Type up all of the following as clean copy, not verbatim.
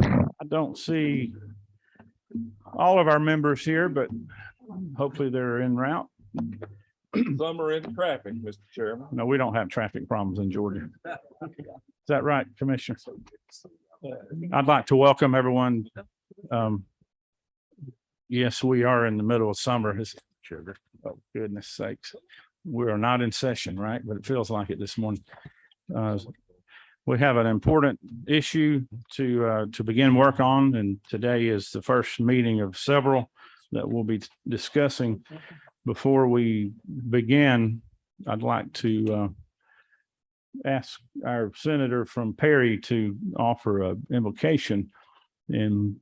I don't see all of our members here, but hopefully they're en route. Some are in traffic, Mr. Chairman. No, we don't have traffic problems in Georgia. Is that right, Commissioner? I'd like to welcome everyone. Yes, we are in the middle of summer. Oh, goodness sakes. We are not in session, right? But it feels like it this morning. We have an important issue to begin work on, and today is the first meeting of several that we'll be discussing. Before we begin, I'd like to ask our senator from Perry to offer an invocation. In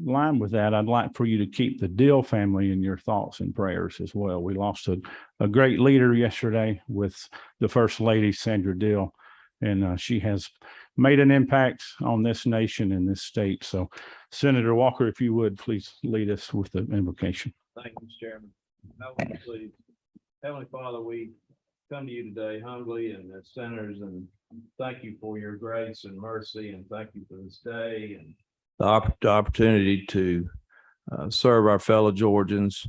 line with that, I'd like for you to keep the Dill family in your thoughts and prayers as well. We lost a great leader yesterday with the First Lady, Sandra Dill, and she has made an impact on this nation and this state. So, Senator Walker, if you would, please lead us with the invocation. Thank you, Mr. Chairman. Please. Heavenly Father, we come to you today humbly and as sinners, and thank you for your grace and mercy, and thank you for this day and the opportunity to serve our fellow Georgians.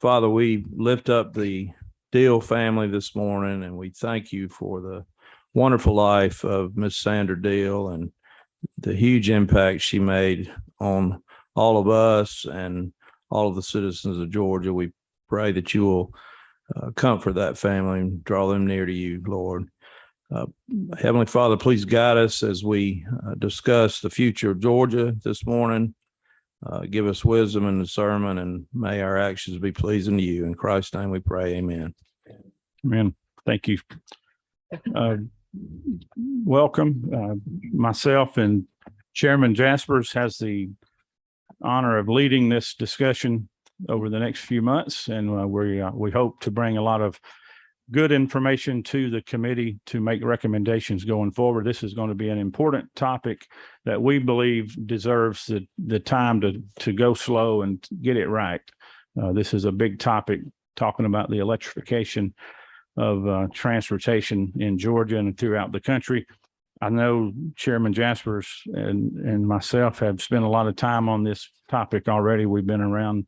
Father, we lift up the Deal family this morning, and we thank you for the wonderful life of Miss Sandra Deal and the huge impact she made on all of us and all of the citizens of Georgia. We pray that you will comfort that family and draw them near to you, Lord. Heavenly Father, please guide us as we discuss the future of Georgia this morning. Give us wisdom in the sermon, and may our actions be pleasing to you. In Christ's name we pray, amen. Amen. Thank you. Welcome. Myself and Chairman Jaspers has the honor of leading this discussion over the next few months, and we hope to bring a lot of good information to the committee to make recommendations going forward. This is going to be an important topic that we believe deserves the time to go slow and get it right. This is a big topic, talking about the electrification of transportation in Georgia and throughout the country. I know Chairman Jaspers and myself have spent a lot of time on this topic already. We've been around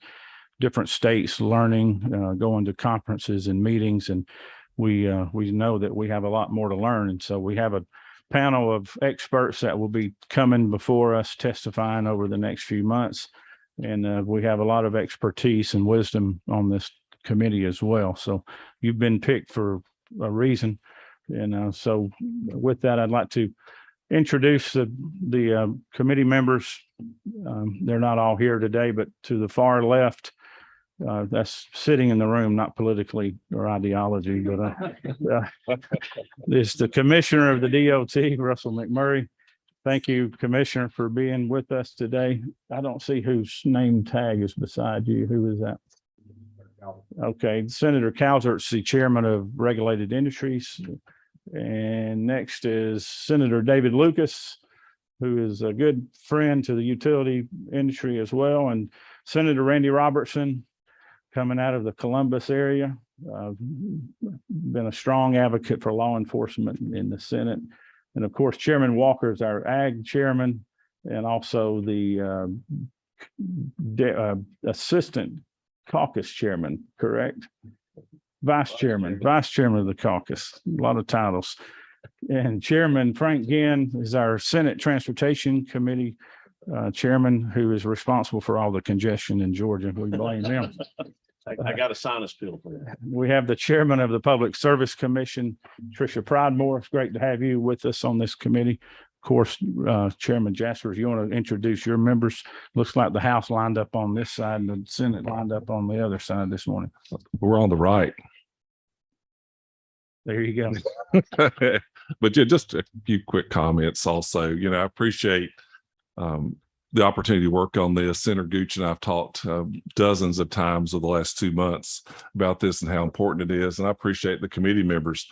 different states learning, going to conferences and meetings, and we know that we have a lot more to learn. And so we have a panel of experts that will be coming before us testifying over the next few months. And we have a lot of expertise and wisdom on this committee as well. So you've been picked for a reason. And so with that, I'd like to introduce the committee members. They're not all here today, but to the far left, that's sitting in the room, not politically or ideology, but it's the Commissioner of the DOT, Russell McMurray. Thank you, Commissioner, for being with us today. I don't see whose name tag is beside you. Who is that? Okay, Senator Calvert's the Chairman of Regulated Industries. And next is Senator David Lucas, who is a good friend to the utility industry as well. And Senator Randy Robertson, coming out of the Columbus area, been a strong advocate for law enforcement in the Senate. And of course, Chairman Walker is our Ag Chairman, and also the Assistant Caucus Chairman, correct? Vice Chairman of the caucus, a lot of titles. And Chairman Frank Ginn is our Senate Transportation Committee Chairman, who is responsible for all the congestion in Georgia. We blame him. I got a sinus pill for that. We have the Chairman of the Public Service Commission, Tricia Pridemore. It's great to have you with us on this committee. Of course, Chairman Jaspers, you want to introduce your members? Looks like the House lined up on this side and the Senate lined up on the other side this morning. We're on the right. There you go. But yeah, just a few quick comments also. I appreciate the opportunity to work on this. Senator Gooch and I've talked dozens of times over the last 2 months about this and how important it is. And I appreciate the committee members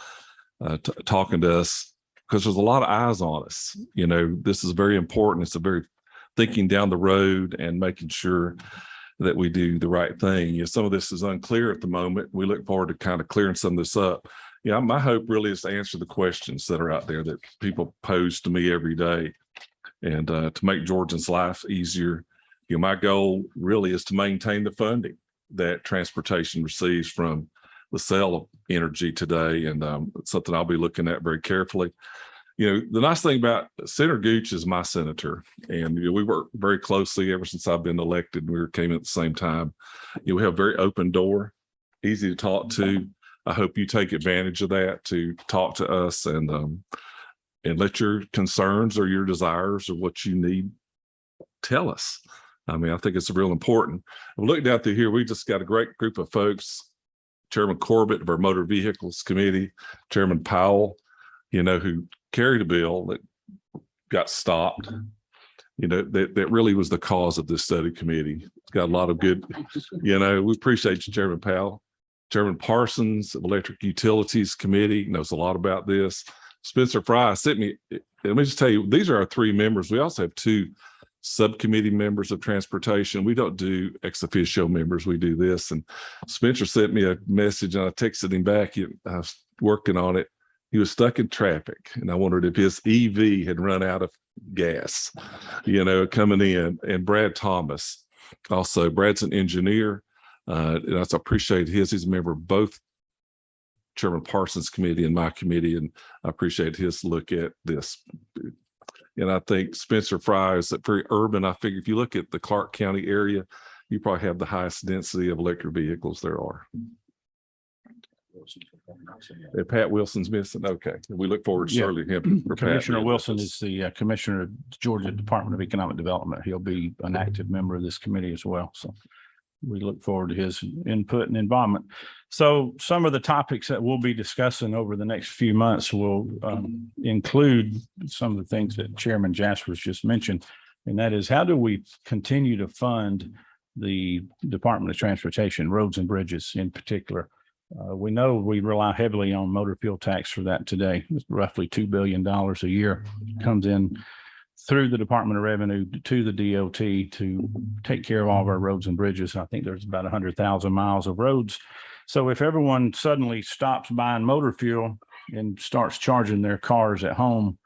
talking to us, because there's a lot of eyes on us. This is very important. It's a very thinking down the road and making sure that we do the right thing. Some of this is unclear at the moment. We look forward to kind of clearing some of this up Yeah, my hope really is to answer the questions that are out there that people pose to me every day, and to make Georgians' life easier. My goal really is to maintain the funding that transportation receives from the sale of energy today, and it's something I'll be looking at very carefully. The nice thing about Senator Gooch is my senator, and we work very closely ever since I've been elected. We came at the same time. We have a very open door, easy to talk to. I hope you take advantage of that to talk to us and let your concerns or your desires or what you need tell us. I mean, I think it's real important. I'm looking out through here. We just got a great group of folks. Chairman Corbett of our Motor Vehicles Committee, Chairman Powell, who carried a bill that got stopped. That really was the cause of this study committee. It's got a lot of good, we appreciate you, Chairman Powell. Chairman Parsons of Electric Utilities Committee knows a lot about this. Spencer Fry sent me, let me just tell you, these are our 3 members. We also have 2 subcommittee members of transportation. We don't do ex officio members. We do this. And Spencer sent me a message and I texted him back. I was working on it. He was stuck in traffic and I wondered if his EV had run out of gas, coming in. And Brad Thomas, also Brad's an engineer. And I appreciate he's a member of both Chairman Parsons committee and my committee. And I appreciate his look at this. And I think Spencer Fry is very urban. I figure if you look at the Clark County area, you probably have the highest density of electric vehicles there are. Pat Wilson's missing. Okay. We look forward to serving him. Commissioner Wilson is the commissioner of Georgia Department of Economic Development. He'll be an active member of this committee as well. So we look forward to his input and involvement. So some of the topics that we'll be discussing over the next few months will include some of the things that Chairman Jaspers just mentioned, and that is how do we continue to fund the Department of Transportation, roads and bridges in particular. We know we rely heavily on motor fuel tax for that today. It's roughly $2 billion a year comes in through the Department of Revenue to the DOT to take care of all of our roads and bridges. I think there's about 100,000 miles of roads. So if everyone suddenly stops buying motor fuel and starts charging their cars at home,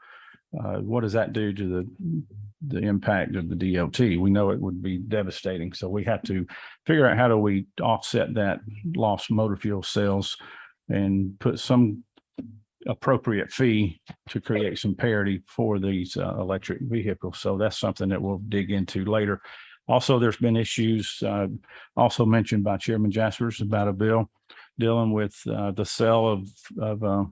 what does that do to the impact of the DOT? We know it would be devastating. So we have to figure out how do we offset that lost motor fuel sales and put some appropriate fee to create some parity for these electric vehicles. So that's something that we'll dig into later. Also, there's been issues also mentioned by Chairman Jaspers about a bill dealing with the sale of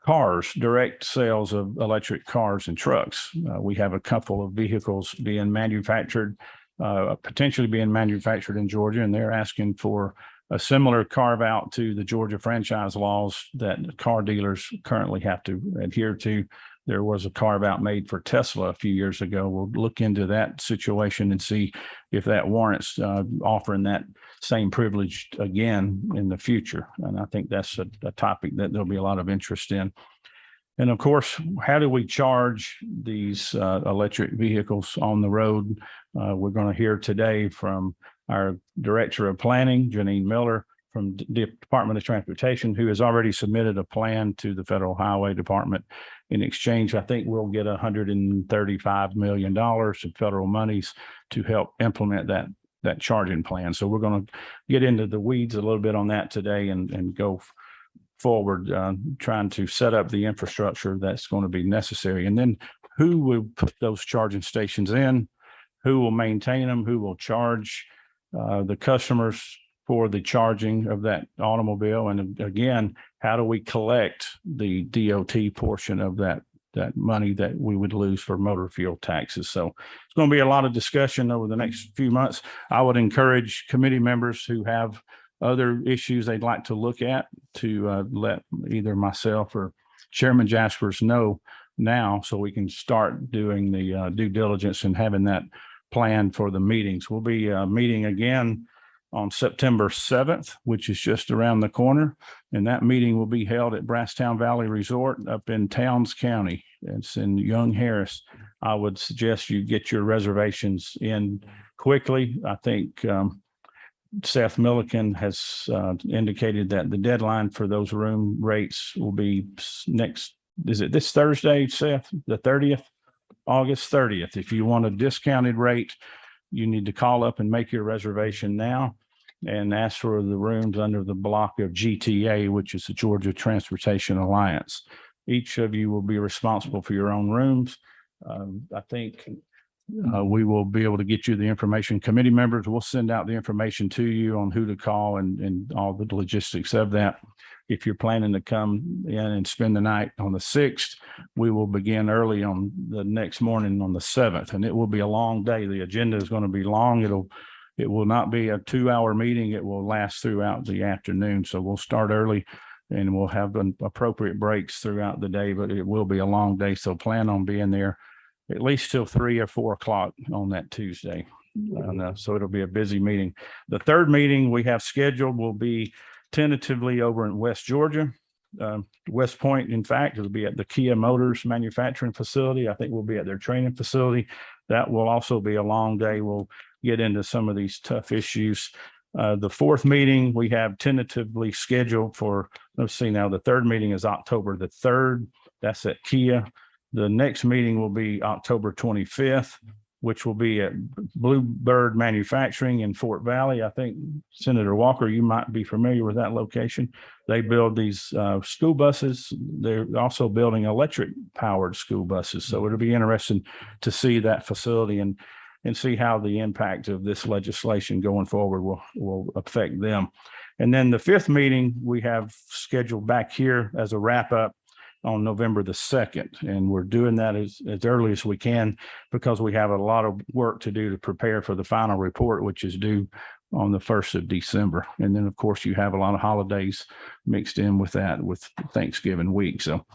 cars, direct sales of electric cars and trucks. We have a couple of vehicles being manufactured, potentially being manufactured in Georgia, and they're asking for a similar carve out to the Georgia franchise laws that car dealers currently have to adhere to. There was a carve out made for Tesla a few years ago. We'll look into that situation and see if that warrants offering that same privilege again in the future. And I think that's a topic that there'll be a lot of interest in. And of course, how do we charge these electric vehicles on the road? We're going to hear today from our Director of Planning, Janine Miller, from the Department of Transportation, who has already submitted a plan to the Federal Highway Department. In exchange, I think we'll get $135 million of federal monies to help implement that charging plan. So we're going to get into the weeds a little bit on that today and go forward, trying to set up the infrastructure that's going to be necessary. And then who will put those charging stations in, who will maintain them, who will charge the customers for the charging of that automobile. And again, how do we collect the DOT portion of that money that we would lose for motor fuel taxes? So it's going to be a lot of discussion over the next few months. I would encourage committee members who have other issues they'd like to look at to let either myself or Chairman Jaspers know now, so we can start doing the due diligence and having that plan for the meetings. We'll be meeting again on September 7th, which is just around the corner. And that meeting will be held at Brasstown Valley Resort up in Towns County. It's in Young Harris. I would suggest you get your reservations in quickly. I think Seth Milliken has indicated that the deadline for those room rates will be is it this Thursday, Seth, the 30th, August 30th. If you want a discounted rate, you need to call up and make your reservation now and ask for the rooms under the block of GTA, which is the Georgia Transportation Alliance. Each of you will be responsible for your own rooms. I think we will be able to get you the information. Committee members will send out the information to you on who to call and all the logistics of that. If you're planning to come in and spend the night on the 6th, we will begin early on the next morning on the 7th, and it will be a long day. The agenda is going to be long. It will not be a 2-hour meeting. It will last throughout the afternoon. So we'll start early and we'll have appropriate breaks throughout the day, but it will be a long day. So plan on being there at least till 3 or 4 o'clock on that Tuesday. So it'll be a busy meeting. The third meeting we have scheduled will be tentatively over in West Georgia. West Point, in fact, it'll be at the Kia Motors manufacturing facility. I think we'll be at their training facility. That will also be a long day. We'll get into some of these tough issues. The fourth meeting we have tentatively scheduled for, let's see now, the third meeting is October the 3rd. That's at Kia. The next meeting will be October 25th, which will be at Bluebird Manufacturing in Fort Valley. I think Senator Walker, you might be familiar with that location. They build these school buses. They're also building electric powered school buses. So it'll be interesting to see that facility and see how the impact of this legislation going forward will affect them. And then the fifth meeting we have scheduled back here as a wrap up on November the 2nd. And we're doing that as early as we can because we have a lot of work to do to prepare for the final report, which is due on the 1st of December. And then of course you have a lot of holidays mixed in with that with Thanksgiving week. So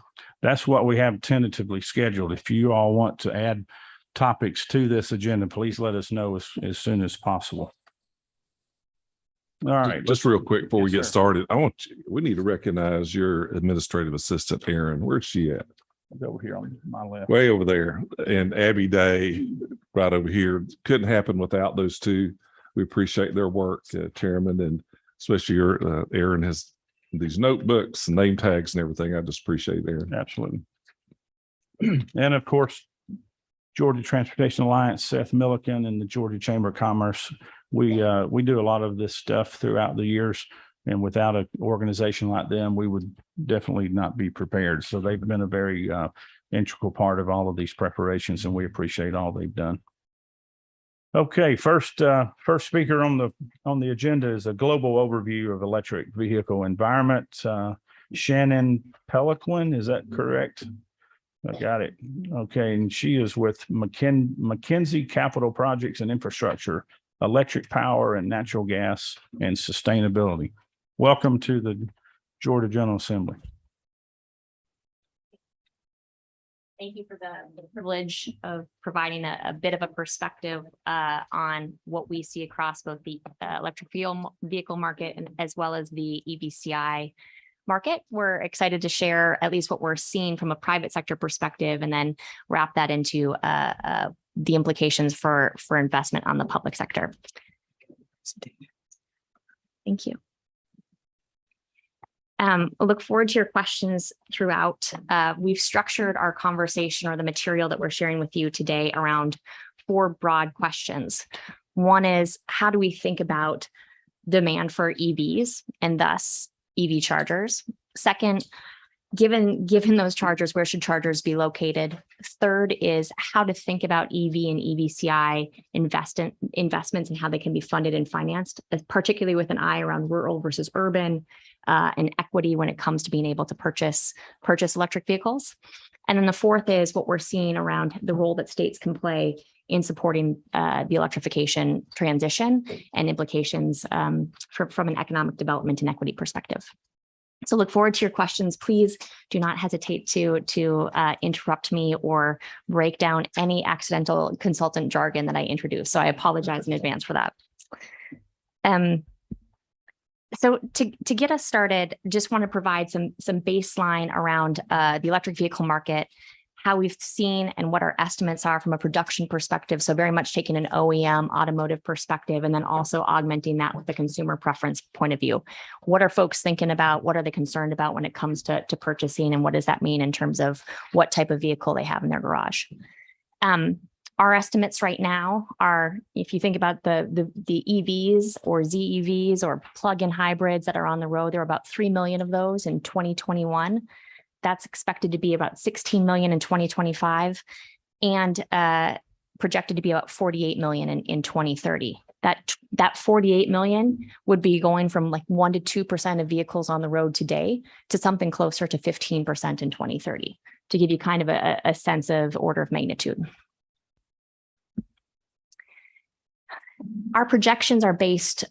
that's what we have tentatively scheduled. If you all want to add topics to this agenda, please let us know as soon as possible. All right. Just real quick before we Yes, get sir. started, we need to recognize your administrative assistant, Erin. Where's she at? Over here on my left. Way over there. And Abby Day, right over here. Couldn't happen without those two. We appreciate their work, Chairman, and especially your Erin has these notebooks and name tags and everything. I just appreciate Erin. Absolutely. And of course, Georgia Transportation Alliance, Seth Milliken, and the Georgia Chamber of Commerce. We do a lot of this stuff throughout the years, and without an organization like them, we would definitely not be prepared. So they've been a very integral part of all of these preparations, and we appreciate all they've done. Okay, first speaker on the agenda is a global overview of electric vehicle environment. Shannon Peliquin, is that correct? I got it. Okay, and she is with McKinsey Capital Projects and Infrastructure, Electric Power and Natural Gas and Sustainability. Welcome to the Georgia General Assembly. Thank you for the privilege of providing a bit of a perspective on what we see across both the electric vehicle market and as well as the EVCI market. We're excited to share at least what we're seeing from a private sector perspective and then wrap that into the implications for investment on the public sector. Thank you. I look forward to your questions throughout. We've structured our conversation or the material that we're sharing with you today around 4 broad questions. One is, how do we think about demand for EVs and thus EV chargers? Second, given those chargers, where should chargers be located? Third is how to think about EV and EVCI investments and how they can be funded and financed, particularly with an eye around rural versus urban and equity when it comes to being able to purchase electric vehicles. And then the fourth is what we're seeing around the role that states can play in supporting the electrification transition and implications from an economic development and equity perspective. So look forward to your questions. Please do not hesitate to interrupt me or break down any accidental consultant jargon that I introduce. So I apologize in advance for that. So to get us started, just want to provide some baseline around the electric vehicle market, how we've seen and what our estimates are from a production perspective. So very much taking an OEM automotive perspective, and then also augmenting that with the consumer preference point of view. What are folks thinking about? What are they concerned about when it comes to purchasing? And what does that mean in terms of what type of vehicle they have in their garage? Our estimates right now are, if you think about the EVs or ZEVs or plug-in hybrids that are on the road, there are about 3 million of those in 2021. That's expected to be about 16 million in 2025 and projected to be about 48 million in 2030. That 48 million would be going from like 1 to 2% of vehicles on the road today to something closer to 15% in 2030, to give you kind of a sense of order of magnitude. Our projections are based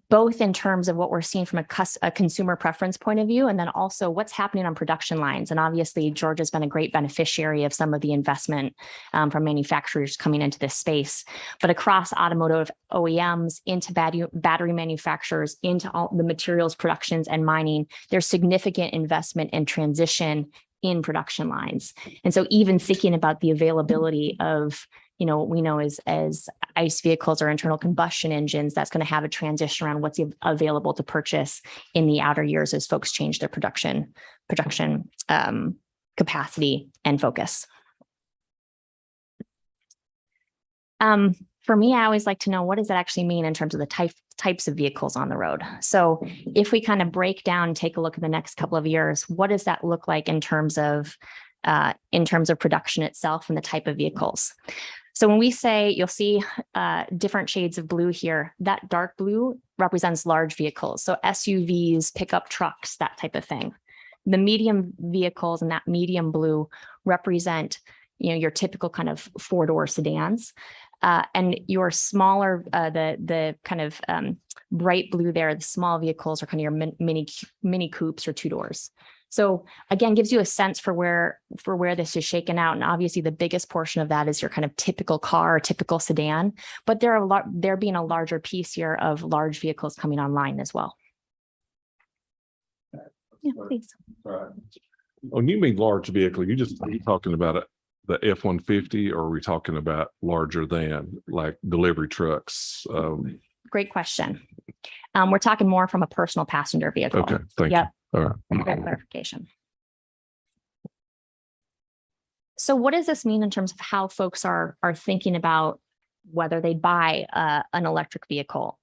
both in terms of what we're seeing from a consumer preference point of view, and then also what's happening on production lines. And obviously, Georgia's been a great beneficiary of some of the investment from manufacturers coming into this space. But across automotive OEMs, into battery manufacturers, into all the materials productions and mining, there's significant investment and transition in production lines. And so even thinking about the availability of what we know as ICE vehicles or internal combustion engines, that's going to have a transition around what's available to purchase in the outer years as folks change their production capacity and focus. For me, I always like to know, what does that actually mean in terms of the types of vehicles on the road? So if we kind of break down and take a look at the next couple of years, what does that look like in terms of production itself and the type of vehicles? So when we say, you'll see different shades of blue here, that dark blue represents large vehicles. So SUVs, pickup trucks, that type of thing. The medium vehicles and that medium blue represent, your typical kind of 4-door sedans. And your smaller, the kind of bright blue there, the small vehicles are kind of your mini coupes or 2 doors. So again, gives you a sense for where this is shaken out. And obviously the biggest portion of that is your kind of typical car or typical sedan, but there being a larger piece here of large vehicles coming online as well. Yeah, please. When you mean large vehicle, are you talking about the F-150, or are we talking about larger than, like delivery trucks? Great question. We're talking more from a personal passenger vehicle. Okay, thank you. All right. Great clarification. So what does this mean in terms of how folks are thinking about whether they buy an electric vehicle?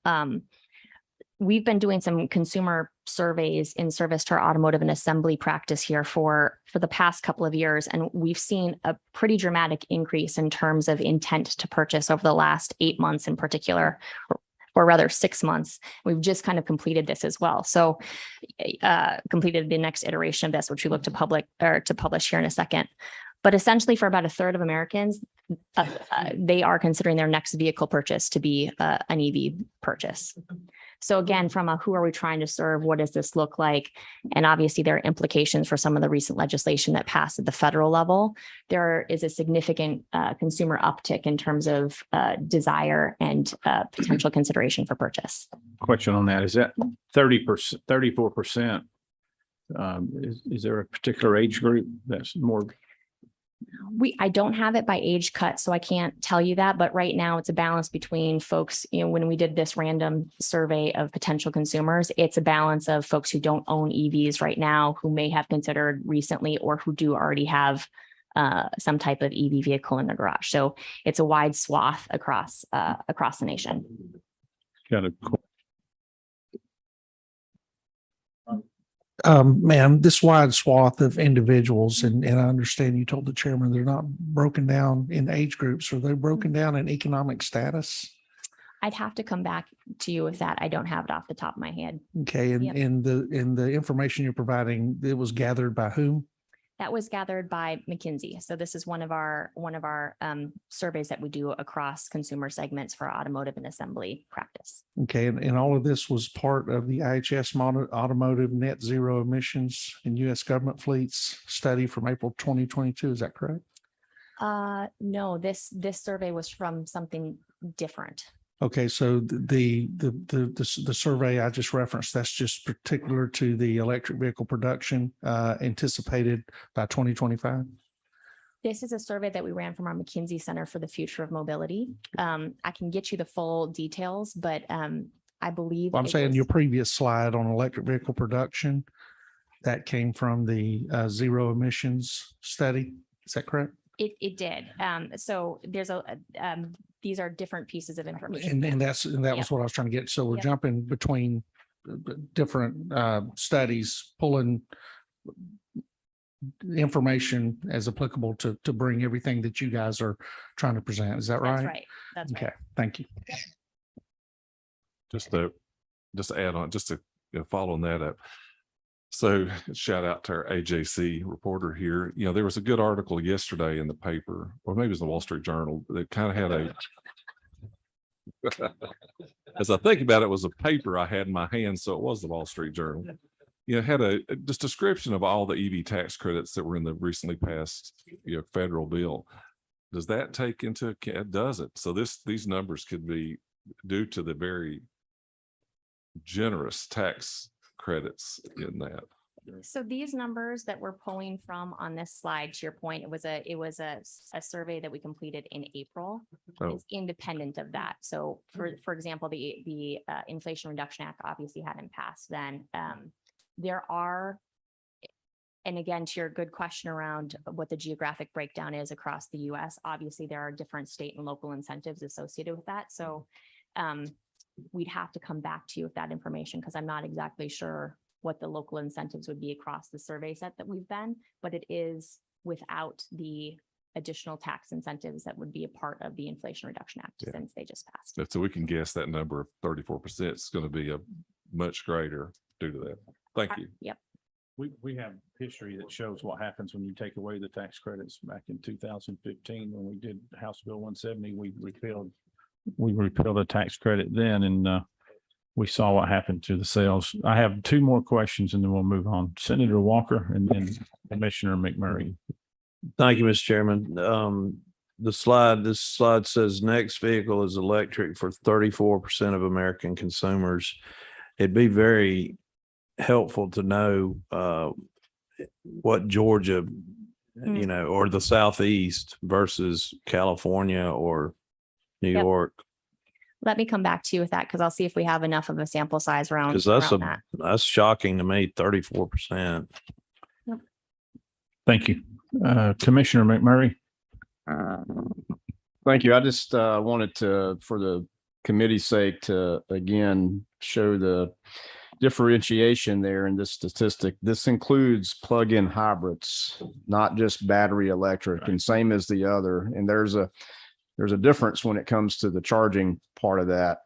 We've been doing some consumer surveys in service to our automotive and assembly practice here for the past couple of years, and we've seen a pretty dramatic increase in terms of intent to purchase over the last 8 months in particular, or rather 6 months. We've just kind of completed this as well. So completed the next iteration of this, which we look to publish here in a second. But essentially for about a third of Americans, they are considering their next vehicle purchase to be an EV purchase. So again, from who are we trying to serve? What does this look like? And obviously there are implications for some of the recent legislation that passed at the federal level. There is a significant consumer uptick in terms of desire and potential consideration for purchase. Question on that, is that 30%, 34%? Is there a particular age group that's more? I don't have it by age cut, so I can't tell you that. But right now it's a balance between folks, when we did this random survey of potential consumers, it's a balance of folks who don't own EVs right now, who may have considered recently, or who do already have some type of EV vehicle in their garage. So it's a wide swath across the nation. Got it. Ma'am, this wide swath of individuals, and I understand you told the chairman they're not broken down in age groups. Are they broken down in economic status? I'd have to come back to you with that. I don't have it off the top of my head. Okay, and Yep. in the information you're providing, it was gathered by whom? That was gathered by McKinsey. So this is one of our surveys that we do across consumer segments for automotive and assembly practice. Okay, and all of this was part of the IHS Automotive Net Zero Emissions in U.S. government fleets study from April 2022. Is that correct? No, this survey was from something different. Okay, so the survey I just referenced, that's just particular to the electric vehicle production anticipated by 2025? This is a survey that we ran from our McKinsey Center for the Future of Mobility. I can get you the full details, but I believe. Well, I'm it saying was- your previous slide on electric vehicle production, that came from the zero emissions study. Is that correct? It did. So there's these are different pieces of information. And that Yep. was what I was trying to get. So we're Yep. jumping between different studies, pulling information as applicable to bring everything that you guys are trying to present. Is that right? That's right. That's right. Okay, thank you. Just to add on, just to follow that up. So shout out to our AJC reporter here. There was a good article yesterday in the paper, or maybe it was the Wall Street Journal, that kind of had a, as I think about it, it was a paper I had in my hand, so it was the Wall Street Journal. It had a just description of all the EV tax credits that were in the recently passed federal bill. Does that take into account? It doesn't. So these numbers could be due to the very generous tax credits in that. So these numbers that we're pulling from on this slide, to your point, it was a survey that we completed in April. Oh. It's independent of that. So for example, the Inflation Reduction Act obviously hadn't passed then. There are, and again, to your good question around what the geographic breakdown is across the US, obviously there are different state and local incentives associated with that. So we'd have to come back to you with that information because I'm not exactly sure what the local incentives would be across the survey set that we've been, but it is without the additional tax incentives that would be a part of the Inflation Reduction Act since they just passed. So we can guess that number of 34% is going to be a much greater due to that. Thank you. Yep. We have history that shows what happens when you take away the tax credits. Back in 2015, when we did House Bill 170, we repealed a tax credit then, and we saw what happened to the sales. I have two more questions and then we'll move on. Senator Walker and then Commissioner McMurray. Thank you, Mr. Chairman. This slide says next vehicle is electric for 34% of American consumers. It'd be very helpful to know what Georgia, or the Southeast versus California or New Yep. York. Let me come back to you with that because I'll see if we have enough of a sample size around. Because that. that's shocking to me, 34%. Thank you. Commissioner McMurray. Thank you. I just wanted to, for the committee's sake, to again show the differentiation there in this statistic. This includes plug-in hybrids, not just battery electric, and same as the other. And there's a difference when it comes to the charging part of that,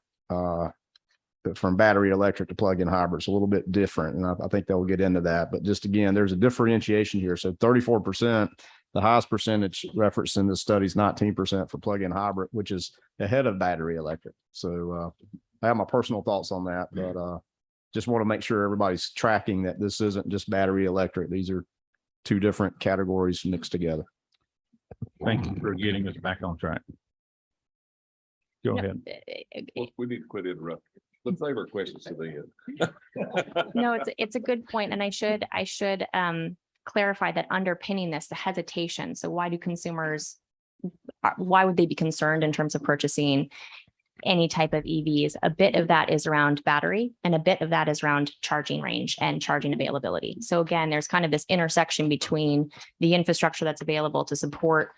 from battery electric to plug-in hybrids, a little bit different. And I think they'll get into that. But just again, there's a differentiation here. So 34%, the highest percentage referenced in this study is 19% for plug-in hybrid, which is ahead of battery electric. So I have my personal thoughts on that, but just want to make sure everybody's tracking that this isn't just battery electric. These are two different categories mixed together. Thank you for getting us back on track. Go ahead. We need to quit interrupting. Let's save our questions to the end. No, it's a good point, and I should clarify that underpinning this, the hesitation. So why would they be concerned in terms of purchasing any type of EVs? A bit of that is around battery, and a bit of that is around charging range and charging availability. So again, there's kind of this intersection between the infrastructure that's available to support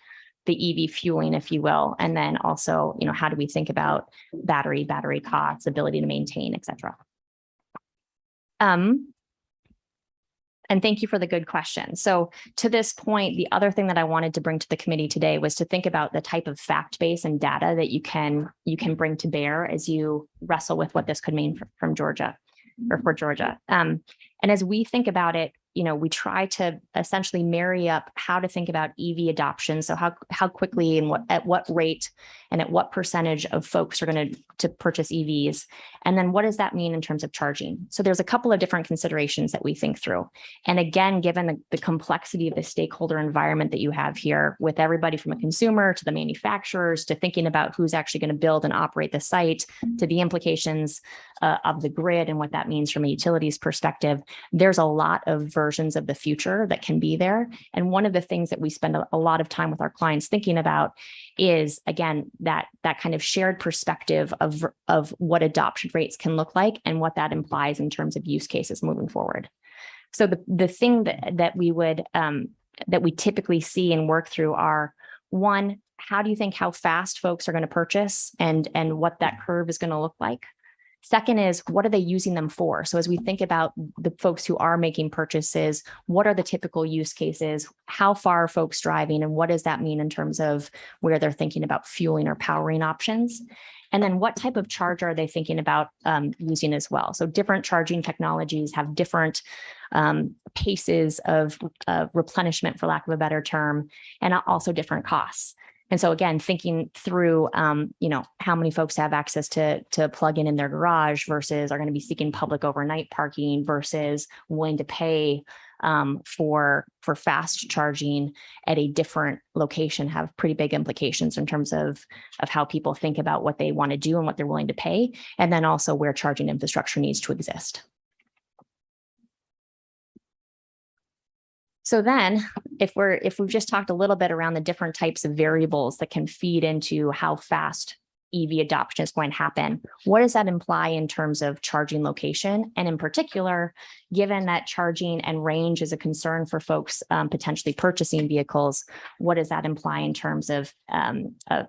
the EV fueling, if you will, and then also, how do we think about battery costs, ability to maintain, et cetera. And thank you for the good question. So to this point, the other thing that I wanted to bring to the committee today was to think about the type of fact base and data that you can bring to bear as you wrestle with what this could mean for Georgia. And as we think about it, we try to essentially marry up how to think about EV adoption. So how quickly and at what rate and at what percentage of folks are going to purchase EVs. And then what does that mean in terms of charging? So there's a couple of different considerations that we think through. And again, given the complexity of the stakeholder environment that you have here with everybody from a consumer to the manufacturers to thinking about who's actually going to build and operate the site to the implications of the grid and what that means from a utilities perspective. There's a lot of versions of the future that can be there. And one of the things that we spend a lot of time with our clients thinking about is, again, that kind of shared perspective of what adoption rates can look like and what that implies in terms of use cases moving forward. So the thing that we would that we typically see and work through are, one, how do you think how fast folks are going to purchase and what that curve is going to look like? Second is, what are they using them for? So as we think about the folks who are making purchases, what are the typical use cases? How far are folks driving? And what does that mean in terms of where they're thinking about fueling or powering options? And then what type of charger are they thinking about using as well? So different charging technologies have different paces of replenishment, for lack of a better term, and also different costs. And so again, thinking through, how many folks have access to plug in their garage versus are going to be seeking public overnight parking versus willing to pay for fast charging at a different location have pretty big implications in terms of how people think about what they want to do and what they're willing to pay, and then also where charging infrastructure needs to exist. So then if we've just talked a little bit around the different types of variables that can feed into how fast EV adoption is going to happen, what does that imply in terms of charging location? And in particular, given that charging and range is a concern for folks potentially purchasing vehicles, what does that imply in terms of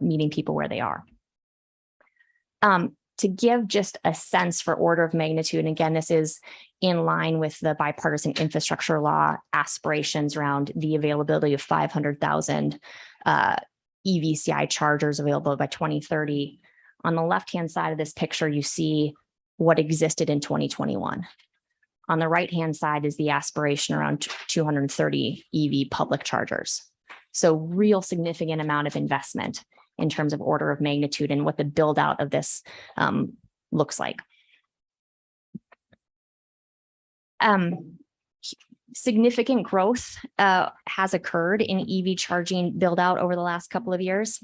meeting people where they are? To give just a sense for order of magnitude, and again, this is in line with the bipartisan infrastructure law aspirations around the availability of 500,000 EVCI chargers available by 2030. On the left-hand side of this picture, you see what existed in 2021. On the right-hand side is the aspiration around 230 EV public chargers. So real significant amount of investment in terms of order of magnitude and what the build out of this looks like. Significant growth has occurred in EV charging build out over the last couple of years.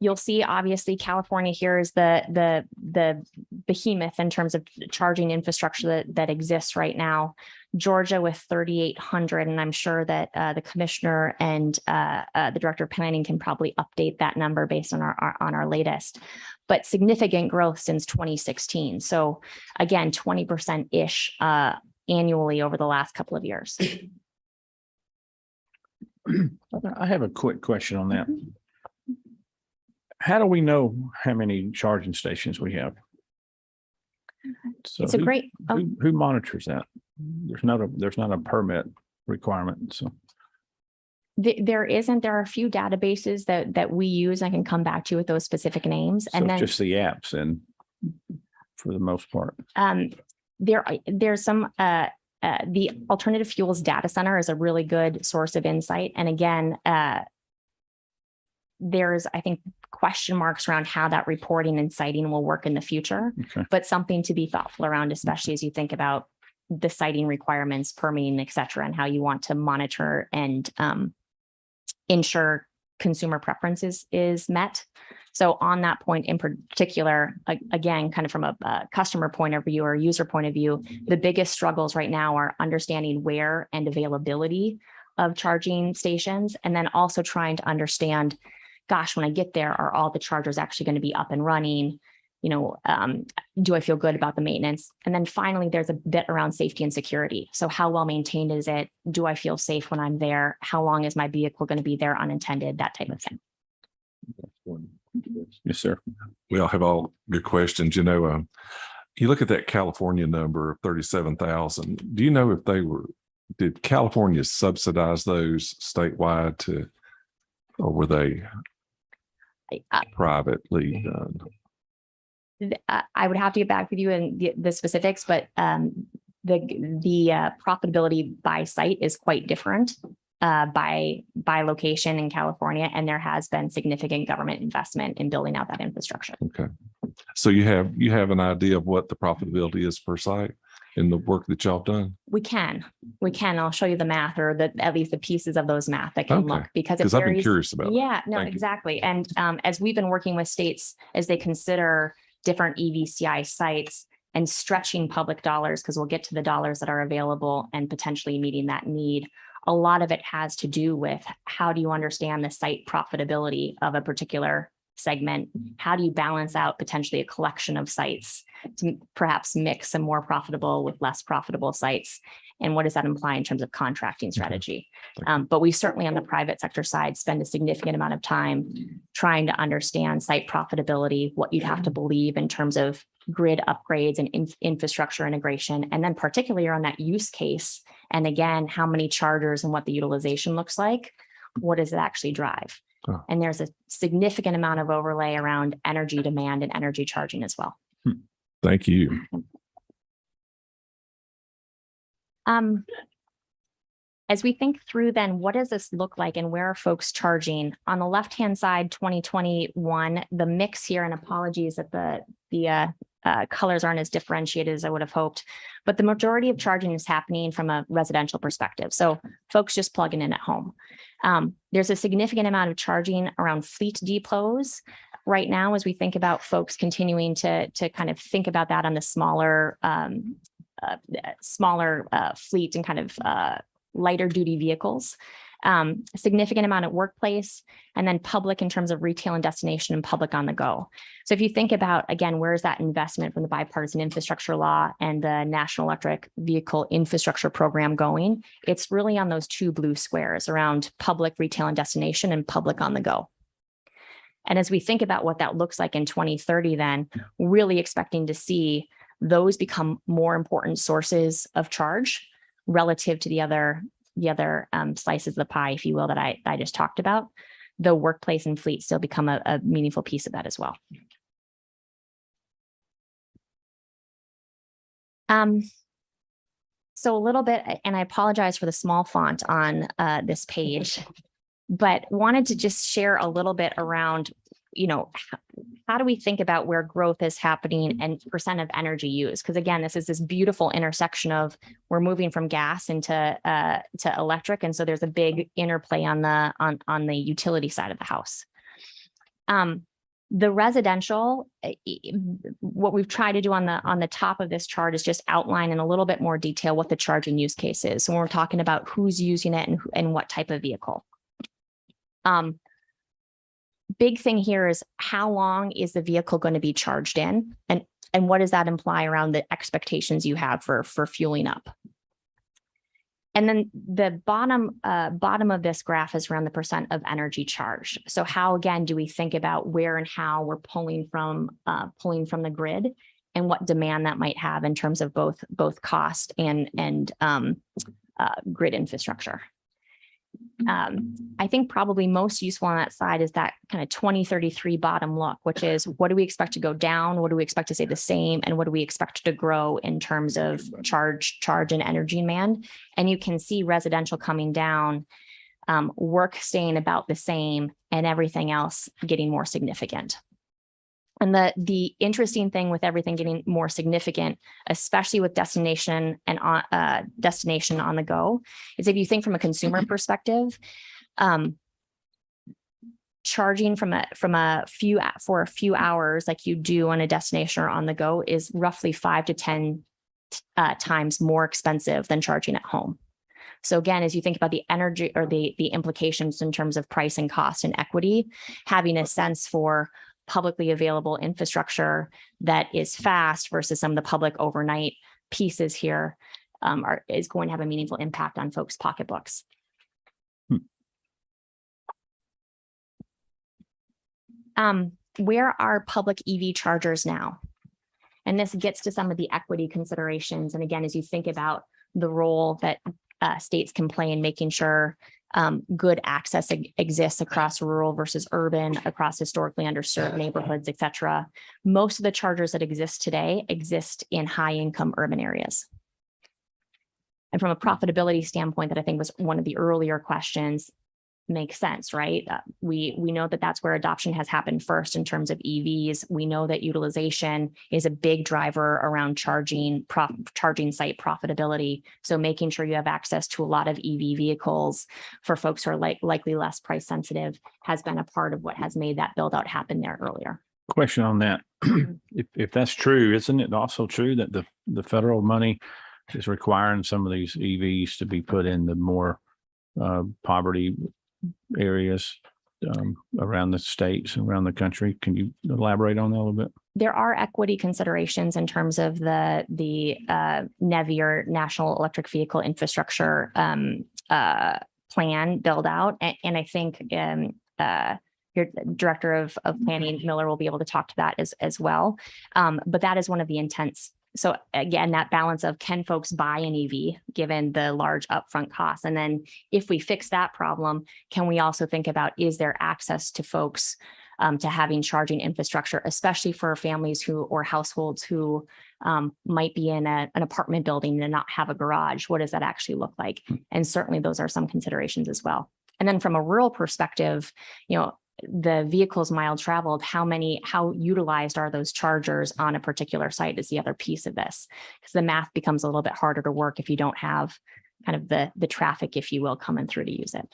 You'll see, obviously, California here is the behemoth in terms of charging infrastructure that exists right now. Georgia with 3,800, and I'm sure that the commissioner and the director of planning can probably update that number based on our latest. But significant growth since 2016. So again, 20%-ish annually over the last couple of years. I have a quick question on that. How do we know how many charging stations we have? So It's a great. who monitors that? There's not a permit requirement. So There are a few databases that we use. I can come back to you with those specific names. so And then just the apps, and for the most part. there's some the alternative fuels data center is a really good source of insight. And again, there's, I think, question marks around how that reporting and citing will work in the future, Okay. but something to be thoughtful around, especially as you think about the citing requirements, permitting, et cetera, and how you want to monitor and ensure consumer preferences is met. So on that point in particular, again, kind of from a customer point of view or user point of view, the biggest struggles right now are understanding where and availability of charging stations, and then also trying to understand, gosh, when I get there, are all the chargers actually going to be up and running? Do I feel good about the maintenance? And then finally, there's a bit around safety and security. So how well maintained is it? Do I feel safe when I'm there? How long is my vehicle going to be there unattended? That type of thing. Yes, sir. We all have all good questions. You look at that California number of 37,000. Do you know if did California subsidize those statewide or were they privately done? I would have to get back with you in the specifics, but the profitability by site is quite different by location in California, and there has been significant government investment in building out that infrastructure. Okay, so you have an idea of what the profitability is per site in the work that y'all done? We can. I'll show you the math, or at least the pieces of those math that can look, because I've been curious about it. Yeah, no, Thank you. exactly. And as we've been working with states as they consider different EVCI sites and stretching public dollars, because we'll get to the dollars that are available and potentially meeting that need. A lot of it has to do with how do you understand the site profitability of a particular segment? How do you balance out potentially a collection of sites to perhaps mix some more profitable with less profitable sites? And what does that imply in terms of contracting strategy? But we certainly on the private sector side spend a significant amount of time trying to understand site profitability, what you'd have to believe in terms of grid upgrades and infrastructure integration, and then particularly on that use case. And again, how many chargers and what the utilization looks like, what does it actually drive? Oh. And there's a significant amount of overlay around energy demand and energy charging as well. Thank you. As we think through then, what does this look like and where are folks charging? On the left-hand side, 2021, the mix here, and apologies that the colors aren't as differentiated as I would have hoped, but the majority of charging is happening from a residential perspective. So folks just plugging in at home. There's a significant amount of charging around fleet depots right now, as we think about folks continuing to kind of think about that on the smaller fleet and kind of lighter duty vehicles. A significant amount of workplace, and then public in terms of retail and destination, and public on the go. So if you think about, again, where's that investment from the bipartisan infrastructure law and the National Electric Vehicle Infrastructure Program going, it's really on those two blue squares around public, retail and destination, and public on the go. And as we think about what that looks like in 2030, then really expecting to see those become more important sources of charge relative to the other slices of the pie, if you will, that I just talked about. The workplace and fleet still become a meaningful piece of that as well. So a little bit, and I apologize for the small font on this page, but wanted to just share a little bit around, how do we think about where growth is happening and percent of energy use? Because again, this is this beautiful intersection of we're moving from gas into to electric, and so there's a big interplay on the utility side of the house. The residential, what we've tried to do on the top of this chart is just outline in a little bit more detail what the charging use case is. So when we're talking about who's using it and what type of vehicle. Big thing here is how long is the vehicle going to be charged in, and what does that imply around the expectations you have for fueling up? And then the bottom of this graph is around the percent of energy charged. So how, again, do we think about where and how we're pulling from the grid, and what demand that might have in terms of both cost and grid infrastructure? I think probably most useful on that side is that kind of 2033 bottom look, which is what do we expect to go down? What do we expect to stay the same? And what do we expect to grow in terms of charge and energy demand? And you can see residential coming down, work staying about the same, and everything else getting more significant. And the interesting thing with everything getting more significant, especially with destination and destination on the go, is if you think from a consumer perspective, charging for a few hours like you do on a destination or on the go is roughly 5 to 10 times more expensive than charging at home. So again, as you think about the energy or the implications in terms of price and cost and equity, having a sense for publicly available infrastructure that is fast versus some of the public overnight pieces here is going to have a meaningful impact on folks' pocketbooks. Where are public EV chargers now? And this gets to some of the equity considerations. And again, as you think about the role that states can play in making sure good access exists across rural versus urban, across historically underserved neighborhoods, et cetera. Most of the chargers that exist today exist in high income urban areas. And from a profitability standpoint, that I think was one of the earlier questions, makes sense, right? We know that that's where adoption has happened first in terms of EVs. We know that utilization is a big driver around charging site profitability. So making sure you have access to a lot of EV vehicles for folks who are likely less price sensitive has been a part of what has made that build out happen there earlier. Question on that. If that's true, isn't it also true that the federal money is requiring some of these EVs to be put in the more poverty areas around the states and around the country? Can you elaborate on that a little bit? There are equity considerations in terms of the NEVI, or National Electric Vehicle Infrastructure plan build out. And I think your director of planning, Miller, will be able to talk to that as well. But that is one of the intents. So again, that balance of, can folks buy an EV given the large upfront costs? And then if we fix that problem, can we also think about, is there access to folks to having charging infrastructure, especially for families who, or households who might be in an apartment building and not have a garage? What does that actually look like? And certainly those are some considerations as well. And then from a rural perspective, the vehicles mile traveled, how utilized are those chargers on a particular site is the other piece of this, because the math becomes a little bit harder to work if you don't have kind of the traffic, if you will, coming through to use it.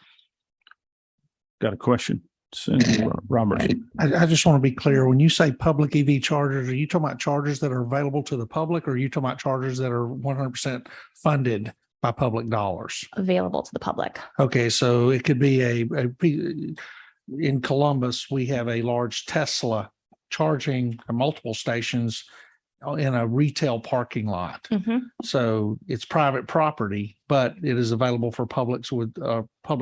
Got a question. Senator Roberts. I just want to be clear. When you say public EV chargers, are you talking about chargers that are available to the public, or are you talking about chargers that are 100% funded by public dollars? Available to the public. Okay, so it could be in Columbus, we have a large Tesla charging multiple stations in a retail parking lot. Mhm. So it's private property, but it is available for public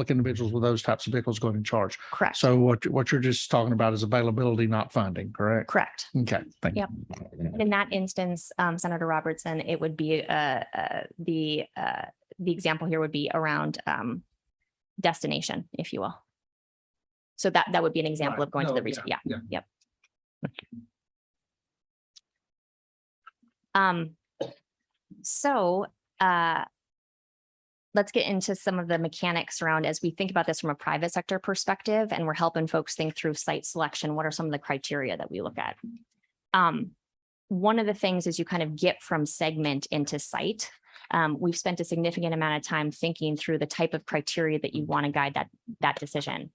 individuals with those types of vehicles going to charge. Correct. So what you're just talking about is availability, not funding, correct? Correct. Okay, thank you. Yep. In that instance, Senator Robertson, it would be the example here would be around destination, if you will. So that would be an example Right. of going to No, the retail. yeah. Yep. So let's get into some of the mechanics around, as we think about this from a private sector perspective, and we're helping folks think through site selection. What are some of the criteria that we look at? One of the things is you kind of get from segment into site. We've spent a significant amount of time thinking through the type of criteria that you want to guide that decision.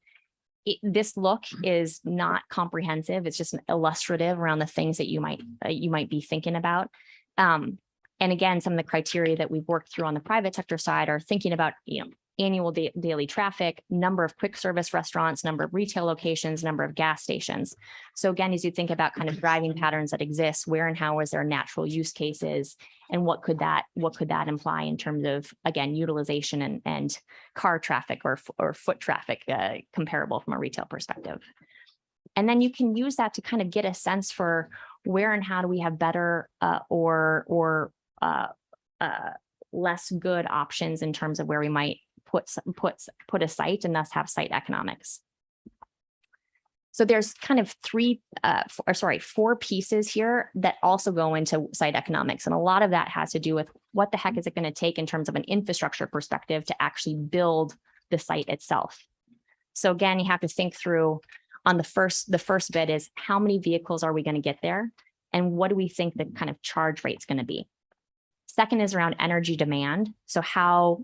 This look is not comprehensive. It's just an illustrative around the things that you might be thinking about. And again, some of the criteria that we've worked through on the private sector side are thinking about, annual daily traffic, number of quick service restaurants, number of retail locations, number of gas stations. So again, as you think about kind of driving patterns that exist, where and how is there natural use cases, and what could that imply in terms of, again, utilization and car traffic or foot traffic comparable from a retail perspective. And then you can use that to kind of get a sense for where and how do we have better or less good options in terms of where we might put a site and thus have site economics. So there's kind of four pieces here that also go into site economics. And a lot of that has to do with what the heck is it going to take in terms of an infrastructure perspective to actually build the site itself. So again, you have to think through on the first bit is, how many vehicles are we going to get there? And what do we think the kind of charge rate is going to be? Second is around energy demand. So how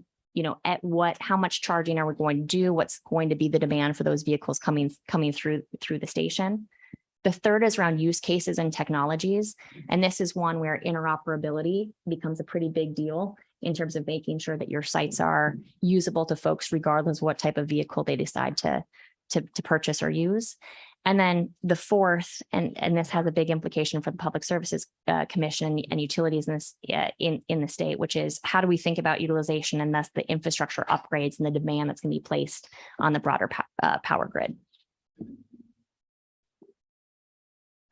much charging are we going to do? What's going to be the demand for those vehicles coming through the station? The third is around use cases and technologies. And this is one where interoperability becomes a pretty big deal in terms of making sure that your sites are usable to folks, regardless of what type of vehicle they decide to purchase or use. And then the fourth, and this has a big implication for the Public Services Commission and utilities in this in the state, which is, how do we think about utilization and thus the infrastructure upgrades and the demand that's going to be placed on the broader power grid?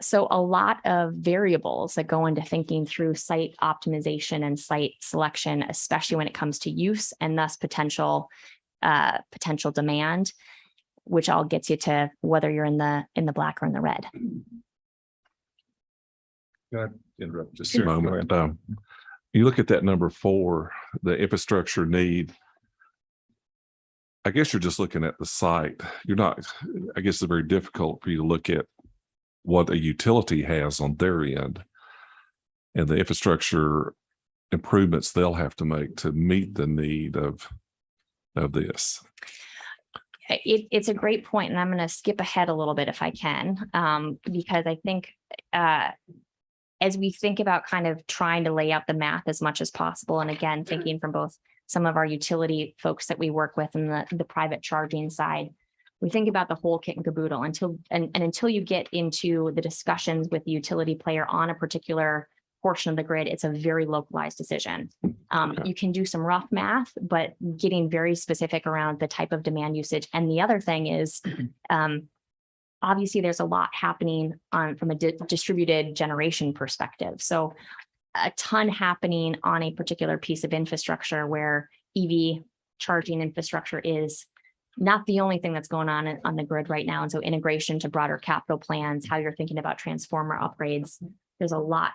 So a lot of variables that go into thinking through site optimization and site selection, especially when it comes to use and thus potential demand, which all gets you to whether you're in the black or in the red. Can I interrupt just a moment? You look at that number 4, the infrastructure need. I guess you're just looking at the site. You're not, I guess it's very difficult for you to look at what a utility has on their end and the infrastructure improvements they'll have to make to meet the need of this. It's a great point, and I'm going to skip ahead a little bit if I can, because I think as we think about kind of trying to lay out the math as much as possible, and again, thinking from both some of our utility folks that we work with and the private charging side, we think about the whole kit and caboodle until you get into the discussions with the utility player on a particular portion of the grid, it's a very localized decision. You can do some rough math, but getting very specific around the type of demand usage. And the other thing is, obviously there's a lot happening from a distributed generation perspective. So a ton happening on a particular piece of infrastructure where EV charging infrastructure is not the only thing that's going on the grid right now. And so integration to broader capital plans, how you're thinking about transformer upgrades, there's a lot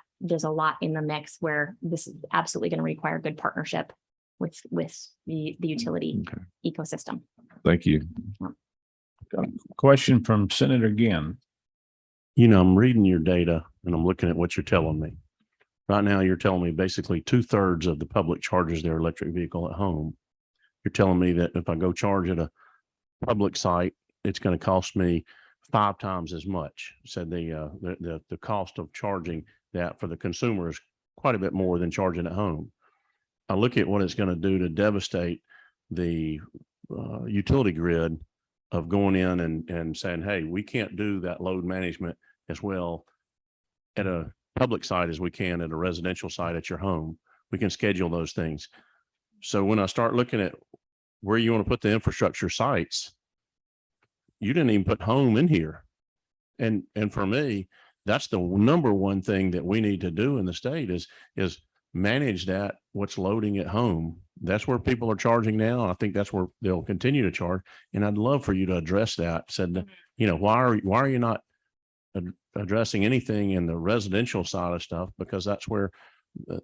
in the mix where this is absolutely going to require good partnership with the utility ecosystem. Thank you. Question from Senator Ginn. You know, I'm reading your data and I'm looking at what you're telling me. Right now, you're telling me basically 2/3 of the public charges their electric vehicle at home. You're telling me that if I go charge at a public site, it's going to cost me 5 times as much. So the cost of charging that for the consumer is quite a bit more than charging at home. I look at what it's going to do to devastate the utility grid of going in and saying, hey, we can't do that load management as well at a public site as we can at a residential site at your home. We can schedule those things. So when I start looking at where you want to put the infrastructure sites, you didn't even put home in here. And for me, that's the number one thing that we need to do in the state is manage that, what's loading at home. That's where people are charging now. I think that's where they'll continue to charge. And I'd love for you to address that. Said, you know, why are you not addressing anything in the residential side of stuff? Because that's where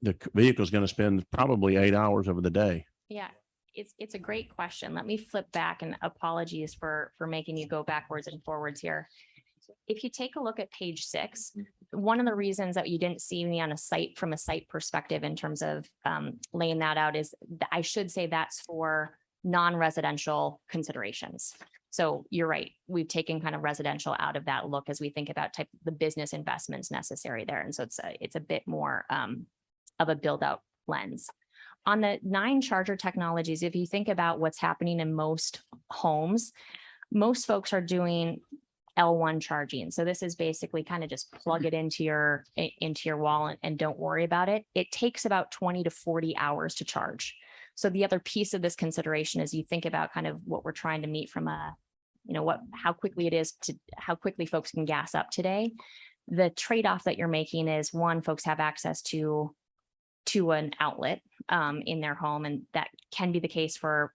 the vehicle is going to spend probably 8 hours of the day. Yeah, it's a great question. Let me flip back, and apologies for making you go backwards and forwards here. If you take a look at page 6, one of the reasons that you didn't see me on a site from a site perspective in terms of laying that out is I should say that's for non-residential considerations. So you're right. We've taken kind of residential out of that look as we think about the business investments necessary there. And so it's a bit more of a build out lens. On the 9 charger technologies, if you think about what's happening in most homes, most folks are doing L1 charging. So this is basically kind of just plug it into your wall and don't worry about it. It takes about 20 to 40 hours to charge. So the other piece of this consideration is you think about kind of what we're trying to meet from how quickly folks can gas up today. The trade-off that you're making is, one, folks have access to an outlet in their home, and that can be the case for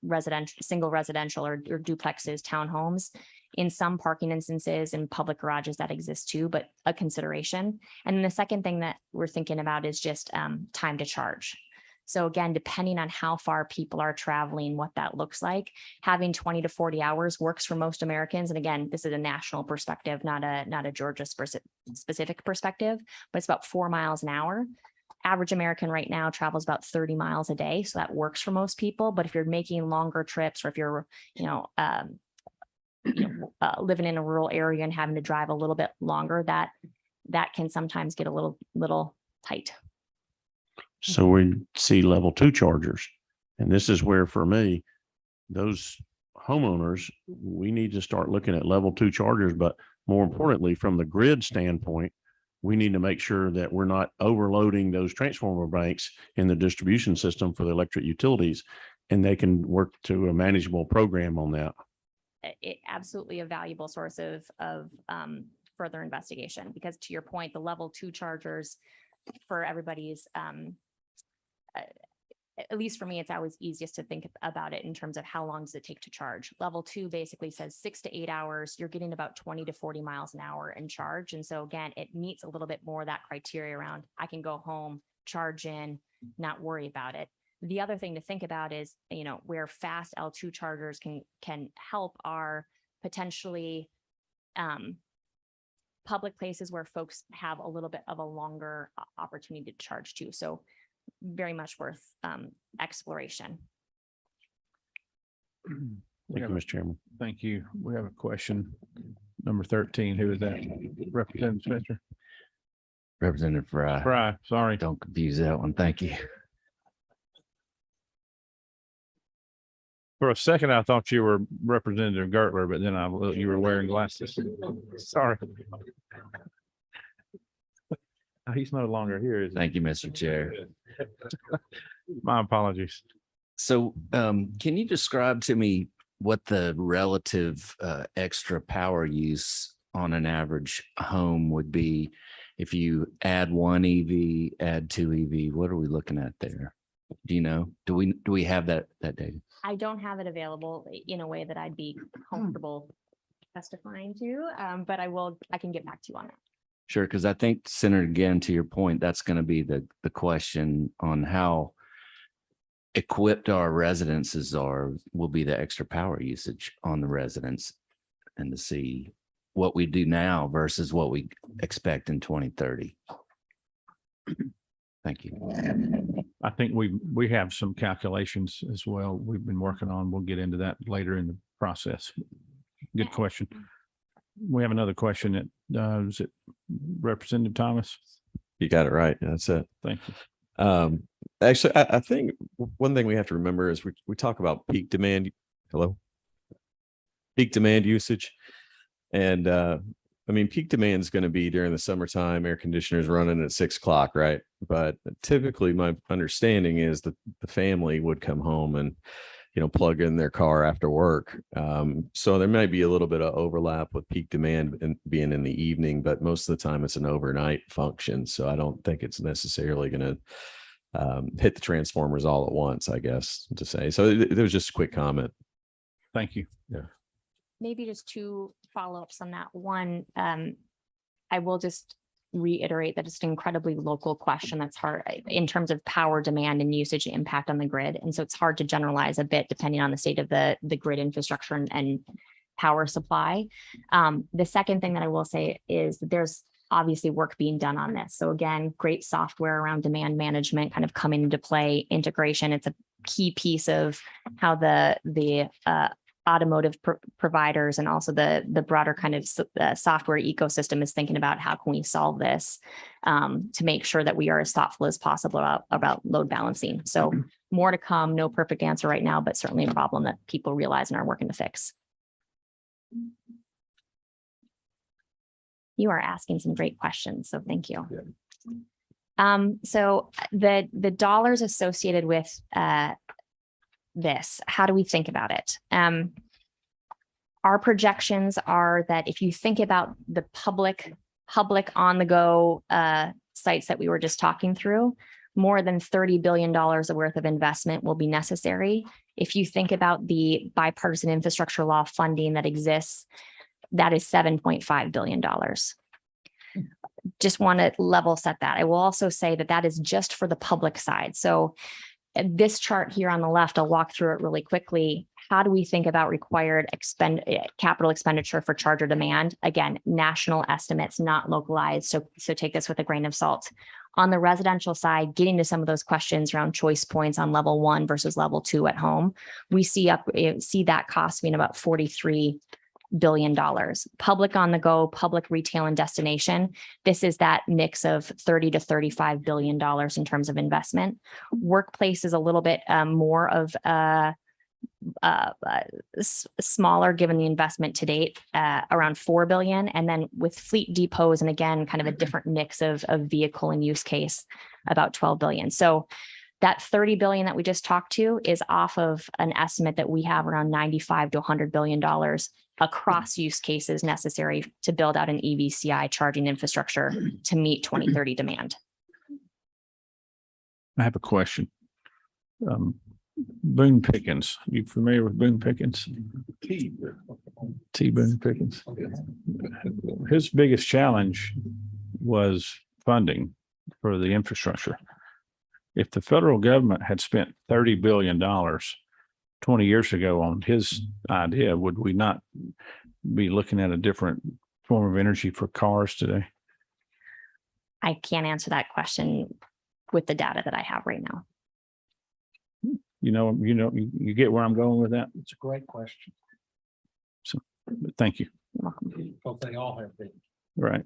single residential or duplexes, townhomes. In some parking instances and public garages that exist too, but a consideration. And then the second thing that we're thinking about is just time to charge. So again, depending on how far people are traveling, what that looks like, having 20 to 40 hours works for most Americans. And again, this is a national perspective, not a Georgia specific perspective, but it's about 4 miles an hour. Average American right now travels about 30 miles a day. So that works for most people. But if you're making longer trips, or if you're, living in a rural area and having to drive a little bit longer, that can sometimes get a little tight. So we see level 2 chargers. And this is where, for me, those homeowners, we need to start looking at level 2 chargers, but more importantly, from the grid standpoint, we need to make sure that we're not overloading those transformer banks in the distribution system for the electric utilities, and they can work to a manageable program on that. It absolutely a valuable source of further investigation, because to your point, the level 2 chargers for everybody's, at least for me, it's always easiest to think about it in terms of how long does it take to charge. Level 2 basically says 6 to 8 hours. You're getting about 20 to 40 miles an hour in charge. And so again, it meets a little bit more that criteria around I can go home, charge in, not worry about it. The other thing to think about is, where fast L2 chargers can help are potentially public places where folks have a little bit of a longer opportunity to charge too. So very much worth exploration. Thank you, Mr. Chairman. Thank you. We have a question. Number 13. Who is that? Representative Spencer? Representative Fry. Fry, sorry. Don't confuse that one. Thank you. For a second, I thought you were Representative Gertler, but then you were wearing glasses. Sorry. He's no longer here, is he? Thank you, Mr. Chair. My apologies. So can you describe to me what the relative extra power use on an average home would be if you add one EV, add two EV? What are we looking at there? Do you know? Do we have that data? I don't have it available in a way that I'd be comfortable testifying to, but I can get back to you on that. Sure, because I think, Senator, again, to your point, that's going to be the question on how equipped our residences are, will be the extra power usage on the residents, and to see what we do now versus what we expect in 2030. Thank you. I think we have some calculations as well we've been working on. We'll get into that later in the process. Good question. We have another question that is it Representative Thomas? You got it right. That's it. Thank you. Actually, I think one thing we have to remember is we talk about peak demand. Hello? Peak demand usage. And I mean, peak demand is going to be during the summertime, air conditioners running at 6 o'clock, right? But typically my understanding is that the family would come home and, plug in their car after work. So there might be a little bit of overlap with peak demand and being in the evening, but most of the time it's an overnight function. So I don't think it's necessarily going to hit the transformers all at once, I guess, to say. So there was just a quick comment. Thank you. Yeah. Maybe just two follow-ups on that. One, I will just reiterate that it's an incredibly local question that's hard in terms of power demand and usage impact on the grid. And so it's hard to generalize a bit depending on the state of the grid infrastructure and power supply. The second thing that I will say is that there's obviously work being done on this. So again, great software around demand management kind of coming into play, integration. It's a key piece of how the automotive providers and also the broader kind of software ecosystem is thinking about how can we solve this to make sure that we are as thoughtful as possible about load balancing. So more to come, no perfect answer right now, but certainly a problem that people realize and are working to fix. You are asking some great questions, so thank you. So the dollars associated with this, how do we think about it? Our projections are that if you think about the public on the go sites that we were just talking through, more than $30 billion worth of investment will be necessary. If you think about the bipartisan infrastructure law funding that exists, that is $7.5 billion. Just want to level set that. I will also say that that is just for the public side. So this chart here on the left, I'll walk through it really quickly. How do we think about required capital expenditure for charger demand? Again, national estimates, not localized. So take this with a grain of salt. On the residential side, getting to some of those questions around choice points on level 1 versus level 2 at home, we see that cost being about $43 billion. Public on the go, public retail and destination. This is that mix of $30 to $35 billion in terms of investment. Workplace is a little bit more of smaller given the investment to date, around $4 billion. And then with fleet depots, and again, kind of a different mix of vehicle and use case, about $12 billion. So that $30 billion that we just talked to is off of an estimate that we have around $95 to $100 billion across use cases necessary to build out an EVCI charging infrastructure to meet 2030 demand. I have a question. Boone Pickens, you familiar with Boone Pickens? T. Boone Pickens. His biggest challenge was funding for the infrastructure. If the federal government had spent $30 billion 20 years ago on his idea, would we not be looking at a different form of energy for cars today? I can't answer that question with the data that I have right now. you get where I'm going with that. It's a great question. But thank you. But they all have been. Right.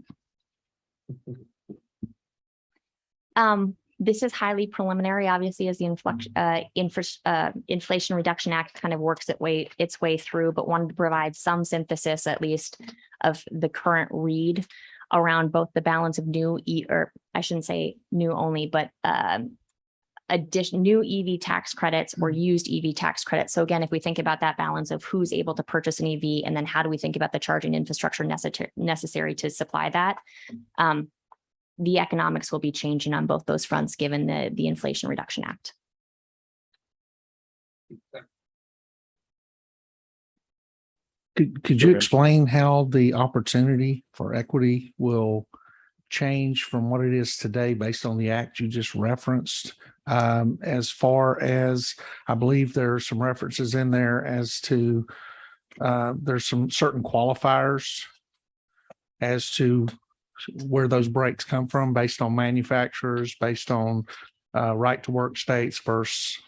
This is highly preliminary, obviously, as the Inflation Reduction Act kind of works its way through, but wanted to provide some synthesis, at least, of the current read around both the balance of or I shouldn't say new only, but new EV tax credits or used EV tax credits. So again, if we think about that balance of who's able to purchase an EV, and then how do we think about the charging infrastructure necessary to supply that, the economics will be changing on both those fronts, given the Inflation Reduction Act. Could you explain how the opportunity for equity will change from what it is today based on the act you just referenced? As far as, I believe there are some references in there as to there's some certain qualifiers as to where those breaks come from based on manufacturers, based on right to work states versus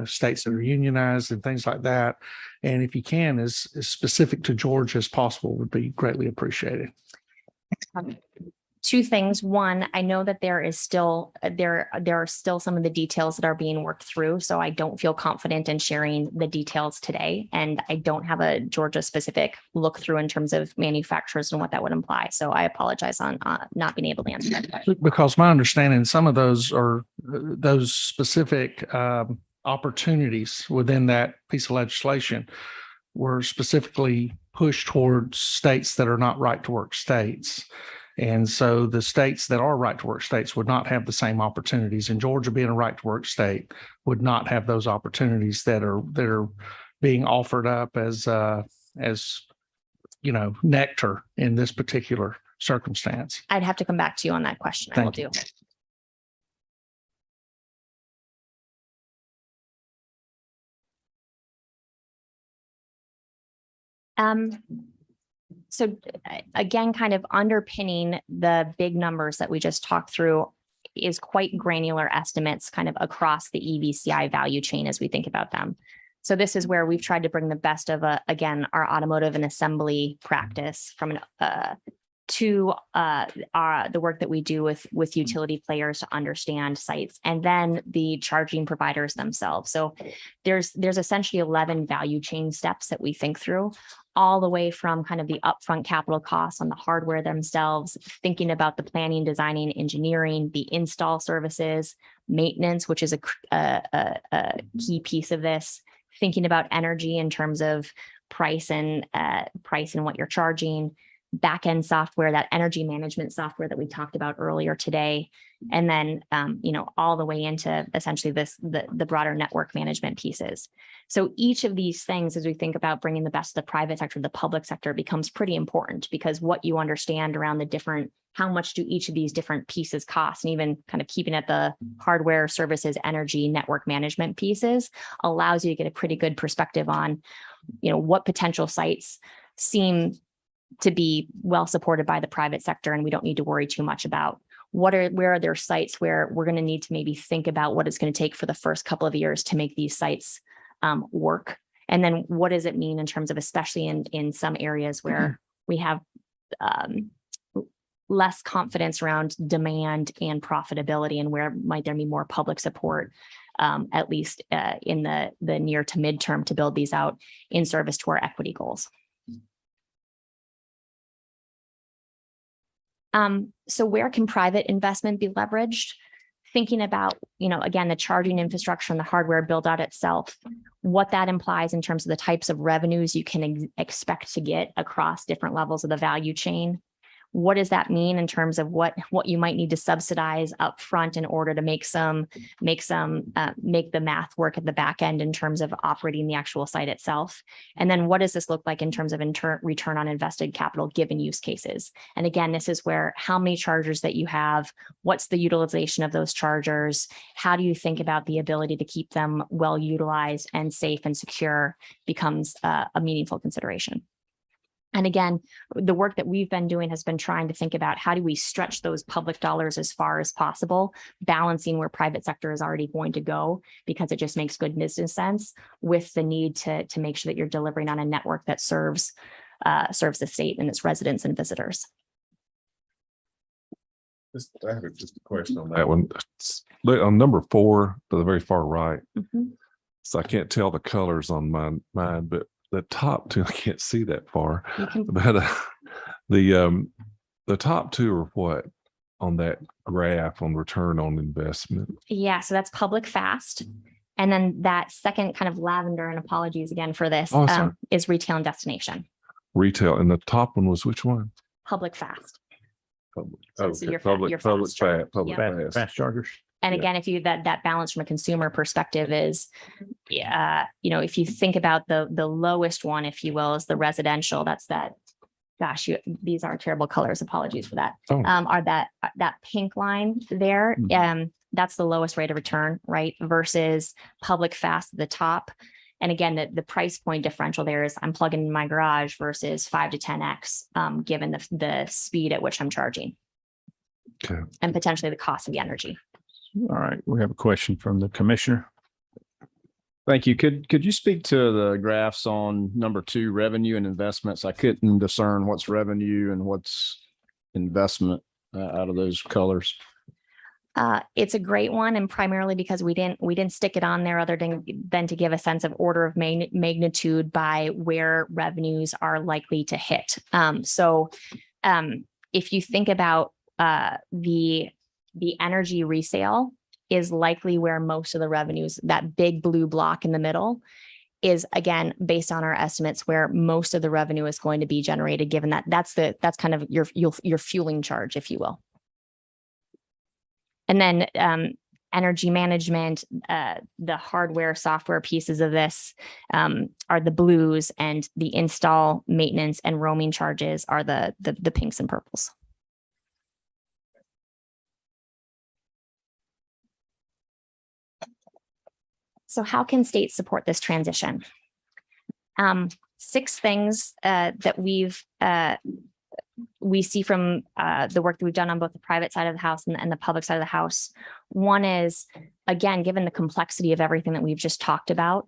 states that are unionized and things like that. And if you can, as specific to Georgia as possible, would be greatly appreciated. Two things. One, I know that there is still there are still some of the details that are being worked through, so I don't feel confident in sharing the details today, and I don't have a Georgia specific look through in terms of manufacturers and what that would imply. So I apologize on not being able to answer that question. Because my understanding, some of those are those specific opportunities within that piece of legislation were specifically pushed towards states that are not right to work states. And so the states that are right to work states would not have the same opportunities, and Georgia, being a right to work state, would not have those opportunities that are being offered up as nectar in this particular circumstance. I'd have to come back to you on that question. I will do. So again, kind of underpinning the big numbers that we just talked through is quite granular estimates kind of across the EVCI value chain as we think about them. So this is where we've tried to bring the best of again, our automotive and assembly practice from to the work that we do with utility players to understand sites, and then the charging providers themselves. So there's essentially 11 value chain steps that we think through, all the way from kind of the upfront capital costs on the hardware themselves, thinking about the planning, designing, engineering, the install services, maintenance, which is a key piece of this, thinking about energy in terms of price and what you're charging, back-end software, that energy management software that we talked about earlier today, and then all the way into essentially the broader network management pieces. So each of these things, as we think about bringing the best of the private sector, the public sector, becomes pretty important, because what you understand around the different, how much do each of these different pieces cost, and even kind of keeping at the hardware, services, energy, network management pieces, allows you to get a pretty good perspective on, what potential sites seem to be well supported by the private sector, and we don't need to worry too much about where are there sites where we're going to need to maybe think about what it's going to take for the first couple of years to make these sites work. And then what does it mean in terms of, especially in some areas where we have less confidence around demand and profitability, and where might there be more public support, at least in the near to midterm, to build these out in service to our equity goals. So where can private investment be leveraged? Thinking about, again, the charging infrastructure and the hardware build out itself, what that implies in terms of the types of revenues you can expect to get across different levels of the value chain. What does that mean in terms of what you might need to subsidize up front in order to make the math work at the back end in terms of operating the actual site itself? And then what does this look like in terms of return on invested capital given use cases? And again, this is where how many chargers that you have, what's the utilization of those chargers? How do you think about the ability to keep them well utilized and safe and secure becomes a meaningful consideration. And again, the work that we've been doing has been trying to think about how do we stretch those public dollars as far as possible, balancing where private sector is already going to go, because it just makes good business sense with the need to make sure that you're delivering on a network that serves the state and its residents and visitors. I have just a question on that one. Look, on number 4 to the very far right. So I can't tell the colors on mine, but the top 2, I can't see that far. You can, But the top 2 are what on that graph on return on investment? yeah, so that's public fast. And then that second kind of lavender, and apologies again for this, Oh, sorry. is retail and destination. Retail, and the top one was which one? Public fast. Public. So Okay, your public fast charge. fast, public Yep. fast. Fast chargers. And Yeah. again, if you that balance from a consumer perspective is, if you think about the lowest one, if you will, is the residential. That's that. Gosh, these are terrible colors. Apologies for that. Oh. Are that pink line there? That's the lowest rate of return, right? Versus public fast at the top. And again, the price point differential there is I'm plugging in my garage versus 5 to 10x, given the speed at which I'm charging. Okay. And potentially the cost of the energy. All right, we have a question from the commissioner. Thank you. Could you speak to the graphs on number 2, revenue and investments? I couldn't discern what's revenue and what's investment out of those colors. It's a great one, and primarily because we didn't stick it on there other than to give a sense of order of magnitude by where revenues are likely to hit. If you think about the energy resale is likely where most of the revenues, that big blue block in the middle, is again based on our estimates where most of the revenue is going to be generated, given that that's kind of your fueling charge, if you will. And then energy management, the hardware, software pieces of this are the blues, and the install, maintenance, and roaming charges are the pinks and purples. So how can states support this transition? 6 things that we see from the work that we've done on both the private side of the house and the public side of the house. One is, again, given the complexity of everything that we've just talked about,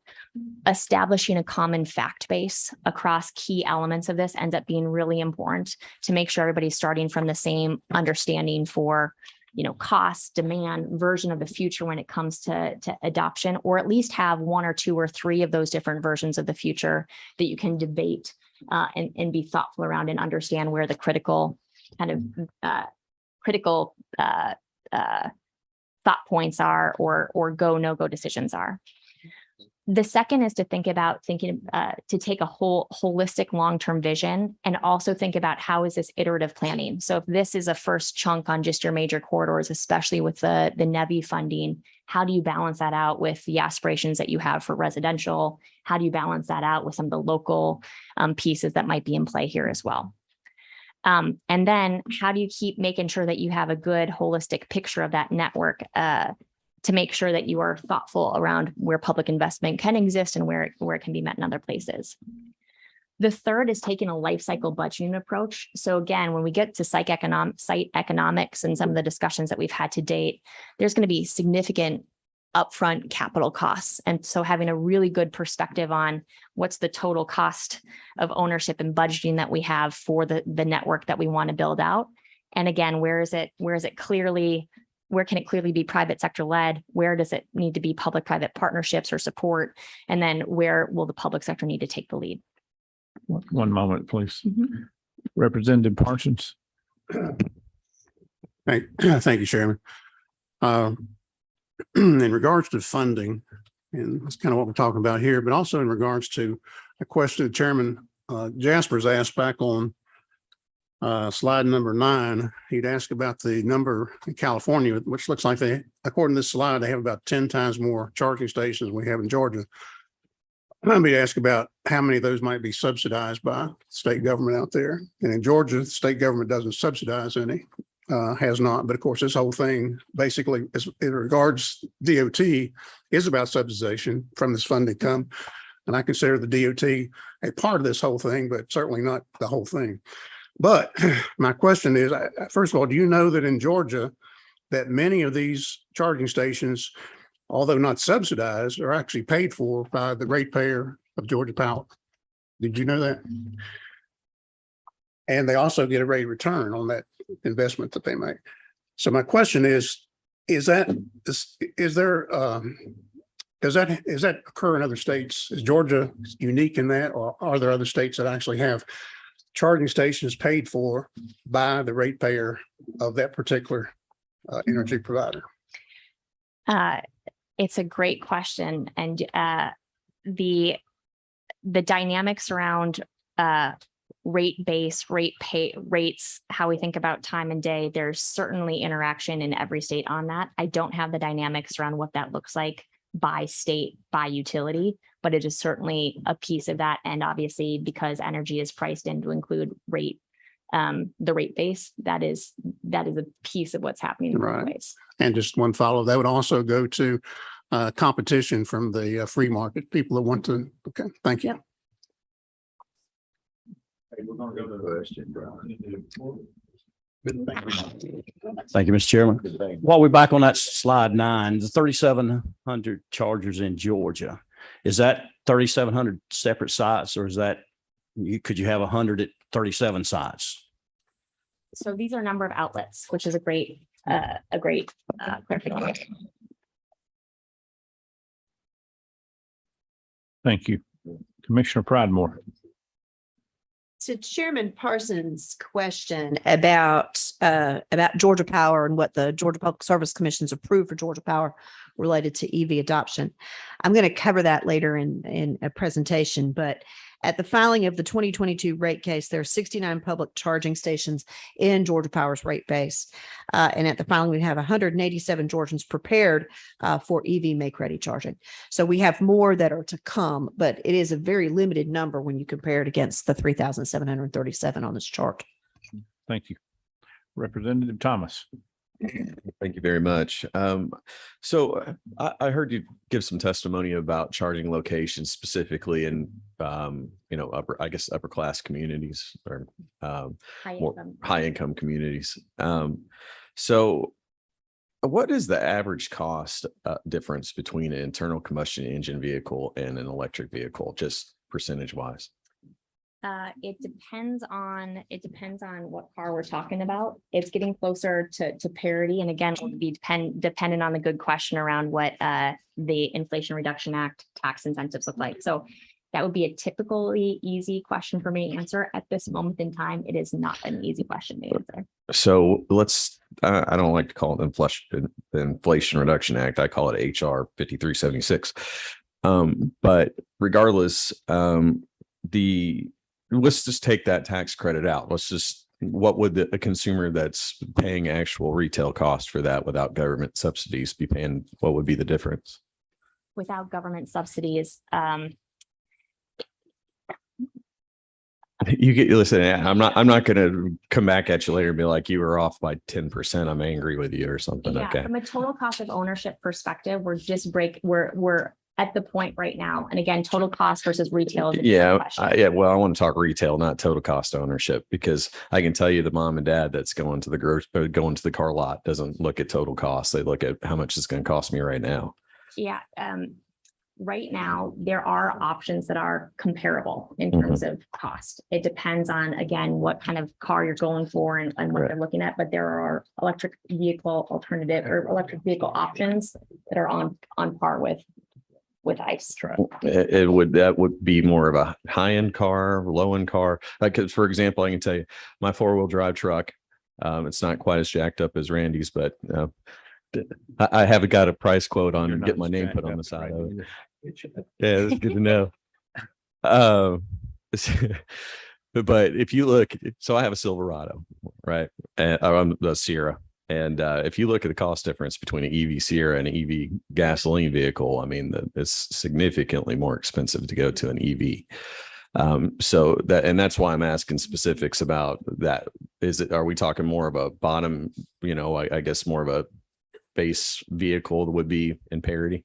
establishing a common fact base across key elements of this ends up being really important to make sure everybody's starting from the same understanding for, cost, demand, version of the future when it comes to adoption, or at least have 1 or 2 or 3 of those different versions of the future that you can debate and be thoughtful around and understand where the critical thought points are or go, no-go decisions are. The second is to think about to take a holistic long-term vision and also think about how is this iterative planning. So if this is a first chunk on just your major corridors, especially with the NEVI funding, how do you balance that out with the aspirations that you have for residential? How do you balance that out with some of the local pieces that might be in play here as well? And then how do you keep making sure that you have a good holistic picture of that network to make sure that you are thoughtful around where public investment can exist and where it can be met in other places. The third is taking a life cycle budgeting approach. So again, when we get to site economics and some of the discussions that we've had to date, there's going to be significant upfront capital costs. And so having a really good perspective on what's the total cost of ownership and budgeting that we have for the network that we want to build out. And again, where can it clearly be private sector led? Where does it need to be public-private partnerships or support? And then where will the public sector need to take the lead? One moment, please. Representative Parsons. Thank you, Chairman. In regards to funding, and that's kind of what we're talking about here, but also in regards to a question that Chairman Jaspers asked back on slide number 9, he'd asked about the number in California, which looks like according to this slide, they have about 10 times more charging stations than we have in Georgia. Let me ask about how many of those might be subsidized by state government out there. And in Georgia, the state government doesn't subsidize any, has not. But of course, this whole thing basically, as it regards DOT, is about subsidization from this funding come. And I consider the DOT a part of this whole thing, but certainly not the whole thing. But my question is, first of all, do you know that in Georgia, that many of these charging stations, although not subsidized, are actually paid for by the ratepayer of Georgia Power? Did you know that? And they also get a rate of return on that investment that they make. So my question is there, does that occur in other states? Is Georgia unique in that, or are there other states that actually have charging stations paid for by the ratepayer of that particular energy provider? It's a great question. And the dynamics around rates, how we think about time and day, there's certainly interaction in every state on that. I don't have the dynamics around what that looks like by state, by utility, but it is certainly a piece of that. And obviously, because energy is priced in to include rate, the rate base, that is a piece of what's happening in both ways. And just one follow, that would also go to competition from the free market, people that want to. Okay, thank you. Yep. We're gonna go to the question. Thank you, Mr. Chairman. While we're back on that slide 9, the 3,700 chargers in Georgia, is that 3,700 separate sites, or is that could you have 100 at 37 sites? So these are number of outlets, which is a great clarification. Thank you. Commissioner Pridemore. To Chairman Parsons' question about Georgia Power and what the Georgia Public Service Commission's approved for Georgia Power related to EV adoption, I'm going to cover that later in a presentation. But at the filing of the 2022 rate case, there are 69 public charging stations in Georgia Power's rate base. And at the filing, we have 187 Georgians prepared for EV make-ready charging. So we have more that are to come, but it is a very limited number when you compare it against the 3,737 on this chart. Thank you. Representative Thomas. Thank you very much. So I heard you give some testimony about charging locations specifically in, upper class communities or high income communities. So what is the average cost difference between an internal combustion engine vehicle and an electric vehicle, just percentage wise? It depends on what car we're talking about. It's getting closer to parity. And again, it will be dependent on the good question around what the Inflation Reduction Act tax incentives look like. So that would be a typically easy question for me to answer. At this moment in time, it is not an easy question to answer. So I don't like to call it the Inflation Reduction Act. I call it HR 5376. But regardless, let's just take that tax credit out. What would a consumer that's paying actual retail cost for that without government subsidies be paying? What would be the difference? Without government subsidies, listen, I'm not going to come back at you later and be like, you were off by 10%. I'm angry with you or something. yeah, Okay. from a total cost of ownership perspective, we're at the point right now. And again, total cost versus retail. Is a different question. Well, I want to talk retail, not total cost of ownership, because I can tell you the mom and dad that's going to the car lot doesn't look at total cost. They look at how much it's going to cost me right now. Yeah. Right now, there are options that are comparable in terms of cost. It depends on, again, what kind of car you're going for and what they're looking at. But there are electric vehicle alternative or electric vehicle options that are on par with ICE. That would be more of a high-end car, low-end car. Like, for example, I can tell you my 4-wheel drive truck. It's not quite as jacked up as Randy's, but I haven't got a price quote on and get my name put on the side of it. Yeah, that's good to know. But if you look, so I have a Silverado, right? And I'm the Sierra. And if you look at the cost difference between an EV Sierra and an EV gasoline vehicle, I mean, it's significantly more expensive to go to an EV. So that's why I'm asking specifics about that. Are we talking more of a bottom, I guess more of a base vehicle that would be in parity?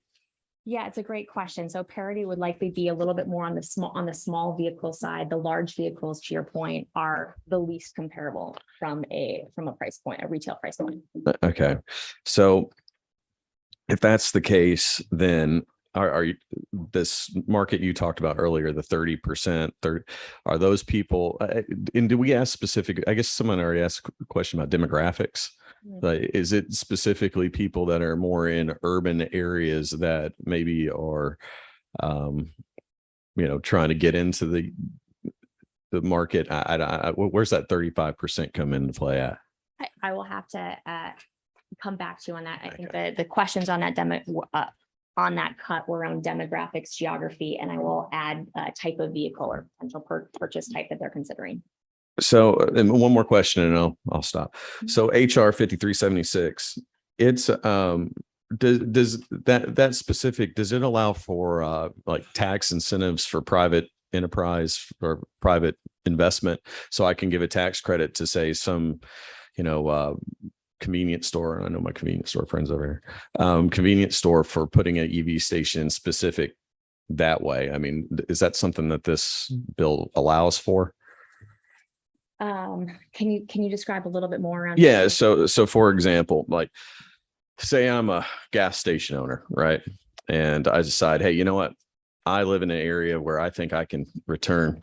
Yeah, it's a great question. So parity would likely be a little bit more on the small vehicle side. The large vehicles, to your point, are the least comparable from a price point, a retail price point. Okay, so if that's the case, then are you, this market you talked about earlier, the 30%, are those people, and do we ask specific, I guess someone already asked a question about demographics. Like, is it specifically people that are more in urban areas that maybe are, trying to get into the market? Where's that 35% come into play at? I will have to come back to you on that. I think the questions on that on that cut were around demographics, geography, and I will add type of vehicle or potential purchase type that they're considering. So, and one more question and I'll stop. So HR 5376, it's does that specific, does it allow for like tax incentives for private enterprise or private investment? So I can give a tax credit to say some, convenience store, and I know my convenience store friends over here, convenience store for putting an EV station specific that way. I mean, is that something that this bill allows for? Can you describe a little bit more around? Yeah. So for example, like say I'm a gas station owner, right? And I decide, hey, you know what? I live in an area where I think I can return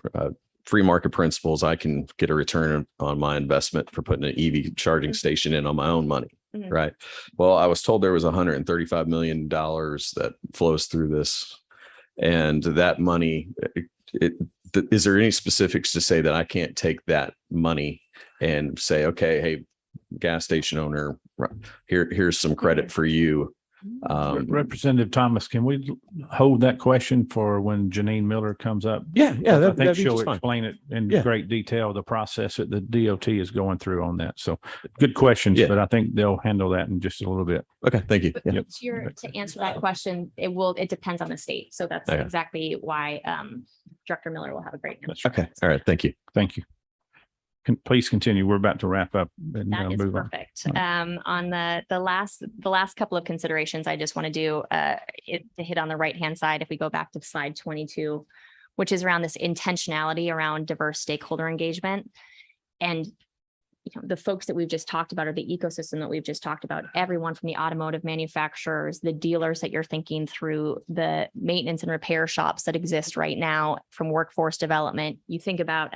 free market principles. I can get a return on my investment for putting an EV charging station in on my own money. Mhm. Right. Well, I was told there was $135 million that flows through this. And that money, is there any specifics to say that I can't take that money and say, okay, hey, gas station owner, here's some credit for you. Representative Thomas, can we hold that question for when Janine Miller comes up? Yeah. I That'd think be she'll just fine. explain it in Yeah. great detail, the process that the DOT is going through on that. So good questions, Yeah. but I think they'll handle that in just a little bit. Okay. Thank you. Yeah. Yep. To answer that question, it depends on the state. So that's Okay. exactly why Director Miller will have a great answer. Okay. All right. Thank you. Thank you. Please continue. We're about to wrap up and That is move on. perfect. On the last couple of considerations, I just want to do to hit on the right-hand side. If we go back to slide 22, which is around this intentionality around diverse stakeholder engagement. And the folks that we've just talked about, or the ecosystem that we've just talked about, everyone from the automotive manufacturers, the dealers that you're thinking through, the maintenance and repair shops that exist right now, from workforce development. You think about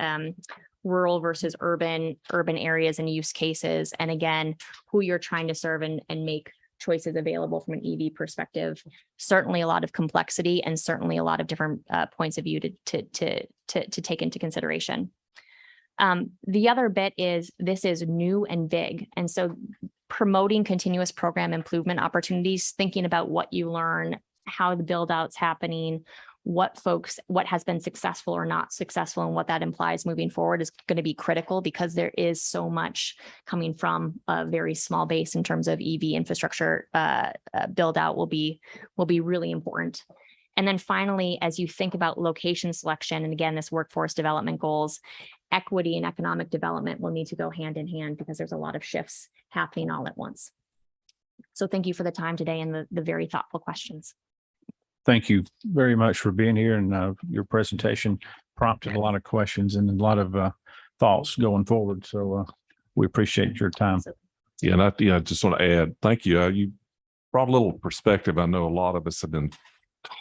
rural versus urban areas and use cases. And again, who you're trying to serve and make choices available from an EV perspective. Certainly a lot of complexity and certainly a lot of different points of view to take into consideration. The other bit is this is new and big. And so promoting continuous program improvement opportunities, thinking about what you learn, how the build out's happening, what has been successful or not successful, and what that implies moving forward is going to be critical, because there is so much coming from a very small base in terms of EV infrastructure. Build out will be really important. And then finally, as you think about location selection, and again, this workforce development goals, equity and economic development will need to go hand in hand, because there's a lot of shifts happening all at once. So thank you for the time today and the very thoughtful questions. Thank you very much for being here, and your presentation prompted a lot of questions and a lot of thoughts going forward. So we appreciate your time. Yeah. And I just want to add, thank you. You brought a little perspective. I know a lot of us have been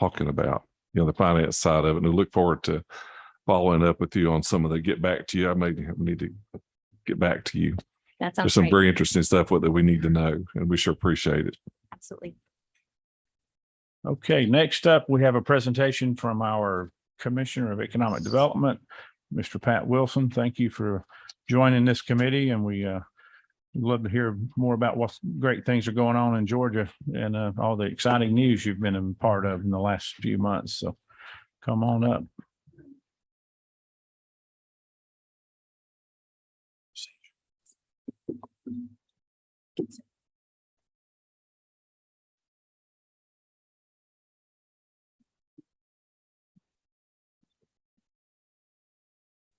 talking about, the finance side of it, and we look forward to following up with you on some of the get back to you. I may need to get back to you. That sounds There's some great. very interesting stuff that we need to know, and we sure appreciate it. Absolutely. Okay, next up, we have a presentation from our Commissioner of Economic Development, Mr. Pat Wilson. Thank you for joining this committee, and we love to hear more about what great things are going on in Georgia and all the exciting news you've been a part of in the last few months. So come on up.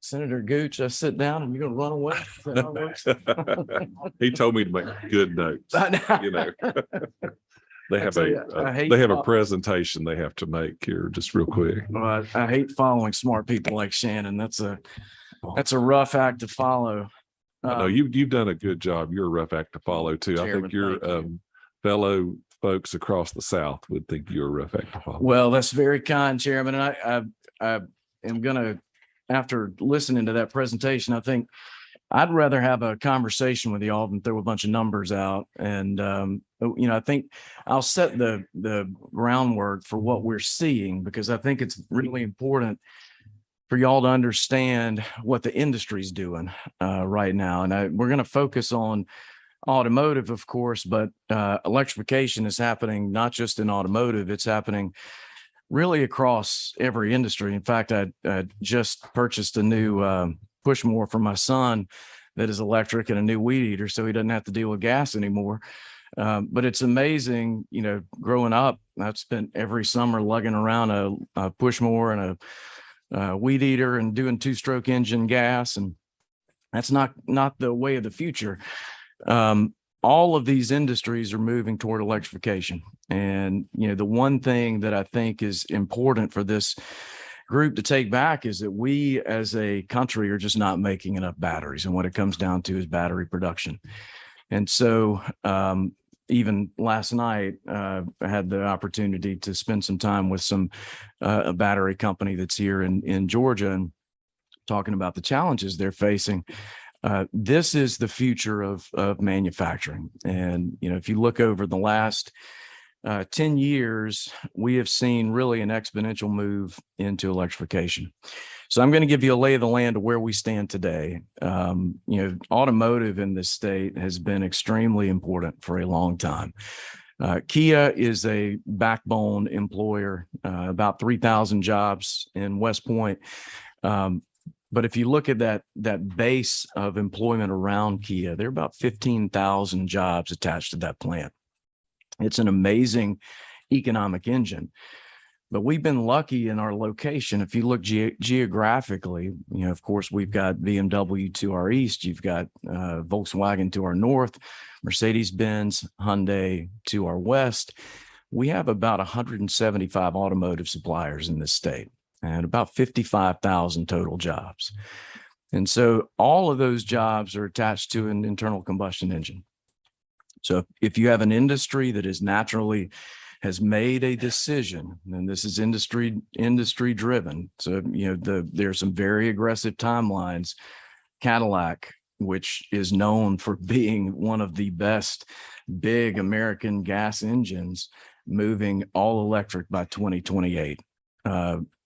Senator Gooch, I sit down and you're gonna run away. Is that how it works? He told me to make good notes. I know. They I have tell you, I hate they have a fol- presentation they have to make here just real quick. I hate following smart people like Shannon. That's a rough act to follow. No, you've done a good job. You're a rough act to follow too. I Chairman, think your thank you. fellow folks across the South would think you're a rough act to follow. Well, that's very kind, Chairman. And I am gonna, after listening to that presentation, I think I'd rather have a conversation with y'all than throw a bunch of numbers out. And, I think I'll set the groundwork for what we're seeing, because I think it's really important for y'all to understand what the industry's doing right now. And we're going to focus on automotive, of course, but electrification is happening not just in automotive, it's happening really across every industry. In fact, I just purchased a new push mower for my son that is electric, and a new weed eater, so he doesn't have to deal with gas anymore. But it's amazing, growing up, I've spent every summer lugging around a push mower and a weed eater and doing 2-stroke engine gas. And that's not the way of the future. All of these industries are moving toward electrification. And, the one thing that I think is important for this group to take back is that we as a country are just not making enough batteries. And what it comes down to is battery production. And so even last night, I had the opportunity to spend some time with a battery company that's here in Georgia, and talking about the challenges they're facing. This is the future of manufacturing. And, if you look over the last 10 years, we have seen really an exponential move into electrification. So I'm going to give you a lay of the land of where we stand today. Automotive in this state has been extremely important for a long time. Kia is a backbone employer, about 3,000 jobs in West Point. But if you look at that base of employment around Kia, there are about 15,000 jobs attached to that plant. It's an amazing economic engine. But we've been lucky in our location. If you look geographically, of course, we've got BMW to our east, you've got Volkswagen to our north, Mercedes-Benz, Hyundai to our west. We have about 175 automotive suppliers in this state, and about 55,000 total jobs. And so all of those jobs are attached to an internal combustion engine. So if you have an industry that has made a decision, and this is industry driven. So, there's some very aggressive timelines. Cadillac, which is known for being one of the best big American gas engines, moving all electric by 2028.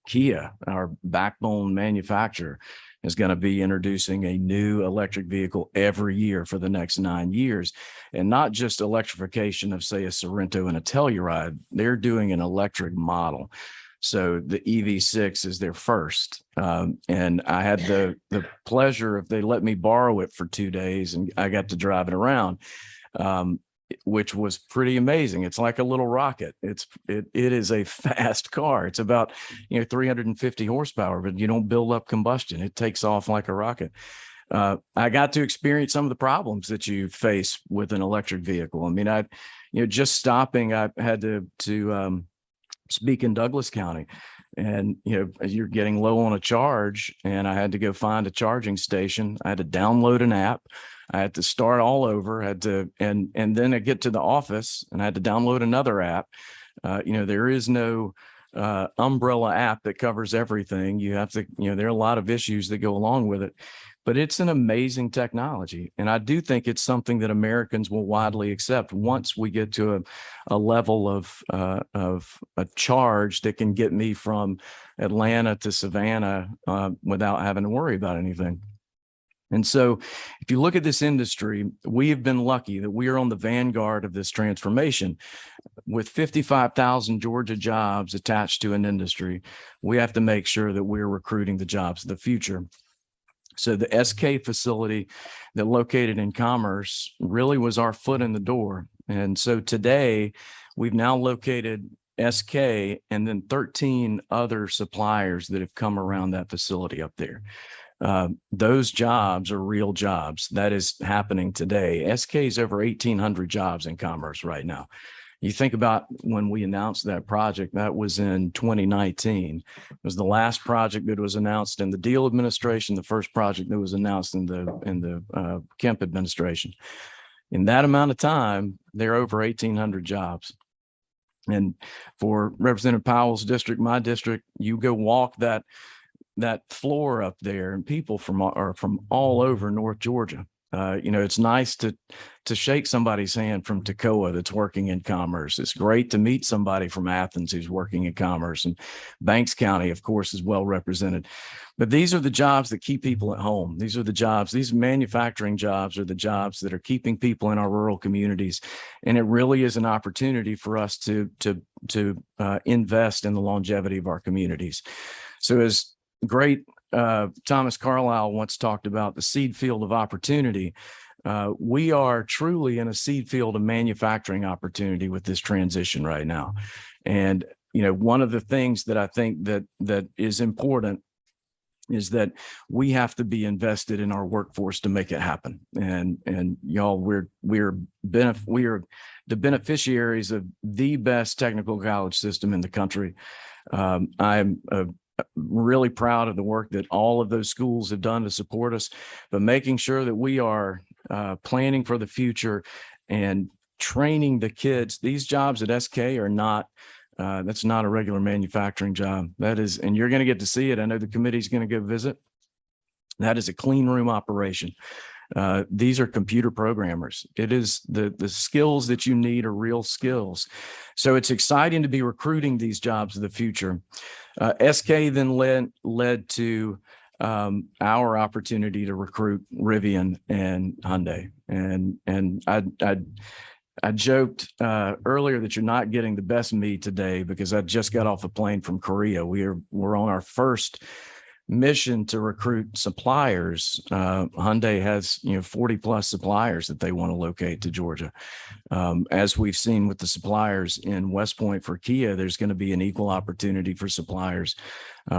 Kia, our backbone manufacturer, is going to be introducing a new electric vehicle every year for the next 9 years. And not just electrification of, say, a Sorento and a Telluride, they're doing an electric model. So the EV6 is their first. And I had the pleasure, if they let me borrow it for 2 days, and I got to drive it around, which was pretty amazing. It's like a little rocket. It is a fast car. It's about 350 horsepower, but you don't build up combustion. It takes off like a rocket. I got to experience some of the problems that you face with an electric vehicle. I mean, just stopping, I had to speak in Douglas County, and you're getting low on a charge, and I had to go find a charging station. I had to download an app. I had to start all over, and then I get to the office and I had to download another app. There is no umbrella app that covers everything. You have to, there are a lot of issues that go along with it, but it's an amazing technology. And I do think it's something that Americans will widely accept once we get to a level of a charge that can get me from Atlanta to Savannah without having to worry about anything. And so if you look at this industry, we have been lucky that we are on the vanguard of this transformation. With 55,000 Georgia jobs attached to an industry, we have to make sure that we're recruiting the jobs of the future. So the SK facility that located in Commerce really was our foot in the door. And so today we've now located SK and then 13 other suppliers that have come around that facility up there. Those jobs are real jobs. That is happening today. SK is over 1,800 jobs in Commerce right now. You think about when we announced that project, that was in 2019. It was the last project that was announced in the Deal administration, the first project that was announced in the Kemp administration. In that amount of time, there are over 1,800 jobs. And for Representative Powell's district, my district, you go walk that floor up there, and people are from all over North Georgia. It's nice to shake somebody's hand from Toccoa that's working in commerce. It's great to meet somebody from Athens who's working in commerce, and Banks County, of course, is well represented. But these are the jobs that keep people at home. These are the jobs, these manufacturing jobs are the jobs that are keeping people in our rural communities. And it really is an opportunity for us to invest in the longevity of our communities. So as great Thomas Carlyle once talked about the seed field of opportunity. We are truly in a seed field of manufacturing opportunity with this transition right now. And, one of the things that I think that is important is that we have to be invested in our workforce to make it happen. And y'all, we're the beneficiaries of the best technical college system in the country. I'm really proud of the work that all of those schools have done to support us, but making sure that we are planning for the future and training the kids. These jobs at SK are not, that's not a regular manufacturing job. That is, and you're going to get to see it. I know the committee's going to go visit. That is a clean room operation. These are computer programmers. It is the skills that you need are real skills. So it's exciting to be recruiting these jobs of the future. SK then led to our opportunity to recruit Rivian and Hyundai. And I joked earlier that you're not getting the best of me today because I just got off a plane from Korea. We're on our first mission to recruit suppliers. Hyundai has 40 plus suppliers that they want to locate to Georgia. As we've seen with the suppliers in West Point for Kia, there's going to be an equal opportunity for suppliers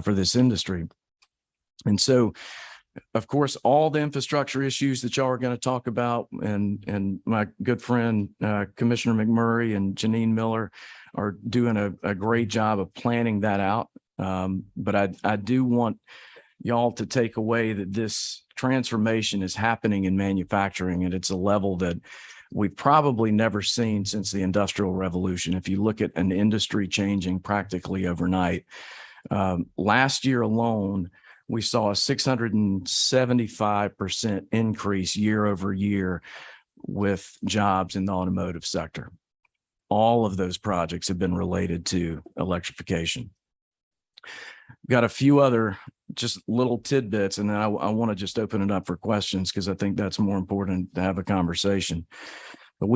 for this industry. And so, of course, all the infrastructure issues that y'all are going to talk about, and my good friend Commissioner McMurray and Janine Miller are doing a great job of planning that out. But I do want y'all to take away that this transformation is happening in manufacturing, and it's a level that we've probably never seen since the Industrial Revolution. If you look at an industry changing practically overnight, last year alone, we saw a 675% increase year over year with jobs in the automotive sector. All of those projects have been related to electrification. Got a few other just little tidbits, and then I want to just open it up for questions because I think that's more important to have a conversation. But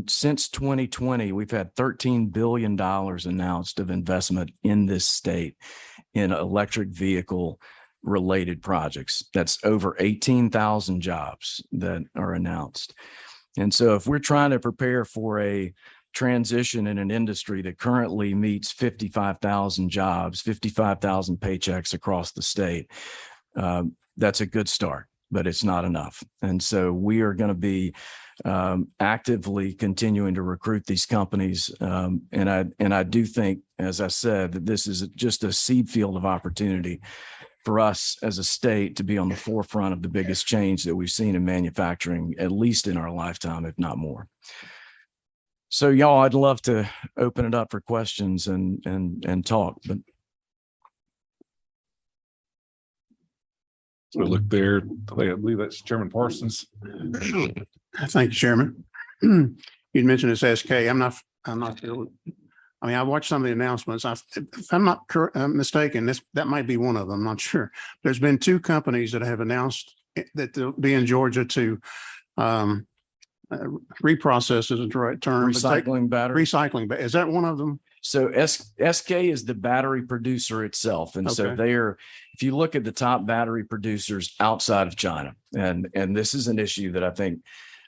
since 2020, we've had $13 billion announced of investment in this state in electric vehicle related projects. That's over 18,000 jobs that are announced. And so if we're trying to prepare for a transition in an industry that currently meets 55,000 jobs, 55,000 paychecks across the state, that's a good start, but it's not enough. And so we are going to be actively continuing to recruit these companies. And I do think, as I said, that this is just a seed field of opportunity for us as a state to be on the forefront of the biggest change that we've seen in manufacturing, at least in our lifetime, if not more. So y'all, I'd love to open it up for questions and talk, but So look there, I believe that's Chairman Parsons. Thank you, Chairman. You mentioned it's SK. I'm not sure. I mean, I watched some of the announcements. If I'm not mistaken, that might be one of them. I'm not sure. There's been two companies that have announced that they'll be in Georgia to reprocess is the right term. recycling battery. Recycling, but is that one of them? So SK is the battery producer itself. And so if you look at the top battery producers outside of China, and this is an issue that I think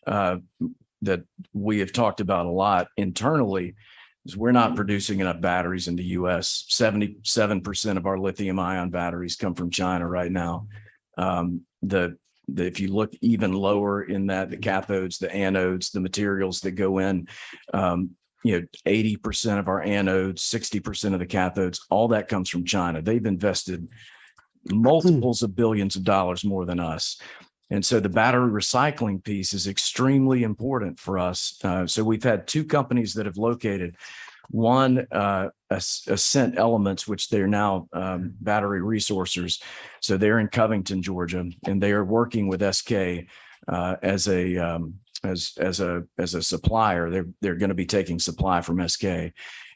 that we have talked about a lot internally, is we're not producing enough batteries in the US. 77% of our lithium ion batteries come from China right now. If you look even lower in that, the cathodes, the anodes, the materials that go in, 80% of our anodes, 60% of the cathodes, all that comes from China. They've invested multiples of billions of dollars more than us. And so the battery recycling piece is extremely important for us. So we've had two companies that have located, one Ascent Elements, which they're now battery resourcers. So they're in Covington, Georgia, and they are working with SK as a supplier. They're going to be taking supply from SK.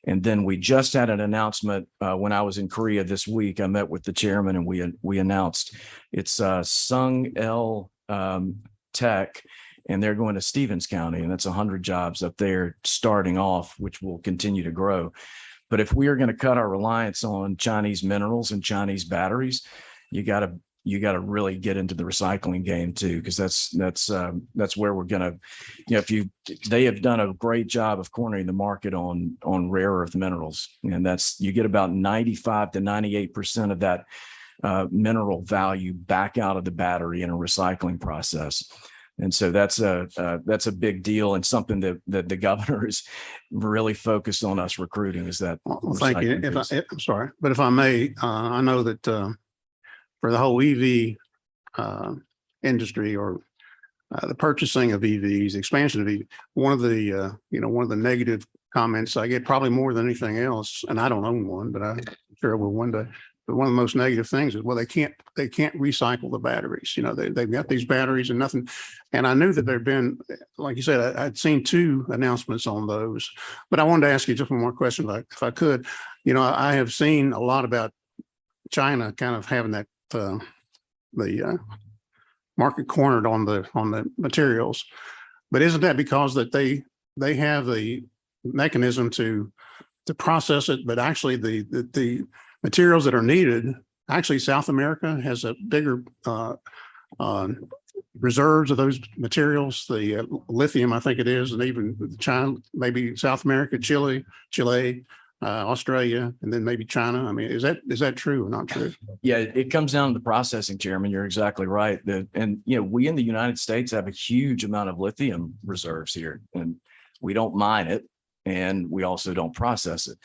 And then we just had an announcement when I was in Korea this week. I met with the chairman and we announced it's Sung El Tech, and they're going to Stevens County, and that's 100 jobs up there starting off, which will continue to grow. But if we are going to cut our reliance on Chinese minerals and Chinese batteries, you got to really get into the recycling game too, because that's where we're going to, they have done a great job of cornering the market on rare earth minerals. And you get about 95 to 98% of that mineral value back out of the battery in a recycling process. And so that's a big deal, and something that the governor is really focused on us recruiting is that. Well, thank you. I'm sorry, but if I may, I know that for the whole EV industry, or the purchasing of EVs, expansion of EV, one of the negative comments I get, probably more than anything else, and I don't own one, but I'm sure I will one day. But one of the most negative things is, well, they can't recycle the batteries. They've got these batteries and nothing. And I knew that there'd been, like you said, I'd seen two announcements on those. But I wanted to ask you just one more question, if I could. I have seen a lot about China kind of having that the market cornered on the materials. But isn't that because that they have the mechanism to process it, but actually the materials that are needed, actually South America has a bigger reserves of those materials, the lithium, I think it is, and even China, maybe South America, Chile, Australia, and then maybe China. I mean, is that true or not true? Yeah, it comes down to the processing, Chairman. You're exactly right. We in the United States have a huge amount of lithium reserves here, and we don't mine it, and we also don't process it.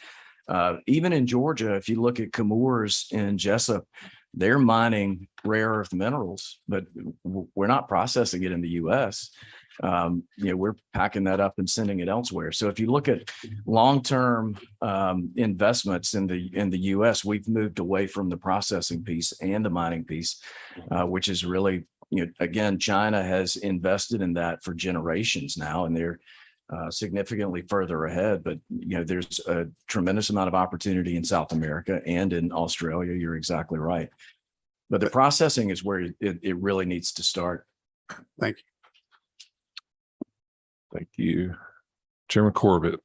Even in Georgia, if you look at Chemours and Jessup, they're mining rare earth minerals, but we're not processing it in the U.S. We're packing that up and sending it elsewhere. So if you look at long-term investments in the U.S., we've moved away from the processing piece and the mining piece, which is really, again, China has invested in that for generations now, and they're significantly further ahead. But there's a tremendous amount of opportunity in South America and in Australia. You're exactly right. But the processing is where it really needs to start. Thank you. Thank you. Chairman Corbett.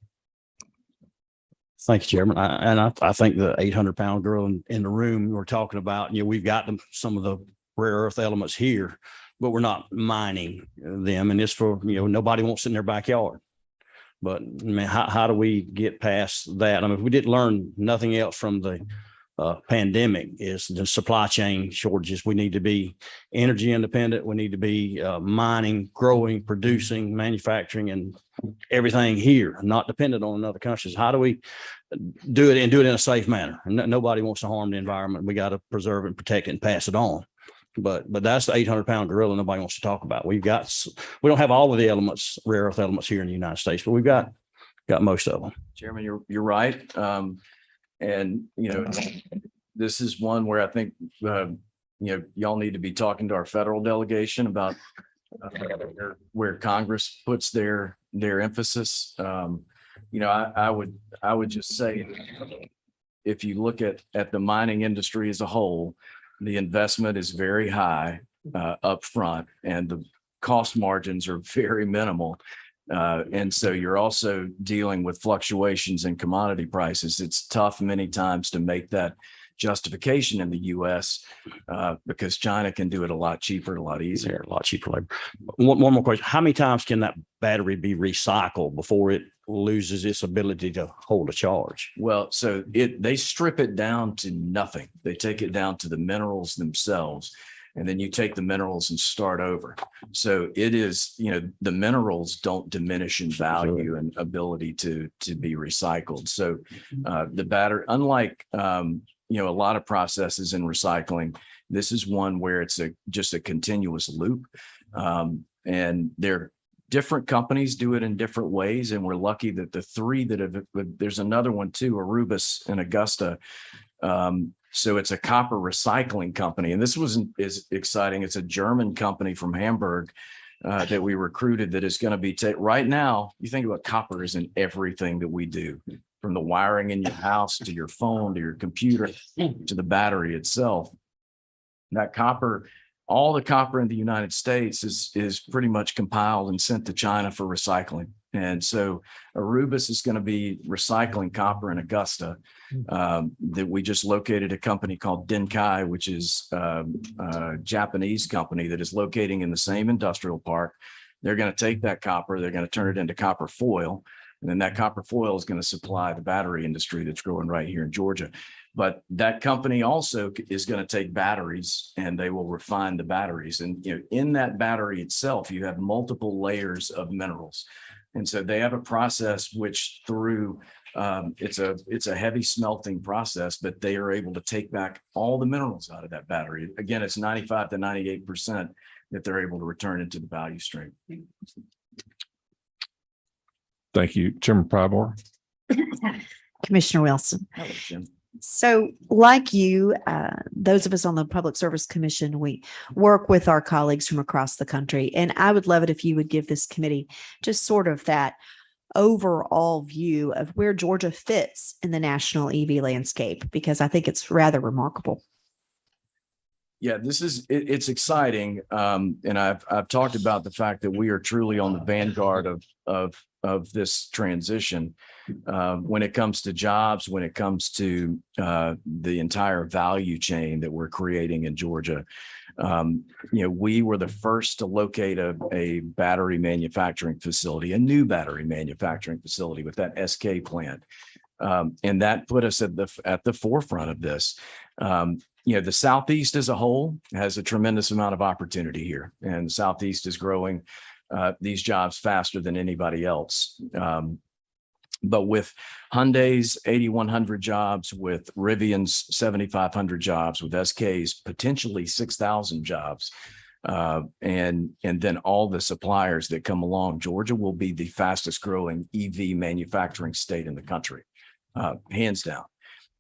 Thank you, Chairman. I think the 800-pound girl in the room we're talking about, we've got some of the rare earth elements here, but we're not mining them. And it's for, nobody wants it in their backyard. But I mean, how do we get past that? I mean, if we didn't learn nothing else from the pandemic, is the supply chain shortages. We need to be energy independent. We need to be mining, growing, producing, manufacturing, and everything here, not dependent on other countries. How do we do it in a safe manner? Nobody wants to harm the environment. We got to preserve it, protect it, and pass it on. But that's the 800-pound gorilla nobody wants to talk about. We don't have all of the elements, rare earth elements here in the United States, but we've got most of them. Chairman, you're right. And this is one where I think y'all need to be talking to our federal delegation about where Congress puts their emphasis. I would just say, if you look at the mining industry as a whole, the investment is very high up front, and the cost margins are very minimal. And so you're also dealing with fluctuations in commodity prices. It's tough many times to make that justification in the U.S. Because China can do it a lot cheaper, a lot easier. A lot cheaper labor. One more question. How many times can that battery be recycled before it loses its ability to hold a charge? Well, so they strip it down to nothing. They take it down to the minerals themselves. and then you take the minerals and start over. So it is, the minerals don't diminish in value and ability to be recycled. So the battery, unlike a lot of processes in recycling, this is one where it's just a continuous loop. And different companies do it in different ways. And we're lucky that the three that have, there's another one too, Arubis and Augusta. So it's a copper recycling company. And this is exciting. It's a German company from Hamburg that we recruited that is going to be right now. You think about copper is in everything that we do, from the wiring in your house to your phone, to your computer, to the battery itself. That copper, all the copper in the United States is pretty much compiled and sent to China for recycling. And so Arubis is going to be recycling copper in Augusta. That we just located a company called Denkai, which is a Japanese company that is locating in the same industrial park. They're going to take that copper, they're going to turn it into copper foil. And then that copper foil is going to supply the battery industry that's growing right here in Georgia. But that company also is going to take batteries and they will refine the batteries. And in that battery itself, you have multiple layers of minerals. And so they have a process which through it's a heavy smelting process, but they are able to take back all the minerals out of that battery. Again, it's 95 to 98% that they're able to return into the value stream. Thank you, Chairman Prybor. Commissioner Wilson. That was Jim. So like you, those of us on the Public Service Commission, we work with our colleagues from across the country. And I would love it if you would give this committee just sort of that overall view of where Georgia fits in the national EV landscape, because I think it's rather remarkable. Yeah, it's exciting. And I've talked about the fact that we are truly on the vanguard of this transition when it comes to jobs, when it comes to the entire value chain that we're creating in Georgia. We were the first to locate a battery manufacturing facility, a new battery manufacturing facility with that SK plant. And that put us at the forefront of this. The Southeast as a whole has a tremendous amount of opportunity here, and the Southeast is growing these jobs faster than anybody else. But with Hyundai's 8,100 jobs, with Rivian's 7,500 jobs, with SK's potentially 6,000 jobs, and then all the suppliers that come along, Georgia will be the fastest growing EV manufacturing state in the country, hands down.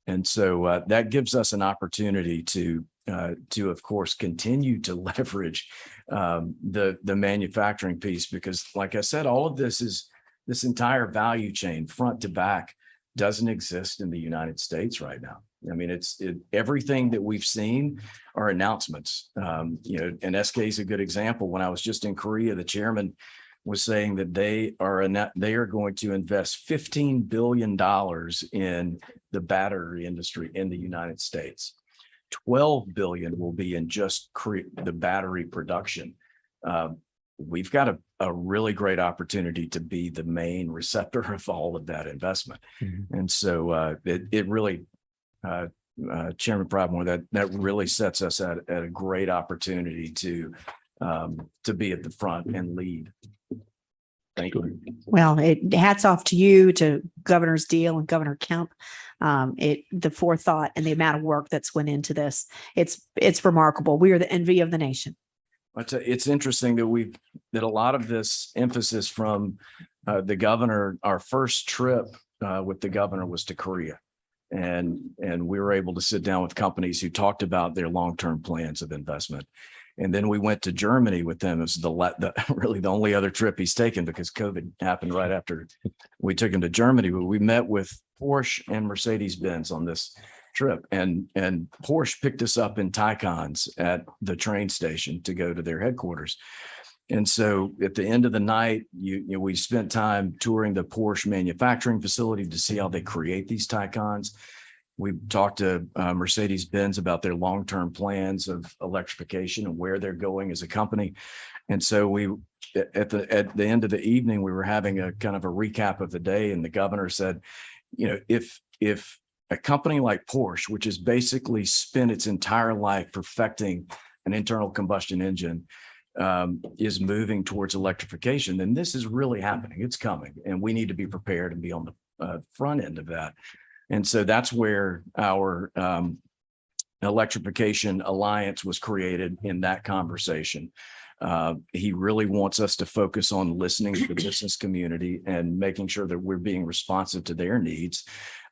And so that gives us an opportunity to of course, continue to leverage the manufacturing piece, because like I said, all of this entire value chain front to back doesn't exist in the United States right now. I mean, everything that we've seen are announcements, and SK is a good example. When I was just in Korea, the chairman was saying that they are going to invest $15 billion in the battery industry in the United States. 12 billion will be in just the battery production. We've got a really great opportunity to be the main receptor of all of that investment. Mm-hmm. And so it really, Chairman Prybor, that really sets us at a great opportunity to be at the front and lead. Thank you. Well, hats off to you, to Governor's Deal and Governor Kemp. The forethought and the amount of work that's went into this. It's remarkable. We are the envy of the nation. It's interesting that a lot of this emphasis from the governor, our first trip with the governor was to Korea. And we were able to sit down with companies who talked about their long-term plans of investment. And then we went to Germany with them. It was really the only other trip he's taken, because COVID happened right after we took him to Germany. But we met with Porsche and Mercedes-Benz on this trip, and Porsche picked us up in Taycans at the train station to go to their headquarters. And so at the end of the night, we spent time touring the Porsche manufacturing facility to see how they create these Taycans. We talked to Mercedes-Benz about their long-term plans of electrification and where they're going as a company. And so at the end of the evening, we were having a kind of a recap of the day, and the governor said, if a company like Porsche, which has basically spent its entire life perfecting an internal combustion engine is moving towards electrification, then this is really happening. It's coming, and we need to be prepared and be on the front end of that. And so that's where our Electrification Alliance was created in that conversation. He really wants us to focus on listening to the business community and making sure that we're being responsive to their needs.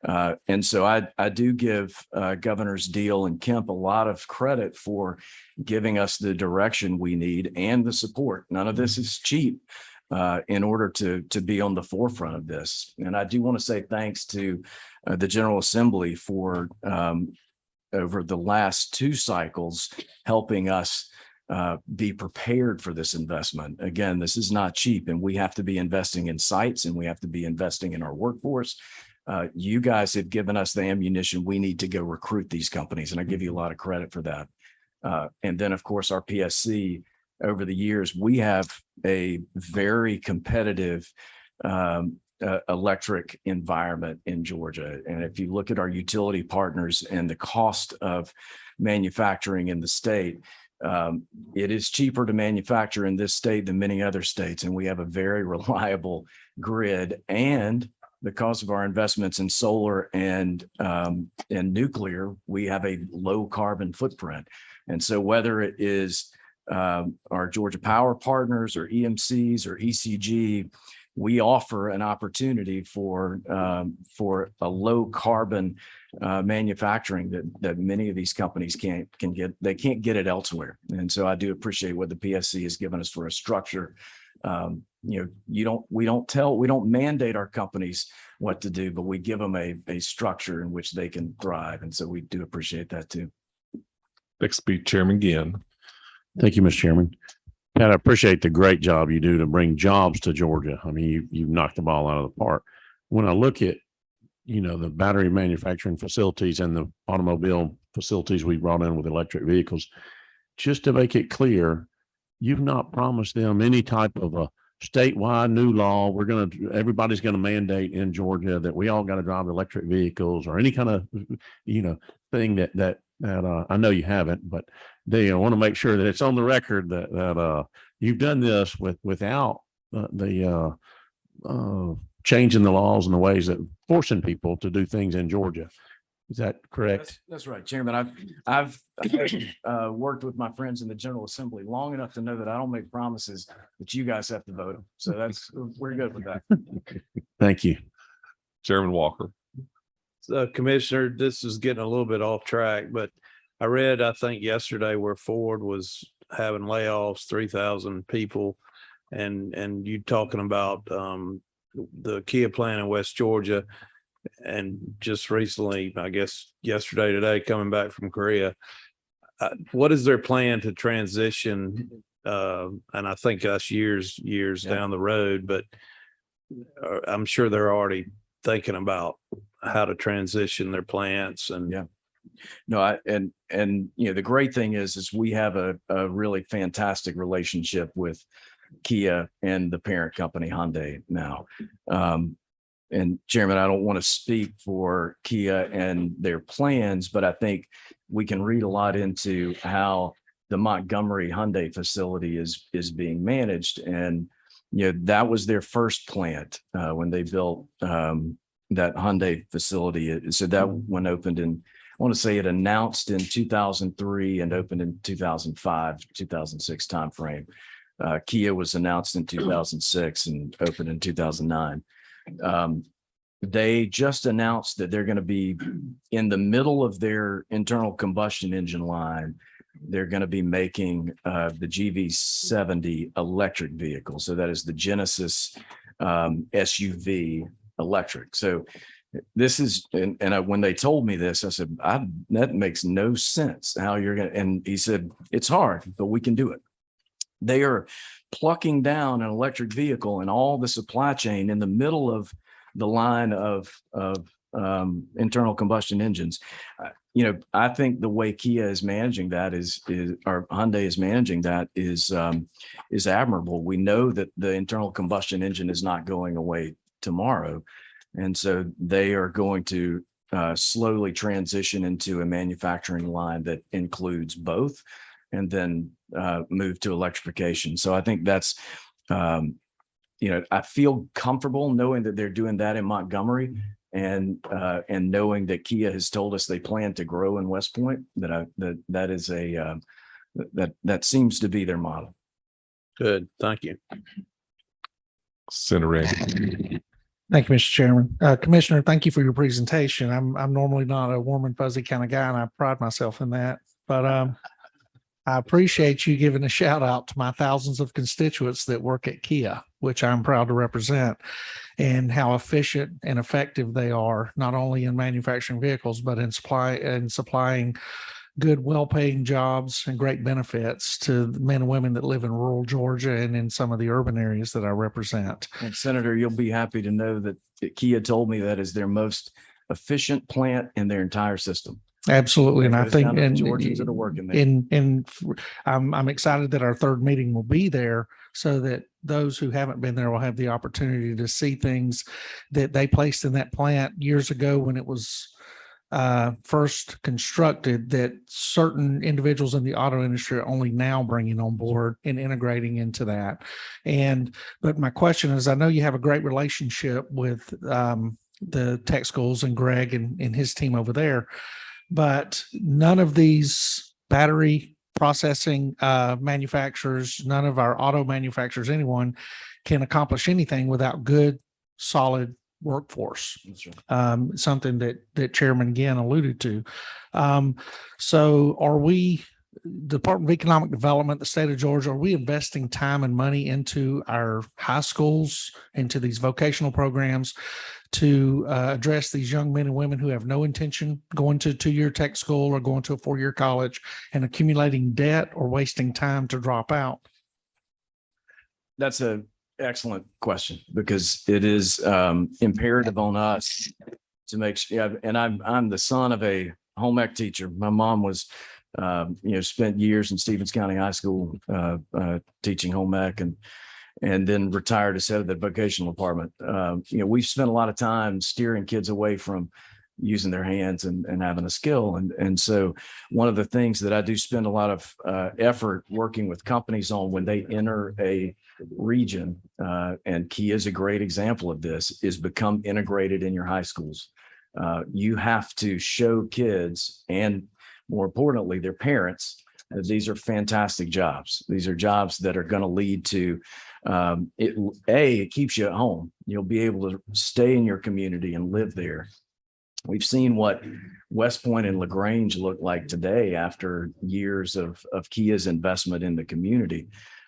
And so I do give Governors Deal and Kemp a lot of credit for giving us the direction we need and the support. None of this is cheap in order to be on the forefront of this. And I do want to say thanks to the General Assembly for over the last 2 cycles helping us be prepared for this investment. Again, this is not cheap, and we have to be investing in sites, and we have to be investing in our workforce. You guys have given us the ammunition we need to go recruit these companies, and I give you a lot of credit for that. And then, of course, our PSC, over the years, we have a very competitive electric environment in Georgia. And if you look at our utility partners and the cost of manufacturing in the state, it is cheaper to manufacture in this state than many other states. And we have a very reliable grid. And because of our investments in solar and nuclear, we have a low carbon footprint. And so whether it is our Georgia Power partners or EMCs or ECG, we offer an opportunity for a low carbon manufacturing that many of these companies can't get it elsewhere. And so I do appreciate what the PSC has given us for a structure. We don't mandate our companies what to do, but we give them a structure in which they can thrive. And so we do appreciate that too. Next speak, Chairman Ginn. Thank you, Mr. Chairman. Pat, I appreciate the great job you do to bring jobs to Georgia. I mean, you've knocked the ball out of the park. When I look at, the battery manufacturing facilities and the automobile facilities we brought in with electric vehicles, just to make it clear, you've not promised them any type of a statewide new law. Everybody's going to mandate in Georgia that we all got to drive electric vehicles or any kind of, thing that I know you haven't, but they want to make sure that it's on the record that you've done this without the changing the laws and the ways that forcing people to do things in Georgia. Is that correct? That's right, Chairman. I've worked with my friends in the General Assembly long enough to know that I don't make promises that you guys have to vote on. So we're good with that. Thank you. Chairman Walker. So, Commissioner, this is getting a little bit off track, but I read, I think yesterday, where Ford was having layoffs, 3,000 people, and you talking about the Kia plant in West Georgia, and just recently, I guess yesterday, today, coming back from Korea. What is their plan to transition? And I think that's years down the road, but I'm sure they're already thinking about how to transition their plants. And the great thing is we have a really fantastic relationship with Kia and the parent company Hyundai now. And Chairman, I don't want to speak for Kia and their plans, but I think we can read a lot into how the Montgomery Hyundai facility is being managed. And, that was their first plant when they built that Hyundai facility. So that one opened in, I want to say it announced in 2003 and opened in 2005, 2006 timeframe. Kia was announced in 2006 and opened in 2009. They just announced that they're going to be in the middle of their internal combustion engine line. They're going to be making the GV70 electric vehicle. So that is the Genesis SUV electric. So this is, and when they told me this, I said, that makes no sense how you're going to, and he said, it's hard, but we can do it. They are plucking down an electric vehicle and all the supply chain in the middle of the line of internal combustion engines. I think the way Kia is managing that or Hyundai is managing that is admirable. We know that the internal combustion engine is not going away tomorrow. And so they are going to slowly transition into a manufacturing line that includes both. and then move to electrification. So I think that's, I feel comfortable knowing that they're doing that in Montgomery, and knowing that Kia has told us they plan to grow in West Point. That is that seems to be their model. Good, thank you. Senator Randy. Thank you, Mr. Chairman. Commissioner, thank you for your presentation. I'm normally not a warm and fuzzy kind of guy, and I pride myself in that. But I appreciate you giving a shout out to my thousands of constituents that work at Kia, which I'm proud to represent, and how efficient and effective they are, not only in manufacturing vehicles, but in supplying good, well-paying jobs and great benefits to the men and women that live in rural Georgia and in some of the urban areas that I represent. And Senator, you'll be happy to know that Kia told me that is their most efficient plant in their entire system. Absolutely. And I think, and Georgians that are working there. I'm excited that our third meeting will be there, so that those who haven't been there will have the opportunity to see things that they placed in that plant years ago when it was first constructed, that certain individuals in the auto industry are only now bringing on board and integrating into that. But my question is, I know you have a great relationship with the tech schools and Greg and his team over there, but none of these battery processing manufacturers, none of our auto manufacturers, anyone can accomplish anything without good, solid workforce. Something that Chairman Gann alluded to. So are we, Department of Economic Development, the state of Georgia, are we investing time and money into our high schools, into these vocational programs to address these young men and women who have no intention going to a 2-year tech school or going to a 4-year college and accumulating debt or wasting time to drop out? That's an excellent question, because it is imperative on us to make sure. And I'm the son of a home ec teacher. My mom was spent years in Stevens County High School teaching home ec, and then retired as head of the vocational department. We've spent a lot of time steering kids away from using their hands and having a skill. And so one of the things that I do spend a lot of effort working with companies on when they enter a region, and Kia is a great example of this, is become integrated in your high schools. You have to show kids, and more importantly, their parents, that these are fantastic jobs. These are jobs that are going to lead to it keeps you at home. You'll be able to stay in your community and live there. We've seen what West Point and LaGrange look like today after years of Kia's investment in the community.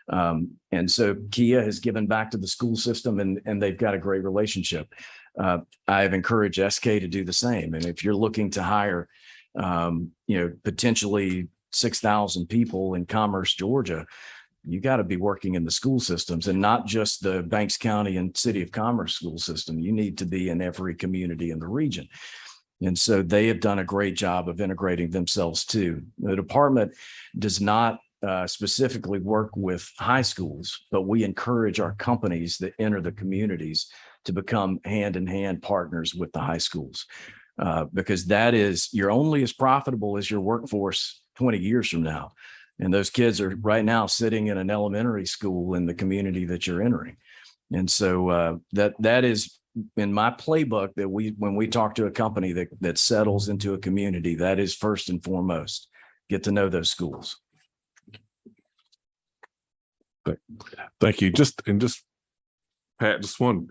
And so Kia has given back to the school system, and they've got a great relationship. I've encouraged SK to do the same. And if you're looking to hire, potentially 6,000 people in Commerce, Georgia, you got to be working in the school systems, and not just the Banks County and City of Commerce school system. You need to be in every community in the region. And so they have done a great job of integrating themselves too. The department does not specifically work with high schools, but we encourage our companies that enter the communities to become hand-in-hand partners with the high schools, because you're only as profitable as your workforce 20 years from now. And those kids are right now sitting in an elementary school in the community that you're entering. And so that is in my playbook, that when we talk to a company that settles into a community, that is first and foremost, get to know those schools. Thank you. Pat, just one,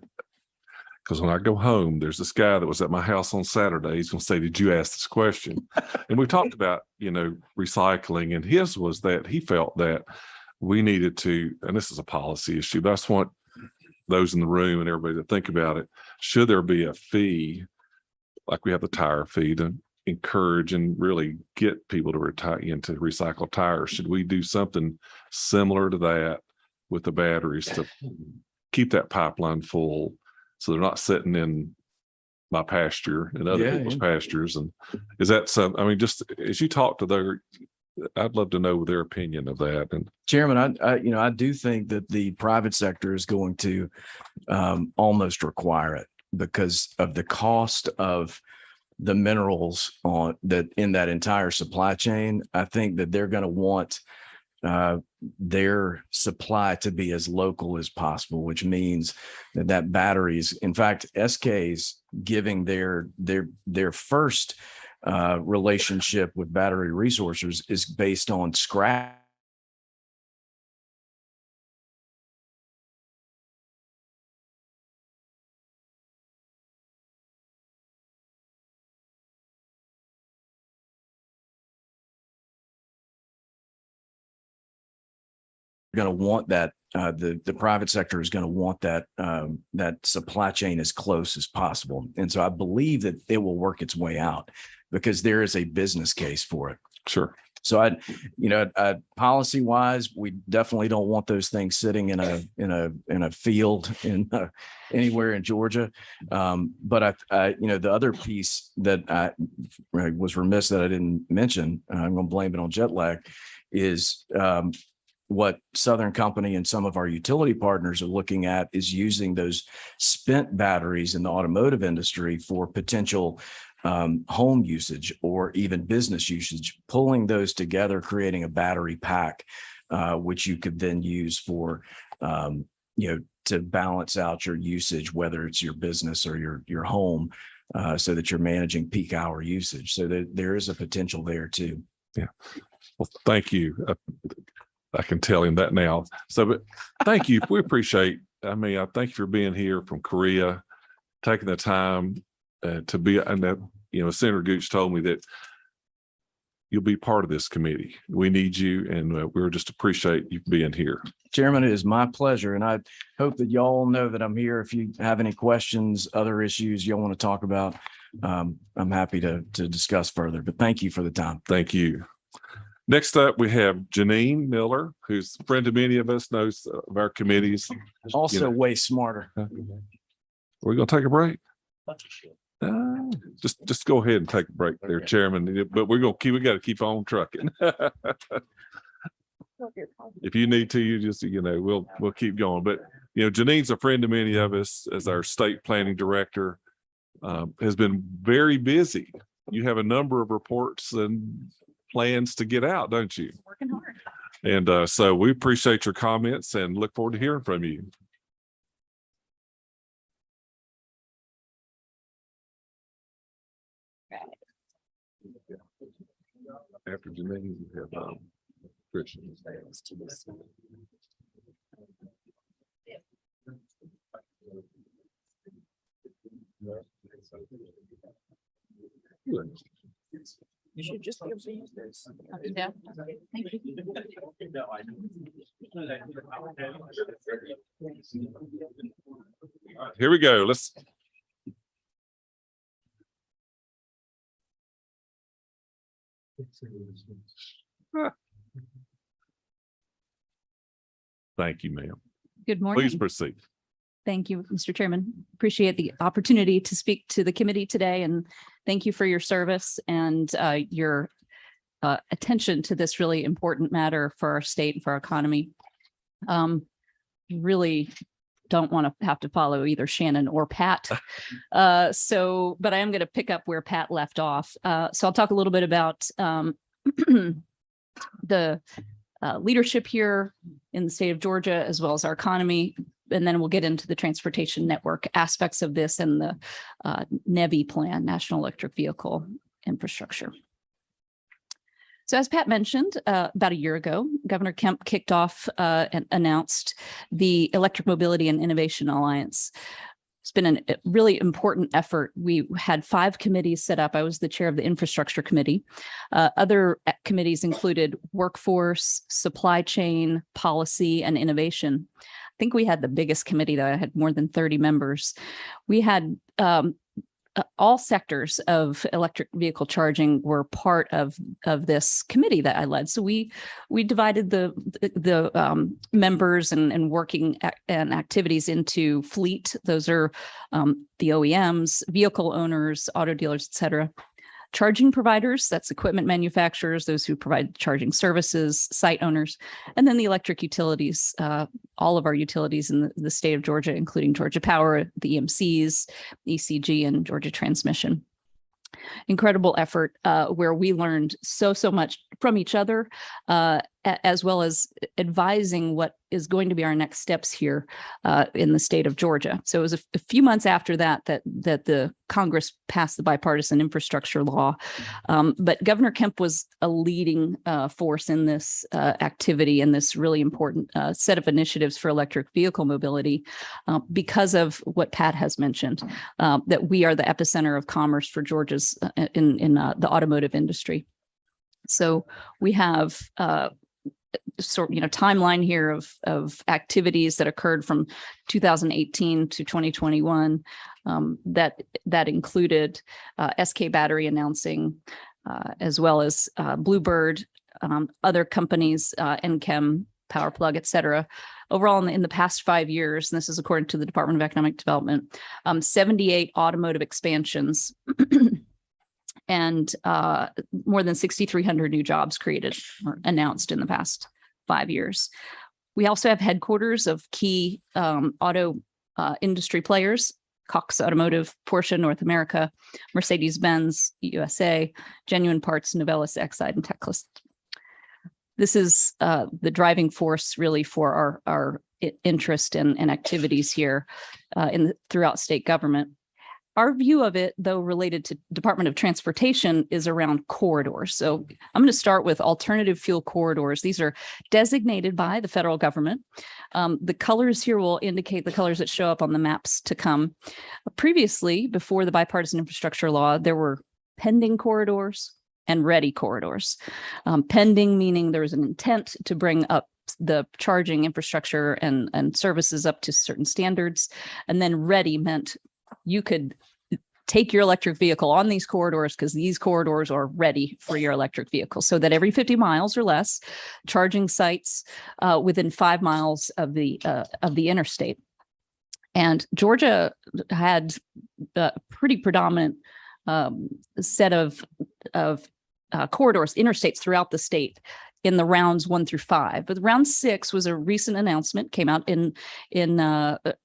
because when I go home, there's this guy that was at my house on Saturday. He's going to say, "Did you ask this question?" And we talked about, recycling, and his was that he felt that we needed to, and this is a policy issue, but I just want those in the room and everybody to think about it. Should there be a fee, like we have the tire fee, to encourage and really get people to retire into recycle tires? Should we do something similar to that with the batteries to keep that pipeline full, so they're not sitting in my pasture and other people's pastures? And is that something, just as you talk to I'd love to know their opinion of that. And Chairman, I do think that the private sector is going to almost require it, because of the cost of the minerals in that entire supply chain. I think that they're going to want their supply to be as local as possible, which means that batteries, in fact, SK's giving their first relationship with battery resources is based on scrap. Going to want that the private sector is going to want that that supply chain as close as possible. And so I believe that it will work its way out because there is a business case for it. Sure. So policy wise, we definitely don't want those things sitting in a field anywhere in Georgia. But the other piece that I was remiss that I didn't mention, I'm going to blame it on jet lag, is what Southern Company and some of our utility partners are looking at is using those spent batteries in the automotive industry for potential home usage or even business usage, pulling those together, creating a battery pack, which you could then use for, to balance out your usage, whether it's your business or your home, so that you're managing peak hour usage. So there is a potential there too. Yeah. Well, thank you. I can tell him that now. So, but thank you. We appreciate, I thank you for being here from Korea, taking the time to be, and that, Senator Gooch told me that you'll be part of this committee. We need you, and we just appreciate you being here. Chairman, it is my pleasure. And I hope that y'all know that I'm here. If you have any questions, other issues y'all want to talk about, I'm happy to discuss further, but thank you for the time. Thank you. Next up, we have Janine Miller, who's a friend of many of us, knows of our committees. Also way smarter. We're going to take a break. Just go ahead and take a break there, Chairman. But we got to keep on trucking. If you need to, you just, we'll keep going. But, Janine's a friend of many of us as our state planning director, has been very busy. You have a number of reports and plans to get out, don't you? Working hard. And so we appreciate your comments and look forward to hearing from you. After Janine, we have Christian. You should just be able to use this. Yeah. Thank you. Here we go. Let's. Thank you, ma'am. Good morning. Please proceed. Thank you, Mr. Chairman. Appreciate the opportunity to speak to the committee today, and thank you for your service and your attention to this really important matter for our state and for our economy. Really don't want to have to follow either Shannon or Pat. But I am going to pick up where Pat left off. So I'll talk a little bit about the leadership here in the state of Georgia, as well as our economy. And then we'll get into the transportation network aspects of this and the NEVI plan, National Electric Vehicle Infrastructure. So as Pat mentioned, about a year ago, Governor Kemp kicked off and announced the Electric Mobility and Innovation Alliance. It's been a really important effort. We had 5 committees set up. I was the chair of the infrastructure committee. Other committees included workforce, supply chain, policy, and innovation. I think we had the biggest committee that had more than 30 members. We had all sectors of electric vehicle charging were part of this committee that I led. So we divided the members and working and activities into fleet. Those are the OEMs, vehicle owners, auto dealers, et cetera. Charging providers, that's equipment manufacturers, those who provide charging services, site owners, and then the electric utilities, all of our utilities in the state of Georgia, including Georgia Power, the EMCs, ECG, and Georgia Transmission. Incredible effort where we learned so much from each other as well as advising what is going to be our next steps here in the state of Georgia. So it was a few months after that the Congress passed the bipartisan infrastructure law. But Governor Kemp was a leading force in this activity and this really important set of initiatives for electric vehicle mobility because of what Pat has mentioned, that we are the epicenter of commerce for Georgia's in the automotive industry. So we have timeline here of activities that occurred from 2018 to 2021 that included SK Battery announcing, as well as Bluebird, other companies, NChem, PowerPlug, et cetera. Overall, in the past 5 years, and this is according to the Department of Economic Development, 78 automotive expansions and more than 6,300 new jobs created or announced in the past 5 years. We also have headquarters of key auto industry players: Cox Automotive, Porsche North America, Mercedes-Benz USA, Genuine Parts, Novelis, Exide, and Techlist. This is the driving force really for our interest and activities here throughout state government. Our view of it, though, related to Department of Transportation is around corridors. So I'm going to start with alternative fuel corridors. These are designated by the federal government. The colors here will indicate the colors that show up on the maps to come. Previously, before the bipartisan infrastructure law, there were pending corridors and ready corridors. Pending meaning there was an intent to bring up the charging infrastructure and services up to certain standards. And then ready meant you could take your electric vehicle on these corridors because these corridors are ready for your electric vehicle, so that every 50 miles or less, charging sites within 5 miles of the interstate. And Georgia had a pretty predominant set of corridors, interstates throughout the state in the rounds 1 through 5. But round 6 was a recent announcement, came out in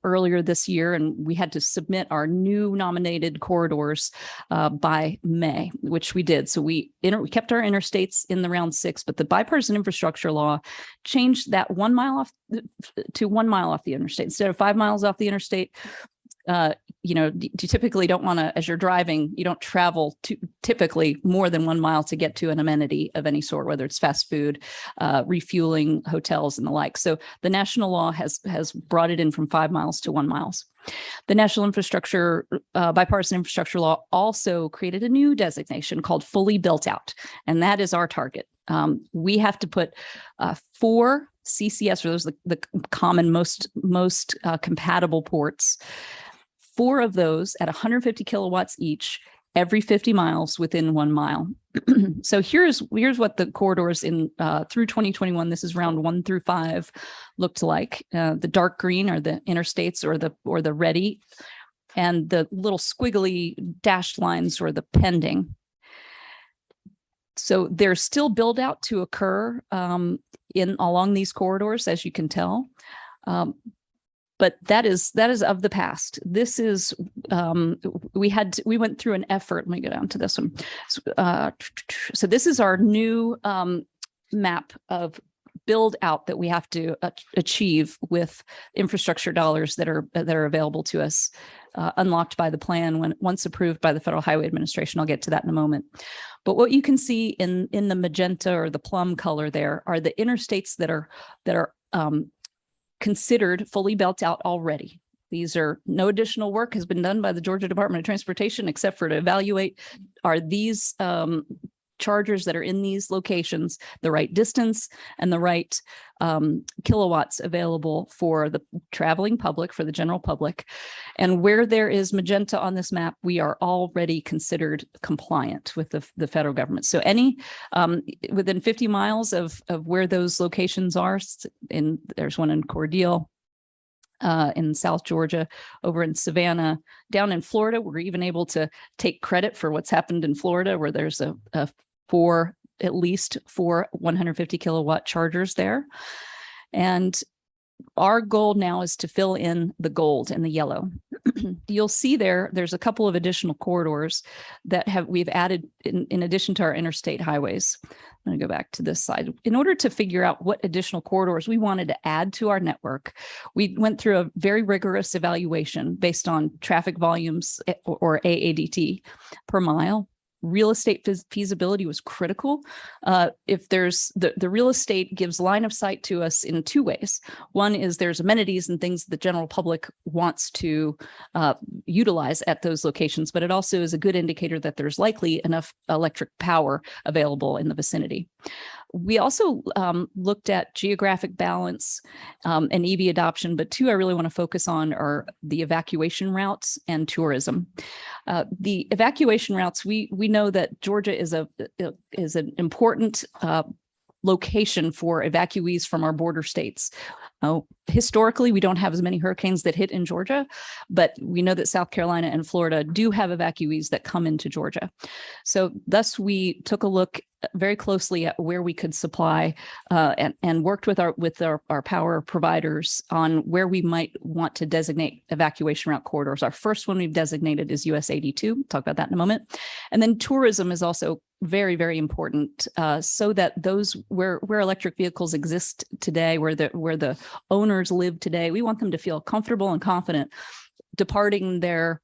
earlier this year, and we had to submit our new nominated corridors by May, which we did. So we kept our interstates in the round 6, but the bipartisan infrastructure law changed that 1 mile off to 1 mile off the interstate instead of 5 miles off the interstate. You typically don't want to, as you're driving, you don't travel typically more than 1 mile to get to an amenity of any sort, whether it's fast food, refueling, hotels, and the like. So the national law has brought it in from 5 miles to 1 mile. The National Infrastructure, Bipartisan Infrastructure Law also created a new designation called fully built out, and that is our target. We have to put 4 CCS, or those are the common most compatible ports. 4 of those at 150 kilowatts each, every 50 miles within 1 mile. So here's what the corridors in through 2021, this is round 1 through 5, looked like. The dark green are the interstates or the ready, and the little squiggly dashed lines are the pending. So there's still build out to occur along these corridors, as you can tell. But that is of the past. This is we went through an effort. Let me go down to this one. So this is our new map of build out that we have to achieve with infrastructure dollars that are available to us, unlocked by the plan once approved by the Federal Highway Administration. I'll get to that in a moment. But what you can see in the magenta or the plum color there are the interstates that are considered fully built out already. These are no additional work has been done by the Georgia Department of Transportation except for to evaluate, are these chargers that are in these locations the right distance and the right kilowatts available for the traveling public, for the general public. And where there is magenta on this map, we are already considered compliant with the federal government. So any within 50 miles of where those locations are, there's one in Cordele, in South Georgia, over in Savannah, down in Florida, we're even able to take credit for what's happened in Florida, where there's at least four 150 kilowatt chargers there. And our goal now is to fill in the gold and the yellow. You'll see there's a couple of additional corridors that we've added in addition to our interstate highways. I'm going to go back to this side. In order to figure out what additional corridors we wanted to add to our network, we went through a very rigorous evaluation based on traffic volumes or AADT per mile. Real estate feasibility was critical. If there's the real estate gives line of sight to us in two ways. One is there's amenities and things the general public wants to utilize at those locations, but it also is a good indicator that there's likely enough electric power available in the vicinity. We also looked at geographic balance and EV adoption, but two I really want to focus on are the evacuation routes and tourism. The evacuation routes, we know that Georgia is an important location for evacuees from our border states. Historically, we don't have as many hurricanes that hit in Georgia, but we know that South Carolina and Florida do have evacuees that come into Georgia. So thus we took a look very closely at where we could supply and worked with our power providers on where we might want to designate evacuation route corridors. Our first one we've designated is US 82. We'll talk about that in a moment. And then tourism is also very, very important so that those where electric vehicles exist today, where the owners live today, we want them to feel comfortable and confident departing their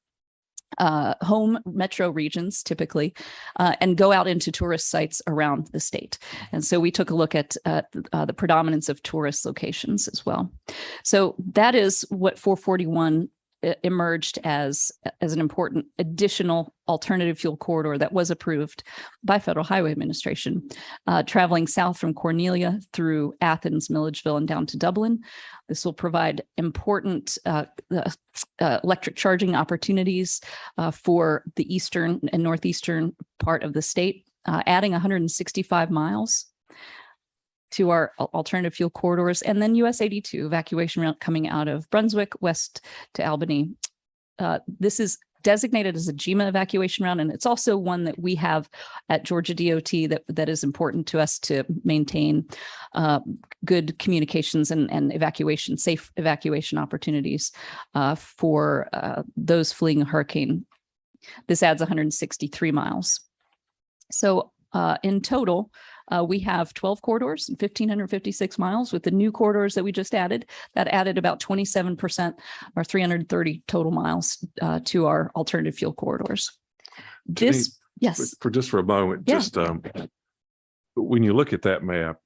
home metro regions typically and go out into tourist sites around the state. And so we took a look at the predominance of tourist locations as well. So that is what 441 emerged as an important additional alternative fuel corridor that was approved by Federal Highway Administration, traveling south from Cornelia through Athens, Milledgeville, and down to Dublin. This will provide important electric charging opportunities for the eastern and northeastern part of the state, adding 165 miles to our alternative fuel corridors, and then US 82 evacuation route coming out of Brunswick west to Albany. This is designated as a GEMA evacuation route, and it's also one that we have at Georgia DOT that is important to us to maintain good communications and evacuation, safe evacuation opportunities for those fleeing a hurricane. This adds 163 miles. So in total, we have 12 corridors and 1,556 miles with the new corridors that we just added. That added about 27% or 330 total miles to our alternative fuel corridors. Yes. For a moment, Yeah. just when you look at that map,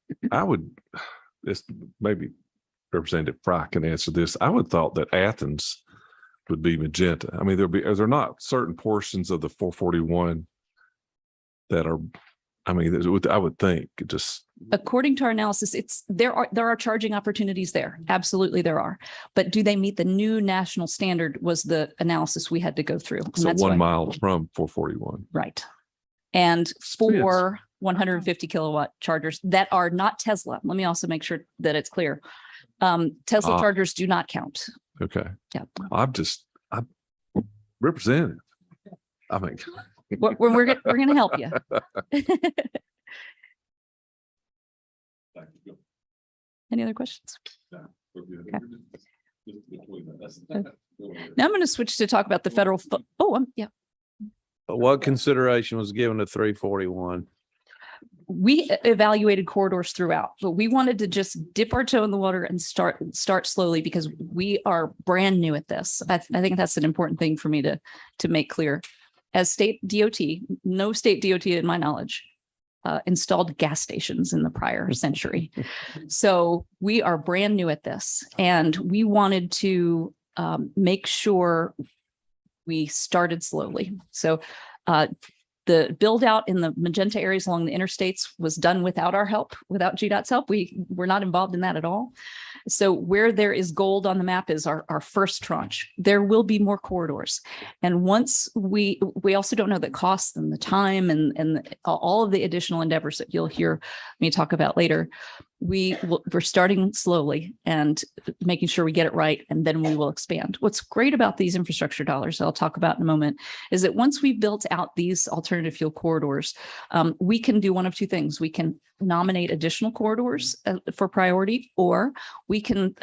this maybe Representative Fry can answer this. I would thought that Athens would be magenta. I mean, are there not certain portions of the 441 that are, I mean, I would think just according to our analysis, there are charging opportunities there. Absolutely, there are. But do they meet the new national standard? Was the analysis we had to go through. And so 1 mile from 441, right? And for 150 kilowatt chargers that are not Tesla. Let me also make sure that it's clear. Tesla chargers do not count. Okay. Yeah. I'm representative. I mean. We're going to help you. Any other questions? Okay. Now I'm going to switch to talk about the federal. Yeah. What consideration was given to 341? We evaluated corridors throughout, but we wanted to just dip our toe in the water and start slowly because we are brand new at this. I think that's an important thing for me to make clear. As state DOT, no state DOT in my knowledge installed gas stations in the prior century. So we are brand new at this, and we wanted to make sure we started slowly. So the build out in the magenta areas along the interstates was done without our help, without GDOT's help. We were not involved in that at all. So where there is gold on the map is our first tranche. There will be more corridors. And once we also don't know the costs and the time and all of the additional endeavors that you'll hear me talk about later. we're starting slowly and making sure we get it right, and then we will expand. What's great about these infrastructure dollars that I'll talk about in a moment is that once we've built out these alternative fuel corridors, we can do one of two things. We can nominate additional corridors for priority, or we can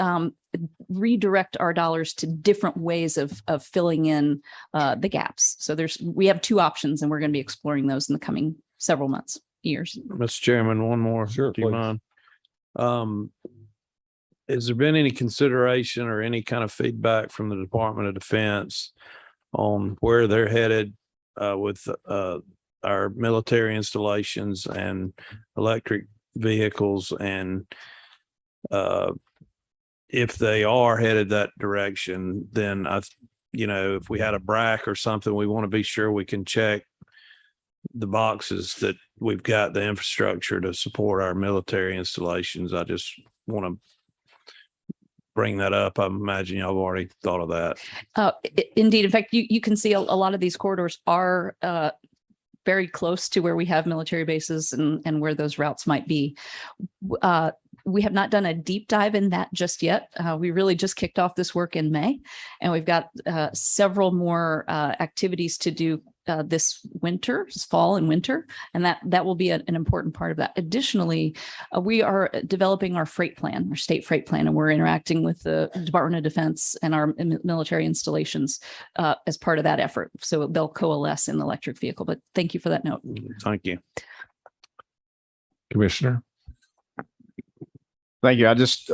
redirect our dollars to different ways of filling in the gaps. So we have two options, and we're going to be exploring those in the coming several months, years. Mr. Chairman, one more. Sure, Do you please. mind? Has there been any consideration or any kind of feedback from the Department of Defense on where they're headed with our military installations and electric vehicles? And if they are headed that direction, then if we had a BRAC or something, we want to be sure we can check the boxes that we've got the infrastructure to support our military installations. I just want to bring that up. I imagine y'all have already thought of that. Indeed. In fact, you can see a lot of these corridors are very close to where we have military bases and where those routes might be. We have not done a deep dive in that just yet. We really just kicked off this work in May, and we've got several more activities to do this fall and winter, and that will be an important part of that. Additionally, we are developing our freight plan, our state freight plan, and we're interacting with the Department of Defense and our military installations as part of that effort. So they'll coalesce in the electric vehicle. But thank you for that note. Thank you. Commissioner. Thank you. I just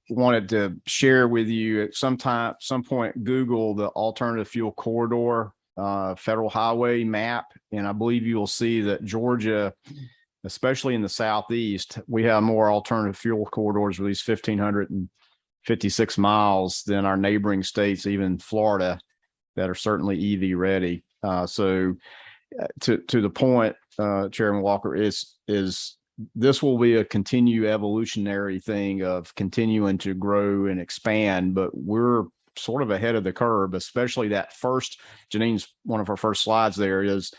wanted to share with you at some point, Google the alternative fuel corridor federal highway map. And I believe you will see that Georgia, especially in the Southeast, we have more alternative fuel corridors with these 1,556 miles than our neighboring states, even Florida, that are certainly EV ready. So to the point, Chairman Walker, is this will be a continued evolutionary thing of continuing to grow and expand, but we're sort of ahead of the curve, especially that first, Janine's one of her first slides there is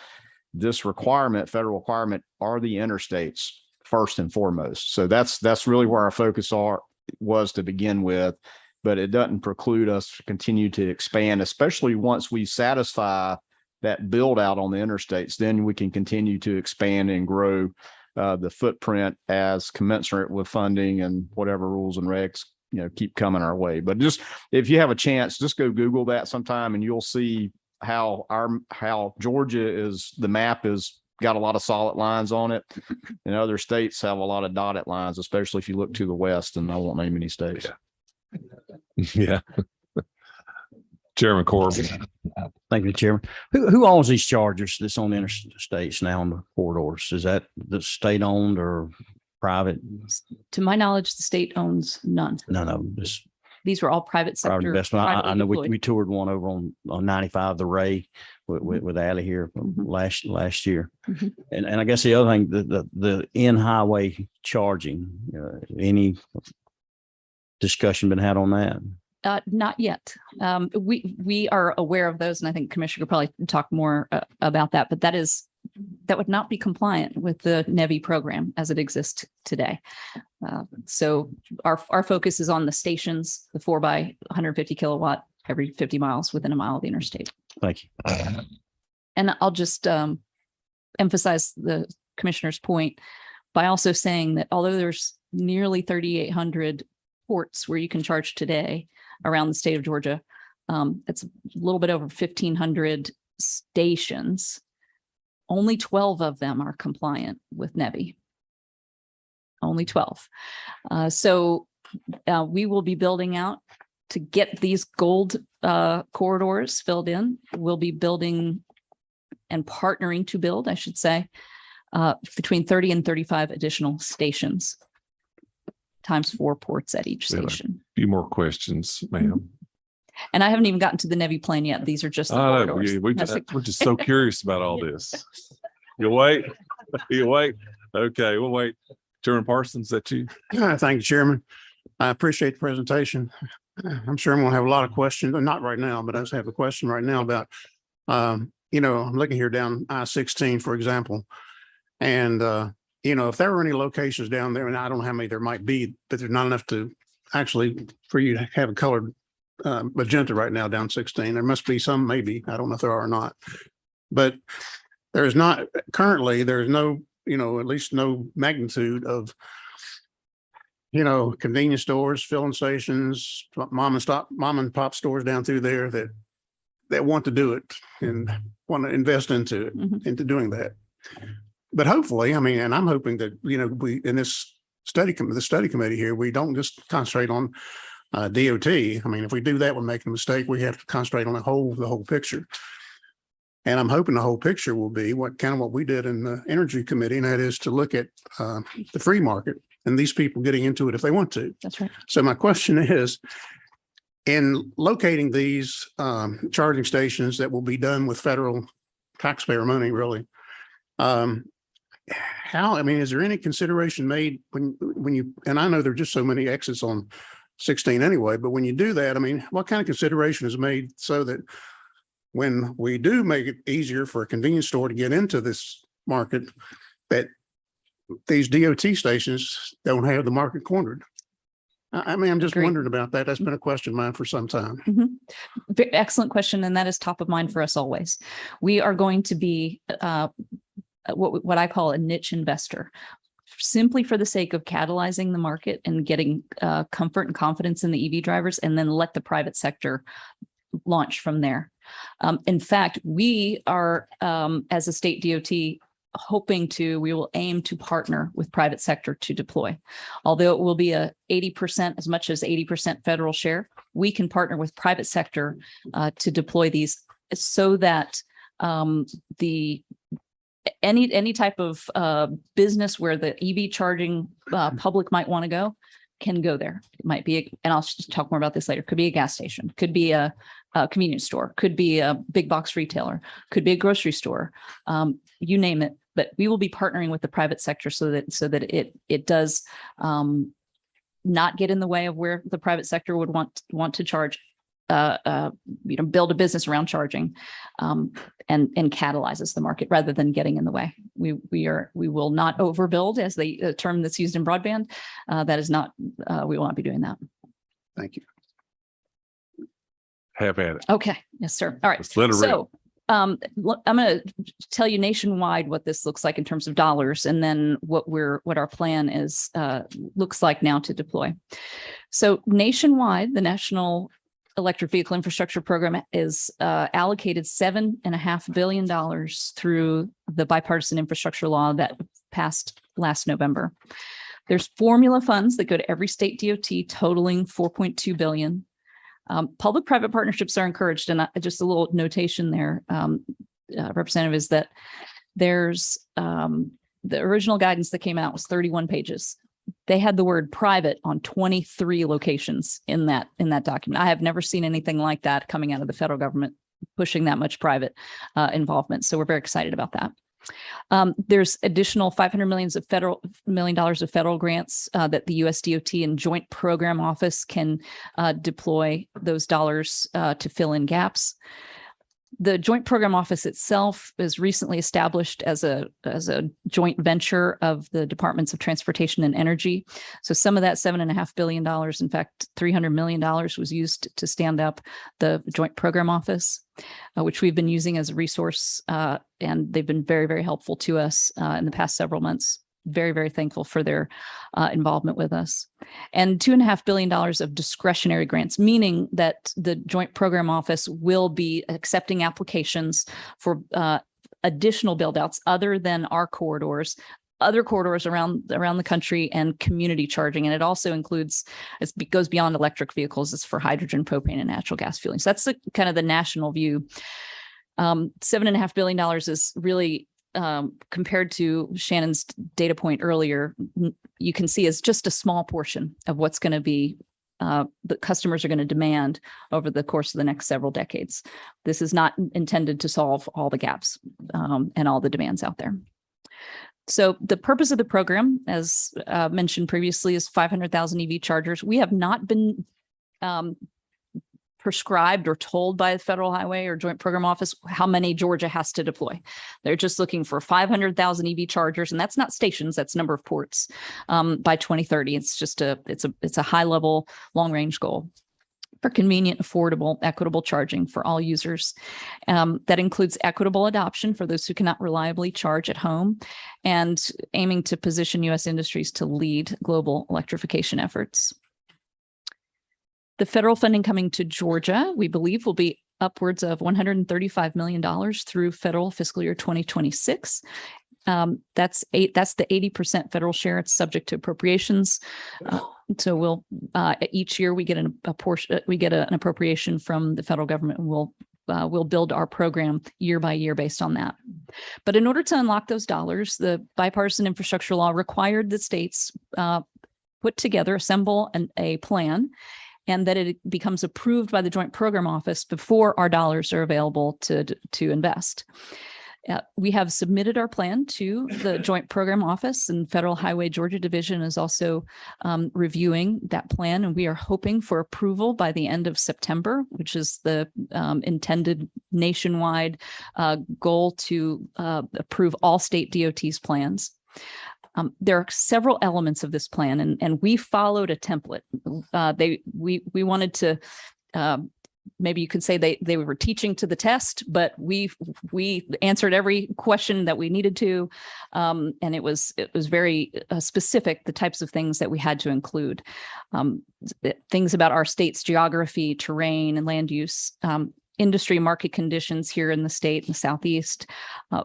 this requirement, federal requirement, are the interstates first and foremost. So that's really where our focus was to begin with, but it doesn't preclude us to continue to expand, especially once we satisfy that build out on the interstates, then we can continue to expand and grow the footprint as commensurate with funding and whatever rules and regs keep coming our way. But just if you have a chance, just go Google that sometime, and you'll see how Georgia is. The map is got a lot of solid lines on it, and other states have a lot of dotted lines, especially if you look to the west. And I won't name any states. Yeah. Chairman Corbin. Thank you, Chairman. Who owns these chargers that's on the interstates now on the corridors? Is that the state owned or private? To my knowledge, the state owns none. No, just These were all private private sector. investment. I privately know deployed. we toured one over on 95, the Ray with Allie here last year. Mhm. And I guess the other thing, the in-highway charging, any discussion been had on that? Not yet. We are aware of those, and I think Commissioner could probably talk more about that. But that would not be compliant with the NEVI program as it exists today. So our focus is on the stations, the 4 by 150 kilowatt every 50 miles within a mile of the interstate. Thank you. And I'll just emphasize the Commissioner's point by also saying that although there's nearly 3,800 ports where you can charge today around the state of Georgia, it's a little bit over 1,500 stations. Only 12 of them are compliant with NEVI. Only 12. So we will be building out to get these gold corridors filled in. We'll be building and partnering to build, I should say, between 30 and 35 additional stations, times 4 ports at each station. A few more questions, ma'am. And I haven't even gotten to the NEVI plan yet. These are just the corridors. We're just so curious about all this. You'll wait. You wait. Okay, we'll wait. Chairman Parsons, is that you? Thank you, Chairman. I appreciate the presentation. I'm sure I'm gonna have a lot of questions, not right now, but I just have a question right now about, I'm looking here down I-16, for example, and if there were any locations down there, and I don't know how many there might be, but there's not enough to actually for you to have a colored magenta right now down 16. There must be some, maybe. I don't know if there are or not. But there's not currently, there's no, at least no magnitude of, convenience stores, filling stations, mom and pop stores down through there that want to do it and want to invest into it, into doing that. But hopefully, and I'm hoping that, we, in this study committee here, we don't just concentrate on DOT. If we do that, we're making a mistake. We have to concentrate on the whole picture. And I'm hoping the whole picture will be what we did in the energy committee, and that is to look at the free market and these people getting into it if they want to. That's right. So my question is, in locating these charging stations that will be done with federal taxpayer money, really, is there any consideration made when you, and I know there are just so many exits on 16 anyway, but when you do that, what kind of consideration is made so that when we do make it easier for a convenience store to get into this market, that these DOT stations don't have the market cornered? I'm just Agreed. wondering about that. That's been a question of mine for some time. Excellent question. And that is top of mind for us always. We are going to be what I call a niche investor, simply for the sake of catalyzing the market and getting comfort and confidence in the EV drivers, and then let the private sector launch from there. In fact, we are, as a state DOT, we will aim to partner with private sector to deploy. Although it will be a 80%, as much as 80% federal share, we can partner with private sector to deploy these so that any type of business where the EV charging public might want to go can go there. It might be, and I'll just talk more about this later, could be a gas station, could be a convenience store, could be a big box retailer, could be a grocery store, you name it. But we will be partnering with the private sector so that it does not get in the way of where the private sector would want to charge, build a business around charging, and catalyzes the market rather than getting in the way. We will not overbuild, as the term that's used in broadband. That is not, we will not be doing that. Thank you. Have at it. Okay. Yes, sir. All right. Let's let her rip. So I'm going to tell you nationwide what this looks like in terms of dollars, and then what our plan is looks like now to deploy. So nationwide, the National Electric Vehicle Infrastructure Program is allocated $7.5 billion through the bipartisan infrastructure law that passed last November. There's formula funds that go to every state DOT totaling $4.2 billion. Public-private partnerships are encouraged, and just a little notation there, Representative, is that there's the original guidance that came out was 31 pages. They had the word private on 23 locations in that document. I have never seen anything like that coming out of the federal government, pushing that much private involvement. So we're very excited about that. There's additional $500 million of federal grants that the US DOT and Joint Program Office can deploy those dollars to fill in gaps. The Joint Program Office itself is recently established as a joint venture of the Departments of Transportation and Energy. So some of that $7.5 billion, in fact, $300 million was used to stand up the Joint Program Office, which we've been using as a resource, and they've been very, very helpful to us in the past several months. Very, very thankful for their involvement with us. And $2.5 billion of discretionary grants, meaning that the Joint Program Office will be accepting applications for additional build outs other than our corridors, other corridors around the country, and community charging. And it also includes, it goes beyond electric vehicles. It's for hydrogen, propane, and natural gas fueling. So that's kind of the national view. $7.5 billion is really, compared to Shannon's data point earlier, you can see is just a small portion of what's going to be the customers are going to demand over the course of the next several decades. This is not intended to solve all the gaps and all the demands out there. So the purpose of the program, as mentioned previously, is 500,000 EV chargers. We have not been prescribed or told by the Federal Highway or Joint Program Office how many Georgia has to deploy. They're just looking for 500,000 EV chargers, and that's not stations, that's number of ports by 2030. It's just it's a high level, long range goal for convenient, affordable, equitable charging for all users. That includes equitable adoption for those who cannot reliably charge at home, and aiming to position U.S. industries to lead global electrification efforts. The federal funding coming to Georgia, we believe, will be upwards of $135 million through federal fiscal year 2026. That's the 80% federal share. It's subject to appropriations. So we'll each year we get a portion, we get an appropriation from the federal government, and we'll build our program year by year based on that. But in order to unlock those dollars, the bipartisan infrastructure law required that states assemble a plan, and that it becomes approved by the Joint Program Office before our dollars are available to invest. We have submitted our plan to the Joint Program Office, and Federal Highway Georgia Division is also reviewing that plan. And we are hoping for approval by the end of September, which is the intended nationwide goal to approve all state DOT's plans. There are several elements of this plan, and we followed a template. We wanted to, maybe you could say they were teaching to the test, but we answered every question that we needed to, and it was very specific, the types of things that we had to include. Things about our state's geography, terrain, and land use, industry market conditions here in the state and the Southeast,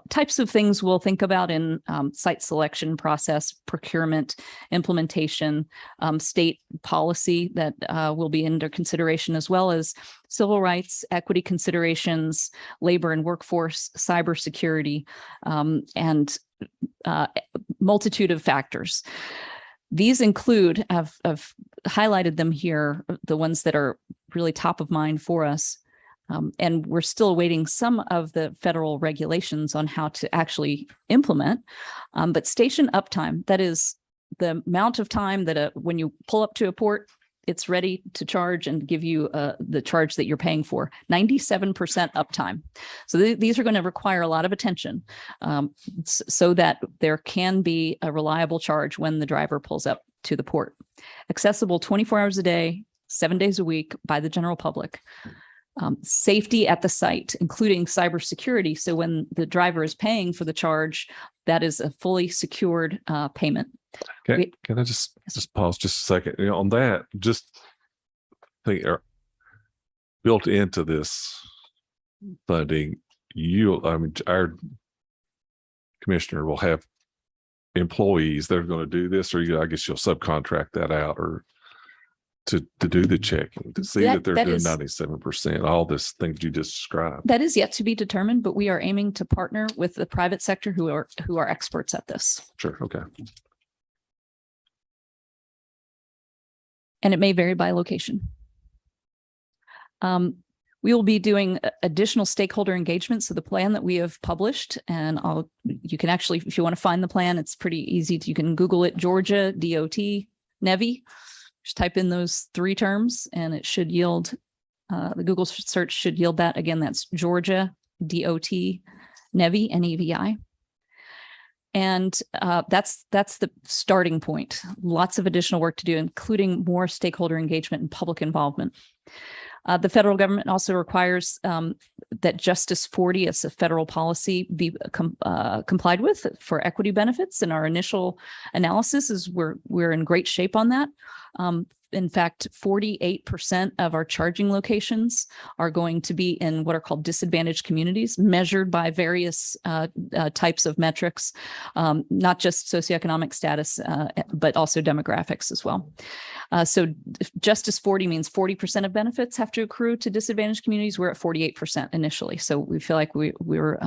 types of things we'll think about in site selection process, procurement, implementation, state policy that will be under consideration, as well as civil rights, equity considerations, labor and workforce, cybersecurity, and multitude of factors. These include, I've highlighted them here, the ones that are really top of mind for us. And we're still awaiting some of the federal regulations on how to actually implement. But station uptime, that is the amount of time that when you pull up to a port, it's ready to charge and give you the charge that you're paying for, 97% uptime. So these are going to require a lot of attention so that there can be a reliable charge when the driver pulls up to the port. Accessible 24 hours a day, 7 days a week by the general public. Safety at the site, including cybersecurity. So when the driver is paying for the charge, that is a fully secured payment. Can I just pause just a second? You know, on that, just think built into this funding, our commissioner will have employees that are going to do this, or I guess you'll subcontract that out, or to do the checking, to see that they're doing 97%, all this things you just described. That is yet to be determined, but we are aiming to partner with the private sector who are experts at this. Sure. Okay. And it may vary by location. We will be doing additional stakeholder engagement. So the plan that we have published, and you can actually, if you want to find the plan, it's pretty easy. You can Google it, Georgia DOT NEVI. Just type in those three terms and it should yield, the Google search should yield that. Again, that's Georgia DOT NEVI, NEVI. And that's the starting point. Lots of additional work to do, including more stakeholder engagement and public involvement. The federal government also requires that Justice 40 as a federal policy be complied with for equity benefits. And our initial analysis is we're in great shape on that. In fact, 48% of our charging locations are going to be in what are called disadvantaged communities, measured by various types of metrics, not just socioeconomic status, but also demographics as well. So Justice 40 means 40% of benefits have to accrue to disadvantaged communities. We're at 48% initially. So we feel like we're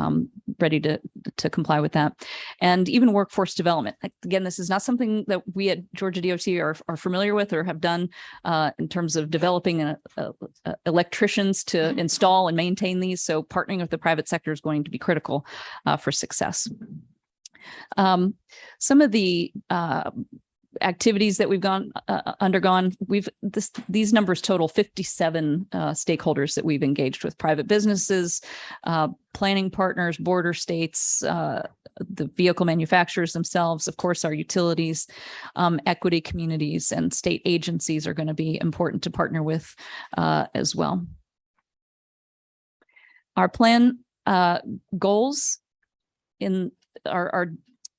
ready to comply with that. And even workforce development. Again, this is not something that we at Georgia DOT are familiar with or have done in terms of developing electricians to install and maintain these. So partnering with the private sector is going to be critical for success. Some of the activities that we've undergone, these numbers total 57 stakeholders that we've engaged with: private businesses, planning partners, border states, the vehicle manufacturers themselves, of course, our utilities, equity communities, and state agencies are going to be important to partner with as well. Our plan goals are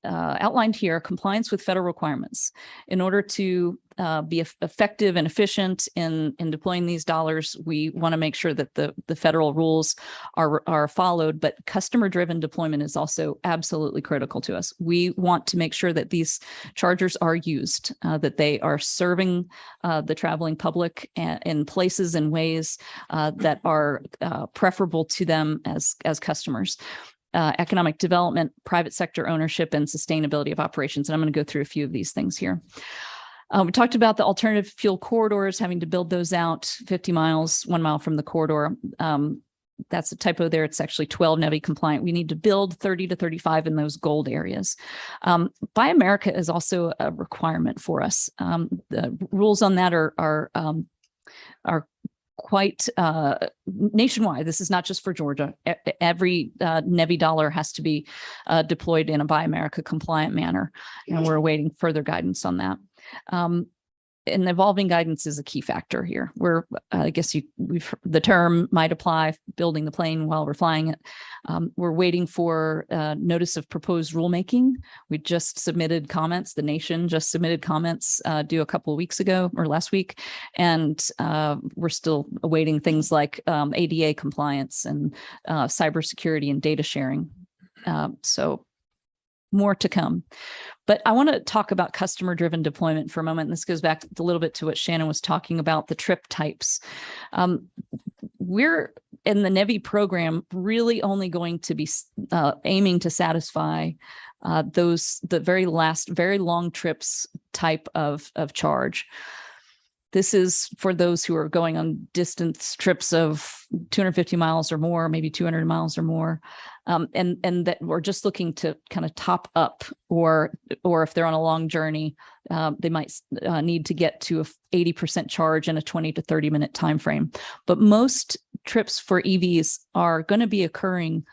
outlined here: compliance with federal requirements. In order to be effective and efficient in deploying these dollars, we want to make sure that the federal rules are followed, but customer-driven deployment is also absolutely critical to us. We want to make sure that these chargers are used, that they are serving the traveling public in places and ways that are preferable to them as customers. Economic development, private sector ownership, and sustainability of operations. And I'm going to go through a few of these things here. We talked about the alternative fuel corridors, having to build those out 50 miles, 1 mile from the corridor. That's a typo there. It's actually 12 NEVI compliant. We need to build 30 to 35 in those gold areas. Buy America is also a requirement for us. The rules on that are quite nationwide. This is not just for Georgia. Every NEVI dollar has to be deployed in a Buy America compliant manner, and we're awaiting further guidance on that. And evolving guidance is a key factor here. I guess the term might apply, building the plane while we're flying it. We're waiting for notice of proposed rulemaking. We just submitted comments. The nation just submitted comments due a couple of weeks ago or last week. And we're still awaiting things like ADA compliance and cybersecurity and data sharing. So more to come. But I want to talk about customer-driven deployment for a moment. And this goes back a little bit to what Shannon was talking about, the trip types. We're in the NEVI program really only going to be aiming to satisfy the very long trips type of charge. This is for those who are going on distance trips of 250 miles or more, maybe 200 miles or more, and that we're just looking to kind of top up, or if they're on a long journey, they might need to get to a 80% charge in a 20 to 30 minute time frame. But most trips for EVs are going to be occurring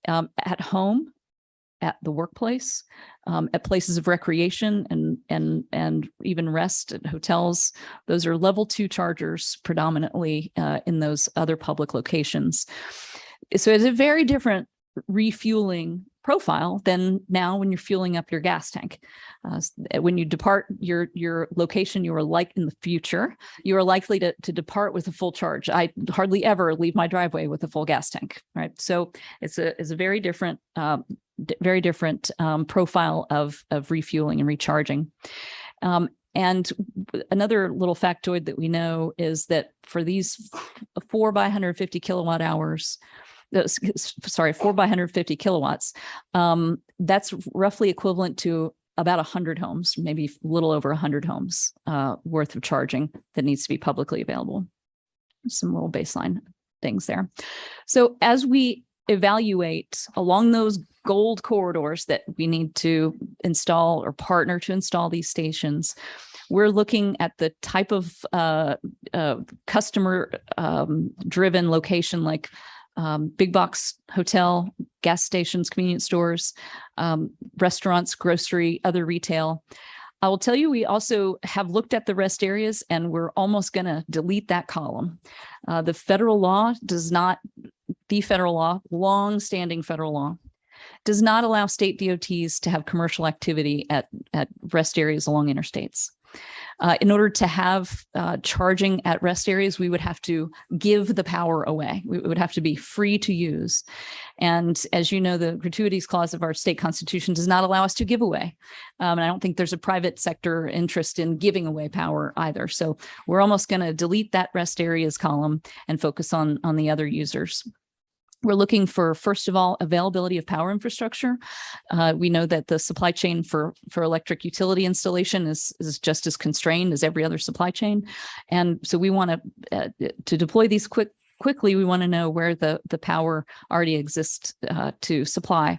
at home, at the workplace, at places of recreation and even rest at hotels. Those are level 2 chargers predominantly in those other public locations. So it's a very different refueling profile than now when you're fueling up your gas tank. When you depart your location, you are like in the future, you are likely to depart with a full charge. I hardly ever leave my driveway with a full gas tank, right? So it's a very different profile of refueling and recharging. And another little factoid that we know is that for these 4 by 150 kilowatt hours, 4 by 150 kilowatts, that's roughly equivalent to about 100 homes, maybe a little over 100 homes worth of charging that needs to be publicly available. Some little baseline things there. So as we evaluate along those gold corridors that we need to install or partner to install these stations, we're looking at the type of customer driven location, like big box hotel, gas stations, convenience stores, restaurants, grocery, other retail. I will tell you, we also have looked at the rest areas, and we're almost going to delete that column. The federal law long-standing federal law, does not allow state DOTs to have commercial activity at rest areas along interstates. In order to have charging at rest areas, we would have to give the power away. We would have to be free to use. And as you know, the gratuities clause of our state constitution does not allow us to give away. And I don't think there's a private sector interest in giving away power either. So we're almost going to delete that rest areas column and focus on the other users. We're looking for, first of all, availability of power infrastructure. We know that the supply chain for electric utility installation is just as constrained as every other supply chain. And so we want to deploy these quickly, we want to know where the power already exists to supply.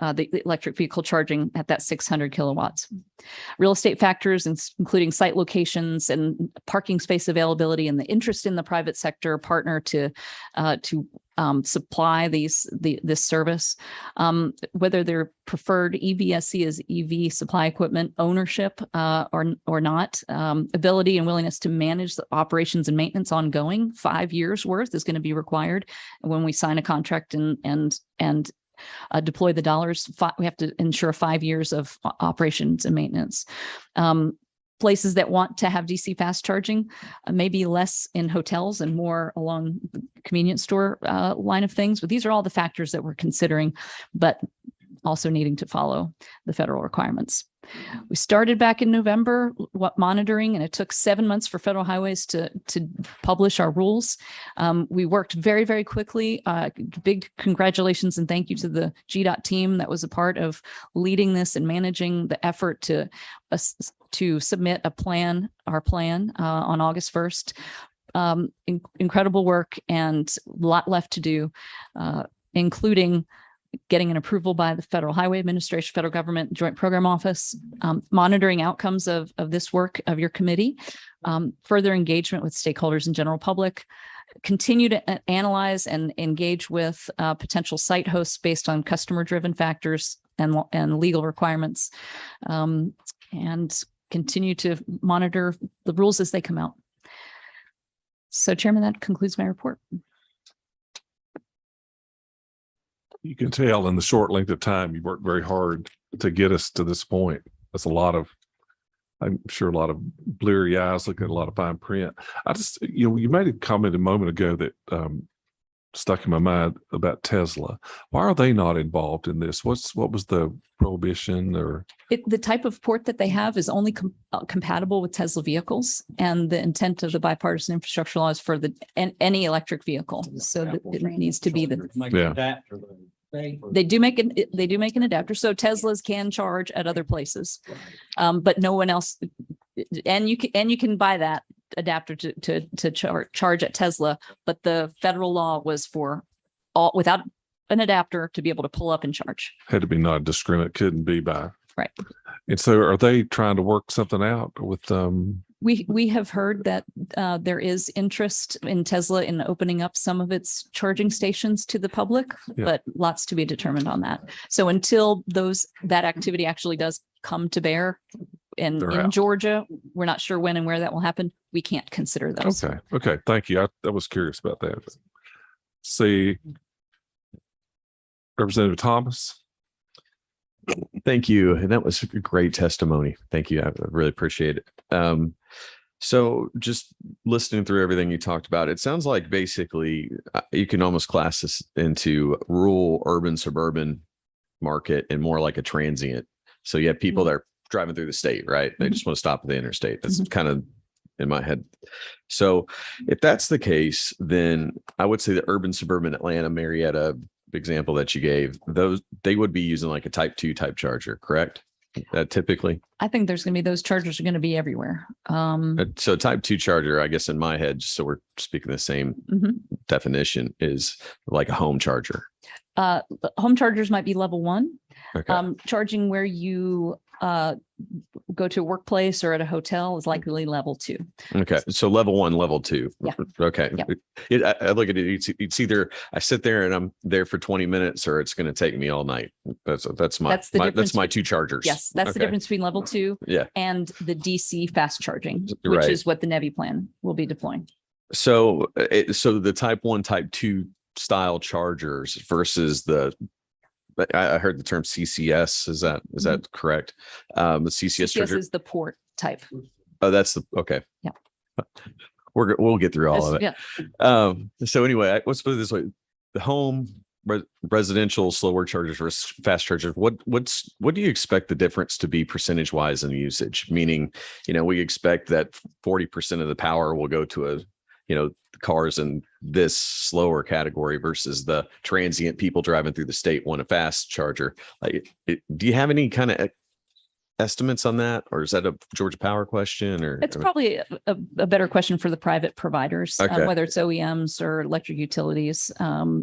the electric vehicle charging at that 600 kilowatts. Real estate factors, including site locations and parking space availability, and the interest in the private sector partner to supply this service, whether their preferred EVSE is EV supply equipment ownership or not, ability and willingness to manage the operations and maintenance ongoing. 5 years worth is going to be required when we sign a contract and deploy the dollars. We have to ensure 5 years of operations and maintenance. Places that want to have DC fast charging, maybe less in hotels and more along the convenience store line of things. But these are all the factors that we're considering, but also needing to follow the federal requirements. We started back in November monitoring, and it took 7 months for federal highways to publish our rules. We worked very, very quickly. Big congratulations and thank you to the GDOT team that was a part of leading this and managing the effort to submit our plan on August 1st. Incredible work and a lot left to do, including getting an approval by the Federal Highway Administration, federal government joint program office, monitoring outcomes of this work of your committee, further engagement with stakeholders and general public, continue to analyze and engage with potential site hosts based on customer driven factors and legal requirements, and continue to monitor the rules as they come out. So Chairman, that concludes my report. You can tell in the short length of time, you worked very hard to get us to this point. That's I'm sure a lot of bleary eyes looking at a lot of fine print. You made a comment a moment ago that stuck in my mind about Tesla. Why are they not involved in this? What was the prohibition or? The type of port that they have is only compatible with Tesla vehicles, and the intent of the bipartisan infrastructure law is for any electric vehicle. So it needs to be They do make an adapter, so Teslas can charge at other places, but no one else. And you can buy that adapter to charge at Tesla, but the federal law was for all without an adapter to be able to pull up and charge. Had to be non-discriminate, couldn't be by. Right. And so are they trying to work something out with We have heard that there is interest in Tesla in opening up some of its charging stations to the public, but lots to be determined on that. So until that activity actually does come to bear in Georgia, we're not sure when and where that will happen. We can't consider those. Okay. Thank you. I was curious about that. See, Representative Thomas. Thank you. And that was a great testimony. Thank you. I really appreciate it. So just listening through everything you talked about, it sounds like basically you can almost class this into rural, urban, suburban market and more like a transient. So you have people that are driving through the state, right? They just want to stop at the interstate. That's kind of in my head. So if that's the case, then I would say the urban, suburban Atlanta, Marietta example that you gave, they would be using like a type 2 type charger, correct? Typically, I think there's going to be those chargers are going to be everywhere. So type 2 charger, I guess in my head, just so we're speaking the same definition, is like a home charger. Home chargers might be level 1. Okay. Charging where you go to a workplace or at a hotel is likely level 2. Okay. So level 1, level 2. Yeah. Okay. Yeah. I look at it. It's either I sit there and I'm there for 20 minutes or it's going to take me all night. That's my 2 chargers. Yes. That's the difference between level 2 and the DC fast charging, which is what the NEVI plan will be deploying. So the type 1, type 2 style chargers versus I heard the term CCS. Is that correct? The CCS charger is the port type. Oh, that's okay. Yeah. We'll get through all of it. Yeah. So anyway, let's put it this way: the home residential slower chargers versus fast chargers. What do you expect the difference to be percentage wise in usage? Meaning, we expect that 40% of the power will go to cars in this slower category versus the transient people driving through the state want a fast charger. Do you have any kind of estimates on that, or is that a Georgia Power question? Or It's probably a better question for the private providers, Okay. whether it's OEMs or electric utilities.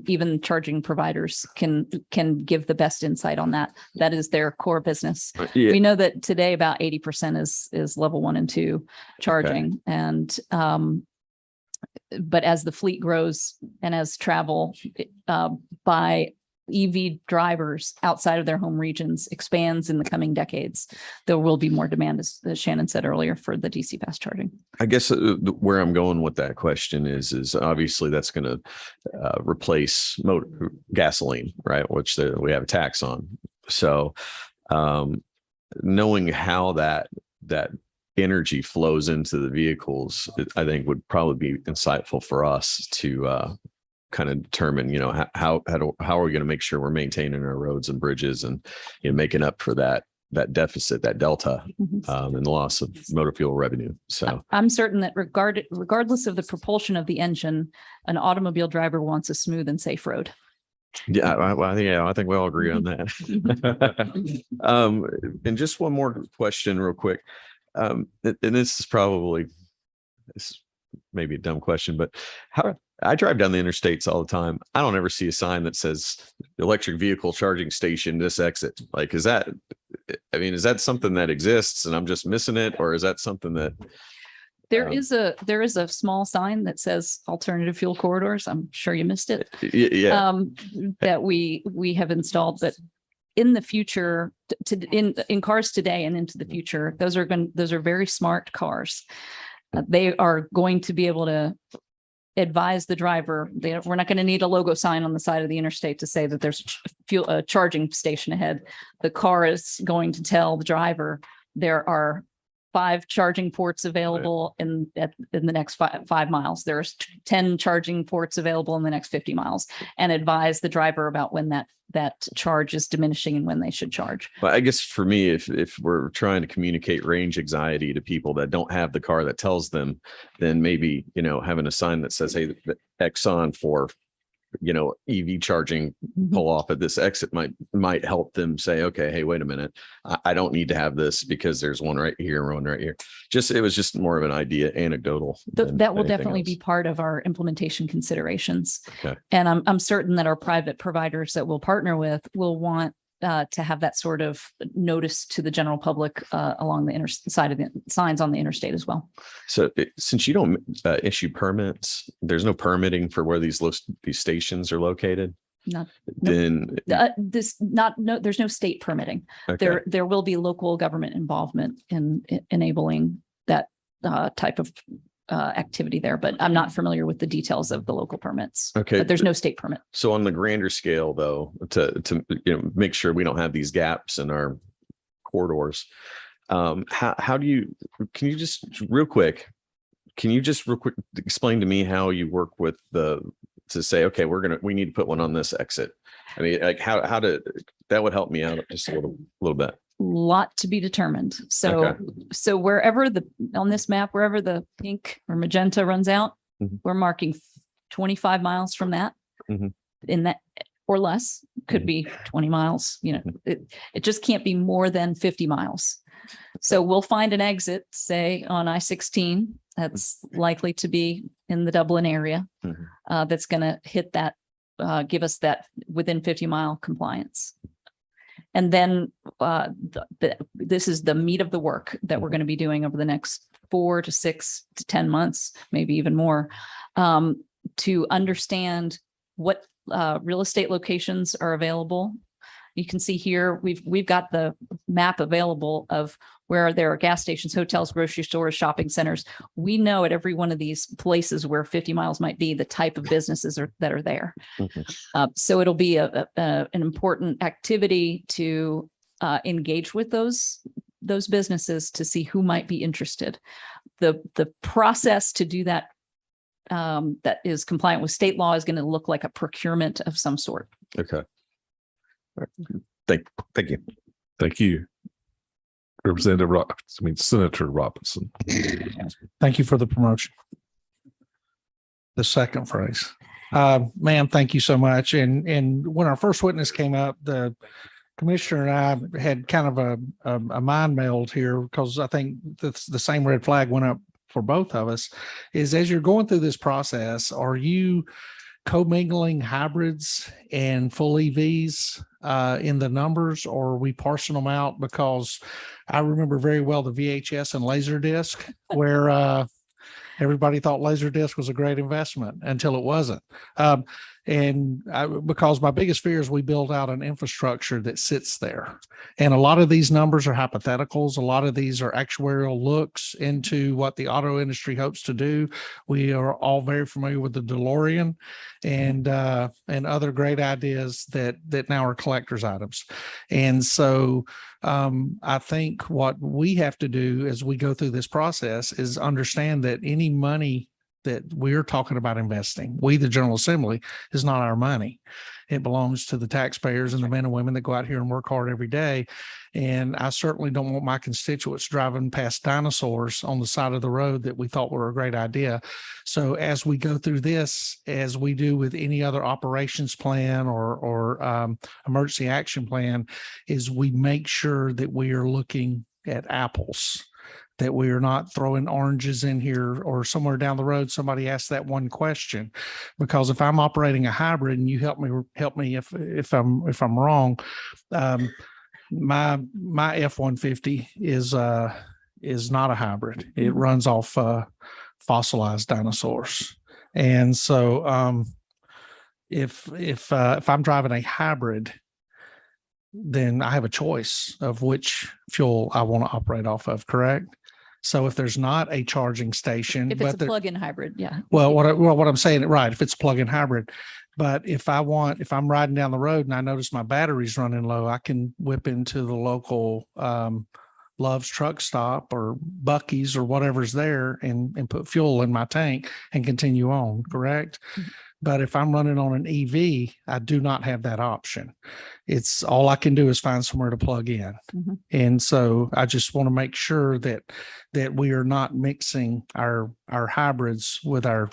Even charging providers can give the best insight on that. That is their core business. Yeah. We know that today about 80% is level 1 and 2 charging. And but as the fleet grows and as travel by EV drivers outside of their home regions expands in the coming decades, there will be more demand, as Shannon said earlier, for the DC fast charging. I guess where I'm going with that question is obviously that's going to replace gasoline, right? Which we have a tax on. So knowing how that energy flows into the vehicles, I think would probably be insightful for us to kind of determine, how are we going to make sure we're maintaining our roads and bridges and, making up for that deficit, that delta, and the loss of motor fuel revenue. So I'm certain that regardless of the propulsion of the engine, an automobile driver wants a smooth and safe road. yeah, I think we all agree on that. And just one more question real quick. And this is maybe a dumb question, but how I drive down the interstates all the time. I don't ever see a sign that says electric vehicle charging station, this exit. Like, is that something that exists and I'm just missing it? Or is that something that There is a small sign that says alternative fuel corridors. I'm sure you missed it. Yeah. That we have installed, but in the future, in cars today and into the future, those are very smart cars. They are going to be able to advise the driver. We're not going to need a logo sign on the side of the interstate to say that there's a charging station ahead. The car is going to tell the driver there are 5 charging ports available in the next 5 miles. There's 10 charging ports available in the next 50 miles, and advise the driver about when that charge is diminishing and when they should charge. But I guess for me, if we're trying to communicate range anxiety to people that don't have the car that tells them, then maybe, having a sign that says, hey, Exxon for, EV charging pull off at this exit might help them say, okay, hey, wait a minute. I don't need to have this because there's one right here and one right here. It was just more of an idea, anecdotal. That will definitely be part of our implementation considerations. Okay. And I'm certain that our private providers that we'll partner with will want to have that sort of notice to the general public along the side of the signs on the interstate as well. So since you don't issue permits, there's no permitting for where these stations are located. There's no state permitting. Okay. There will be local government involvement in enabling that type of activity there, but I'm not familiar with the details of the local permits. Okay. But there's no state permit. So on the grander scale, though, to make sure we don't have these gaps in our corridors, how do you? Can you just real quick explain to me how you work with to say, okay, we need to put one on this exit? I mean, like how that would help me out just a little bit. Lot to be determined. So, Okay. so wherever on this map, wherever the pink or magenta runs out, we're marking 25 miles from that in that or less, could be 20 miles, it just can't be more than 50 miles. So we'll find an exit, say on I-16, that's likely to be in the Dublin area. That's going to hit that, give us that within 50-mile compliance. And then this is the meat of the work that we're going to be doing over the next 4 to 6 to 10 months, maybe even more, to understand what real estate locations are available. You can see here, we've got the map available of where there are gas stations, hotels, grocery stores, shopping centers. We know at every one of these places where 50 miles might be the type of businesses that are there. So it'll be an important activity to engage with those businesses to see who might be interested. The process to do that that is compliant with state law is going to look like a procurement of some sort. Okay. Thank you. Thank you. Senator Robinson. Thank you for the promotion. The second phrase. Ma'am, thank you so much. And when our first witness came up, the Commissioner and I had kind of a mind meld here because I think that's the same red flag went up for both of us. Is as you're going through this process, are you commingling hybrids and full EVs in the numbers, or are we parsing them out? Because I remember very well the VHS and Laserdisc where everybody thought Laserdisc was a great investment until it wasn't. Because my biggest fear is we build out an infrastructure that sits there. And a lot of these numbers are hypotheticals. A lot of these are actuarial looks into what the auto industry hopes to do. We are all very familiar with the DeLorean and other great ideas that now are collector's items. And so I think what we have to do as we go through this process is understand that any money that we're talking about investing, we, the General Assembly, is not our money. It belongs to the taxpayers and the men and women that go out here and work hard every day. And I certainly don't want my constituents driving past dinosaurs on the side of the road that we thought were a great idea. So as we go through this, as we do with any other operations plan or emergency action plan, is we make sure that we are looking at apples, that we are not throwing oranges in here, or somewhere down the road, somebody asks that one question. Because if I'm operating a hybrid, and you help me if I'm wrong, my F-150 is not a hybrid. It runs off fossilized dinosaurs. And so if I'm driving a hybrid, then I have a choice of which fuel I want to operate off of, correct? So if there's not a charging station, If it's a plug-in hybrid, yeah. well, what I'm saying, right, if it's a plug-in hybrid, but if I'm riding down the road and I notice my battery's running low, I can whip into the local Love's truck stop or Bucky's or whatever's there and put fuel in my tank and continue on, correct? Mm-hmm. But if I'm running on an EV, I do not have that option. It's all I can do is find somewhere to plug in. Mm-hmm. And so I just want to make sure that we are not mixing our hybrids with our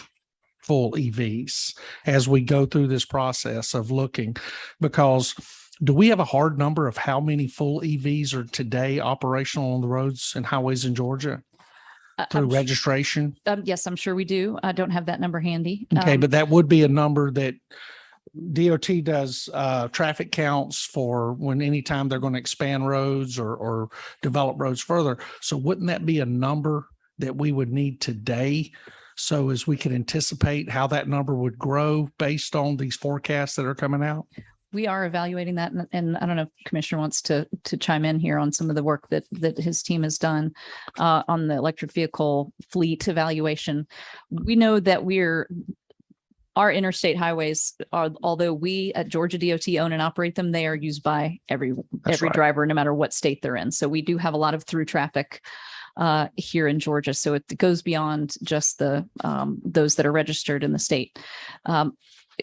full EVs as we go through this process of looking, because do we have a hard number of how many full EVs are today operational on the roads and highways in Georgia through registration? Yes, I'm sure we do. I don't have that number handy. Okay, but that would be a number that DOT does traffic counts for when anytime they're going to expand roads or develop roads further. So wouldn't that be a number that we would need today? So as we can anticipate how that number would grow based on these forecasts that are coming out? We are evaluating that, and I don't know if Commissioner wants to chime in here on some of the work that his team has done on the electric vehicle fleet evaluation. We know that our interstate highways are, although we at Georgia DOT own and operate them, they are used by every right. driver, no matter what state they're in. So we do have a lot of through traffic here in Georgia. So it goes beyond just the those that are registered in the state.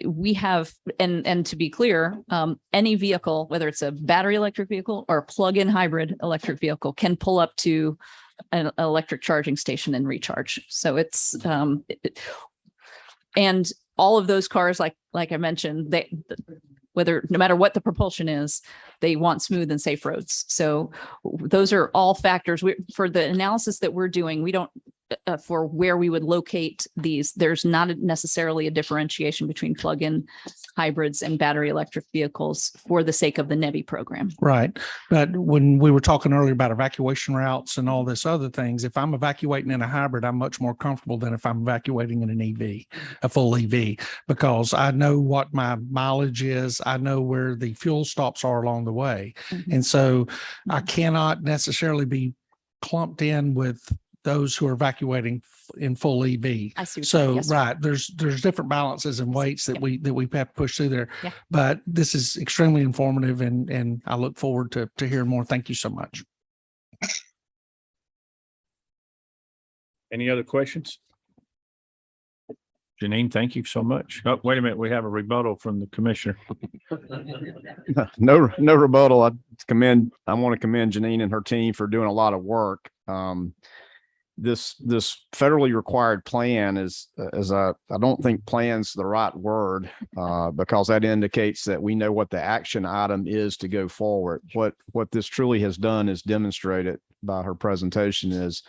We have, and to be clear, any vehicle, whether it's a battery electric vehicle or a plug-in hybrid electric vehicle, can pull up to an electric charging station and recharge. So it's, and all of those cars, like I mentioned, no matter what the propulsion is, they want smooth and safe roads. So those are all factors. For the analysis that we're doing, we don't, for where we would locate these, there's not necessarily a differentiation between plug-in hybrids and battery electric vehicles for the sake of the NEVI program. Right. But when we were talking earlier about evacuation routes and all this other things, if I'm evacuating in a hybrid, I'm much more comfortable than if I'm evacuating in an EV, a full EV, because I know what my mileage is. I know where the fuel stops are along the way. Mm-hmm. And so I cannot necessarily be clumped in with those who are evacuating in full EV. I see. So, Yes, right, there's different balances and weights that we have to push through there. Yeah. But this is extremely informative and I look forward to hearing more. Thank you so much. Any other questions? Janine, thank you so much. Oh, wait a minute. We have a rebuttal from the commissioner. No rebuttal. I want to commend Janine and her team for doing a lot of work. this federally required plan is, I don't think plan's the right word, because that indicates that we know what the action item is to go forward. What this truly has done is demonstrated by her presentation is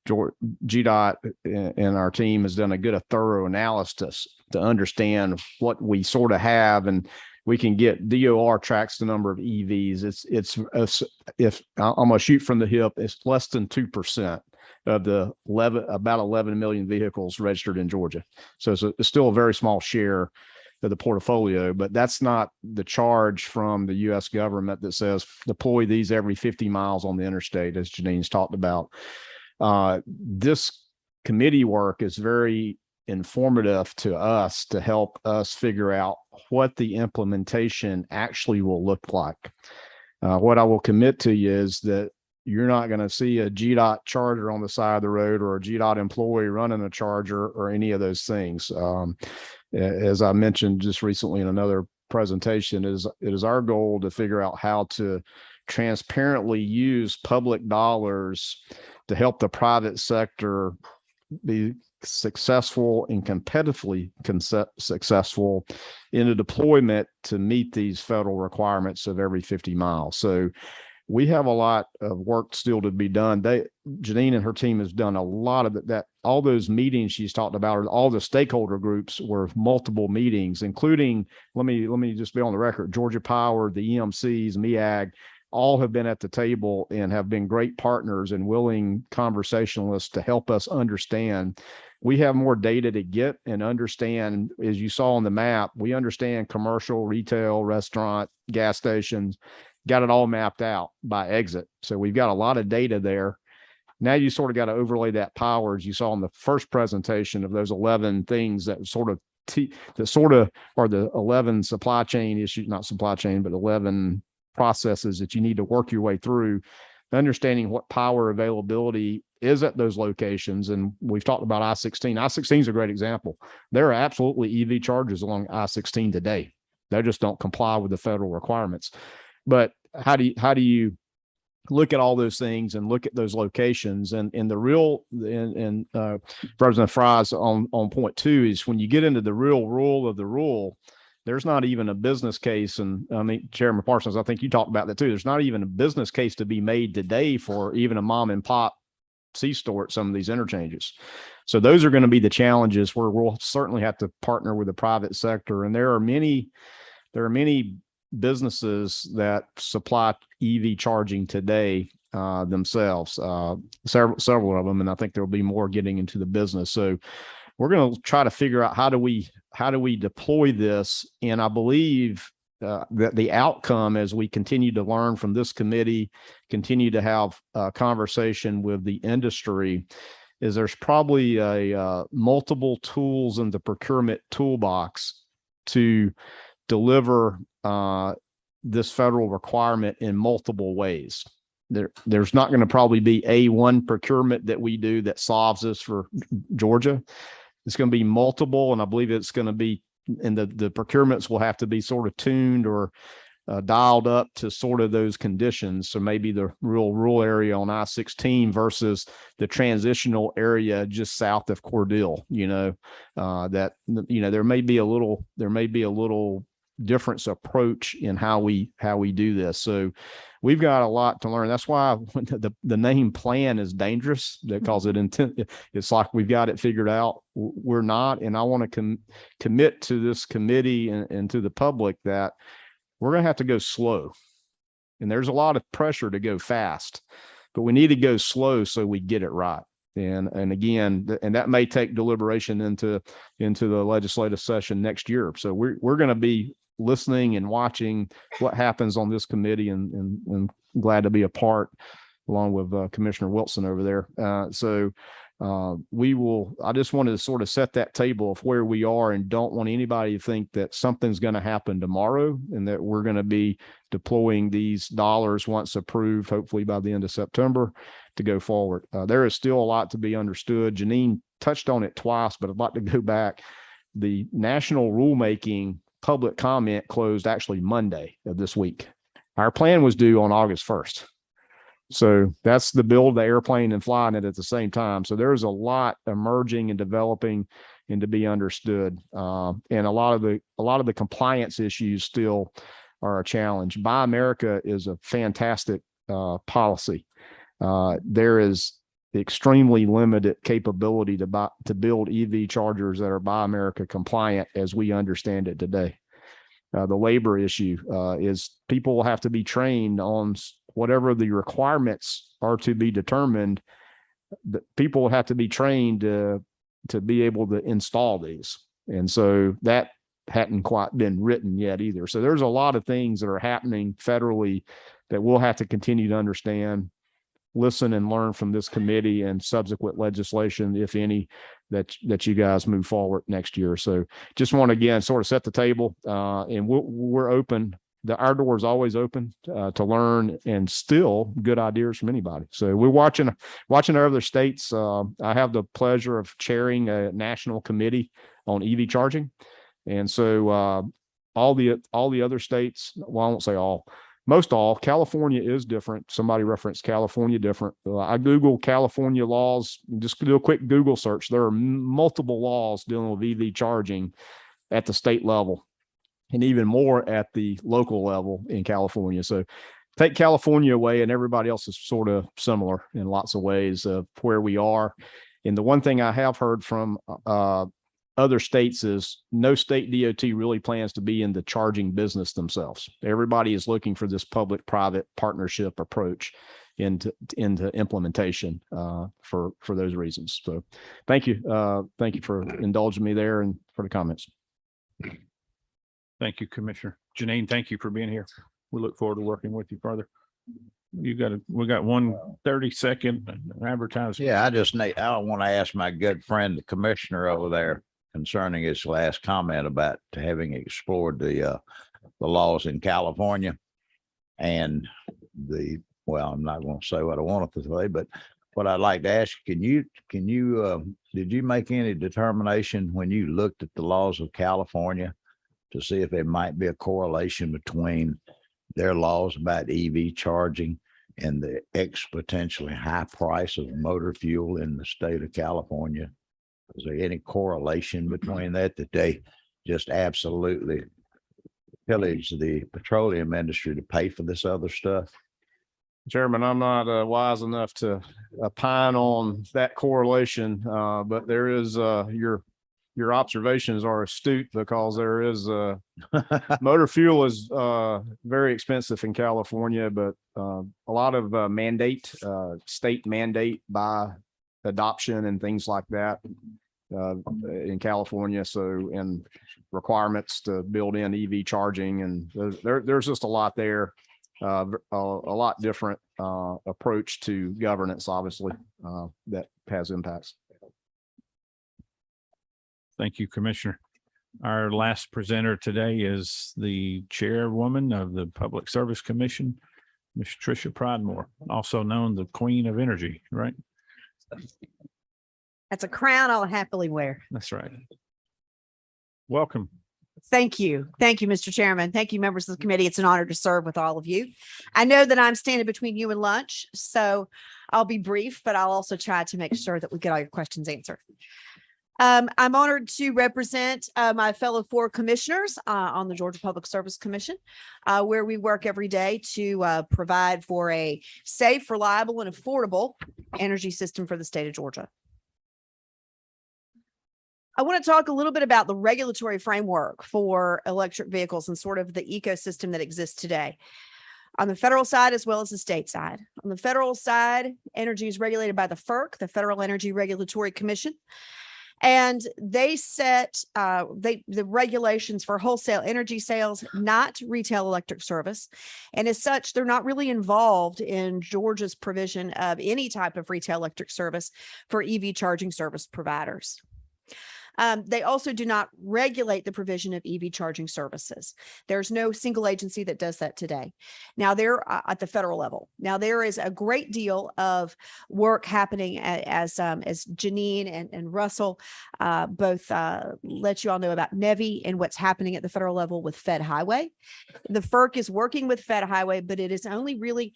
GDOT and our team has done a thorough analysis to understand what we sort of have, and we can get DOR tracks the number of EVs. If I'm gonna shoot from the hip, it's less than 2% of the about 11 million vehicles registered in Georgia. So it's still a very small share of the portfolio, but that's not the charge from the U.S. government that says deploy these every 50 miles on the interstate, as Janine's talked about. This committee work is very informative to us to help us figure out what the implementation actually will look like. What I will commit to you is that you're not going to see a GDOT charger on the side of the road or a GDOT employee running a charger or any of those things. As I mentioned just recently in another presentation, it is our goal to figure out how to transparently use public dollars to help the private sector be successful and competitively successful in a deployment to meet these federal requirements of every 50 miles. So we have a lot of work still to be done. Janine and her team has done a lot of that. All those meetings she's talked about, all the stakeholder groups were multiple meetings, including, let me just be on the record, Georgia Power, the EMCs, MEAG, all have been at the table and have been great partners and willing conversationalists to help us understand. We have more data to get and understand. As you saw on the map, we understand commercial, retail, restaurant, gas stations, got it all mapped out by exit. So we've got a lot of data there. Now you sort of got to overlay that power, as you saw in the first presentation, of those 11 things that sort of are the 11 supply chain issues, not supply chain, but 11 processes that you need to work your way through, understanding what power availability is at those locations. And we've talked about I-16. I-16 is a great example. There are absolutely EV chargers along I-16 today. They just don't comply with the federal requirements. But how do you look at all those things and look at those locations? And President Fry's on point two is when you get into the real rule of the rule, there's not even a business case. And I mean, Chairman Parsons, I think you talked about that too. There's not even a business case to be made today for even a mom and pop C-store at some of these interchanges. So those are going to be the challenges where we'll certainly have to partner with the private sector. And there are many businesses that supply EV charging today themselves, several of them. And I think there'll be more getting into the business. So we're going to try to figure out how do we deploy this. And I believe that the outcome, as we continue to learn from this committee, continue to have a conversation with the industry, is there's probably a multiple tools in the procurement toolbox to deliver this federal requirement in multiple ways. There's not going to probably be one procurement that we do that solves this for Georgia. It's going to be multiple, and I believe it's going to be, and the procurements will have to be sort of tuned or dialed up to sort of those conditions. So maybe the rural area on I-16 versus the transitional area just south of Cordell, there may be a little difference approach in how we do this. So we've got a lot to learn. That's why the name plan is dangerous, because it's like we've got it figured out. We're not. And I want to commit to this committee and to the public that we're going to have to go slow. And there's a lot of pressure to go fast, but we need to go slow so we get it right. And again, that may take deliberation into the legislative session next year. So we're going to be listening and watching what happens on this committee, and glad to be a part along with Commissioner Wilson over there. I just wanted to sort of set that table of where we are, and don't want anybody to think that something's going to happen tomorrow and that we're going to be deploying these dollars once approved, hopefully by the end of September, to go forward. There is still a lot to be understood. Janine touched on it twice, but I'd like to go back. The national rulemaking public comment closed actually Monday of this week. Our plan was due on August 1st. So that's the build the airplane and flying it at the same time. So there's a lot emerging and developing and to be understood. And a lot of the compliance issues still are a challenge. Buy America is a fantastic policy. There is extremely limited capability to build EV chargers that are Buy America compliant as we understand it today. The labor issue is people will have to be trained on whatever the requirements are to be determined. That people will have to be trained to be able to install these. And so that hadn't quite been written yet either. So there's a lot of things that are happening federally that we'll have to continue to understand, listen and learn from this committee and subsequent legislation, if any, that you guys move forward next year. So just want to again sort of set the table, and we're open. Our door is always open to learn and still good ideas from anybody. So we're watching our other states. I have the pleasure of chairing a national committee on EV charging, and so all the other states. Well, I won't say all. Most all. California is different. Somebody referenced California different. I Googled California laws. Just do a quick Google search. There are multiple laws dealing with EV charging at the state level, and even more at the local level in California. So take California away and everybody else is sort of similar in lots of ways of where we are. And the one thing I have heard from other states is no state DOT really plans to be in the charging business themselves. Everybody is looking for this public-private partnership approach into implementation for those reasons. So thank you. Thank you for indulging me there and for the comments. Thank you, Commissioner. Janine, thank you for being here. We look forward to working with you further. We got 1 30-second advertisement. Yeah, I want to ask my good friend, the commissioner over there, concerning his last comment about having explored the laws in California and I'm not going to say what I wanted to say, but what I'd like to ask, did you make any determination when you looked at the laws of California to see if there might be a correlation between their laws about EV charging and the exponentially high price of motor fuel in the state of California? Is there any correlation between that they just absolutely pillage the petroleum industry to pay for this other stuff? Chairman, I'm not wise enough to opine on that correlation, but there is your observations are astute because there is motor fuel is very expensive in California, but a lot of state mandate by adoption and things like that in California. So, and requirements to build in EV charging, and there's just a lot there, a lot different approach to governance, obviously, that has impacts. Thank you, Commissioner. Our last presenter today is the chairwoman of the Public Service Commission, Ms. Tricia Pridemore, also known the Queen of Energy, right? That's a crown I'll happily wear. That's right. Welcome. Thank you. Thank you, Mr. Chairman. Thank you, members of the committee. It's an honor to serve with all of you. I know that I'm standing between you and lunch, so I'll be brief, but I'll also try to make sure that we get all your questions answered. I'm honored to represent my fellow 4 commissioners on the Georgia Public Service Commission, where we work every day to provide for a safe, reliable, and affordable energy system for the state of Georgia. I want to talk a little bit about the regulatory framework for electric vehicles and sort of the ecosystem that exists today on the federal side as well as the state side. On the federal side, energy is regulated by the FERC, the Federal Energy Regulatory Commission. And they set the regulations for wholesale energy sales, not retail electric service. And as such, they're not really involved in Georgia's provision of any type of retail electric service for EV charging service providers. They also do not regulate the provision of EV charging services. There's no single agency that does that today. Now they're at the federal level. Now there is a great deal of work happening as Janine and Russell both let you all know about NEVI and what's happening at the federal level with Fed Highway. The FERC is working with Fed Highway, but it is only really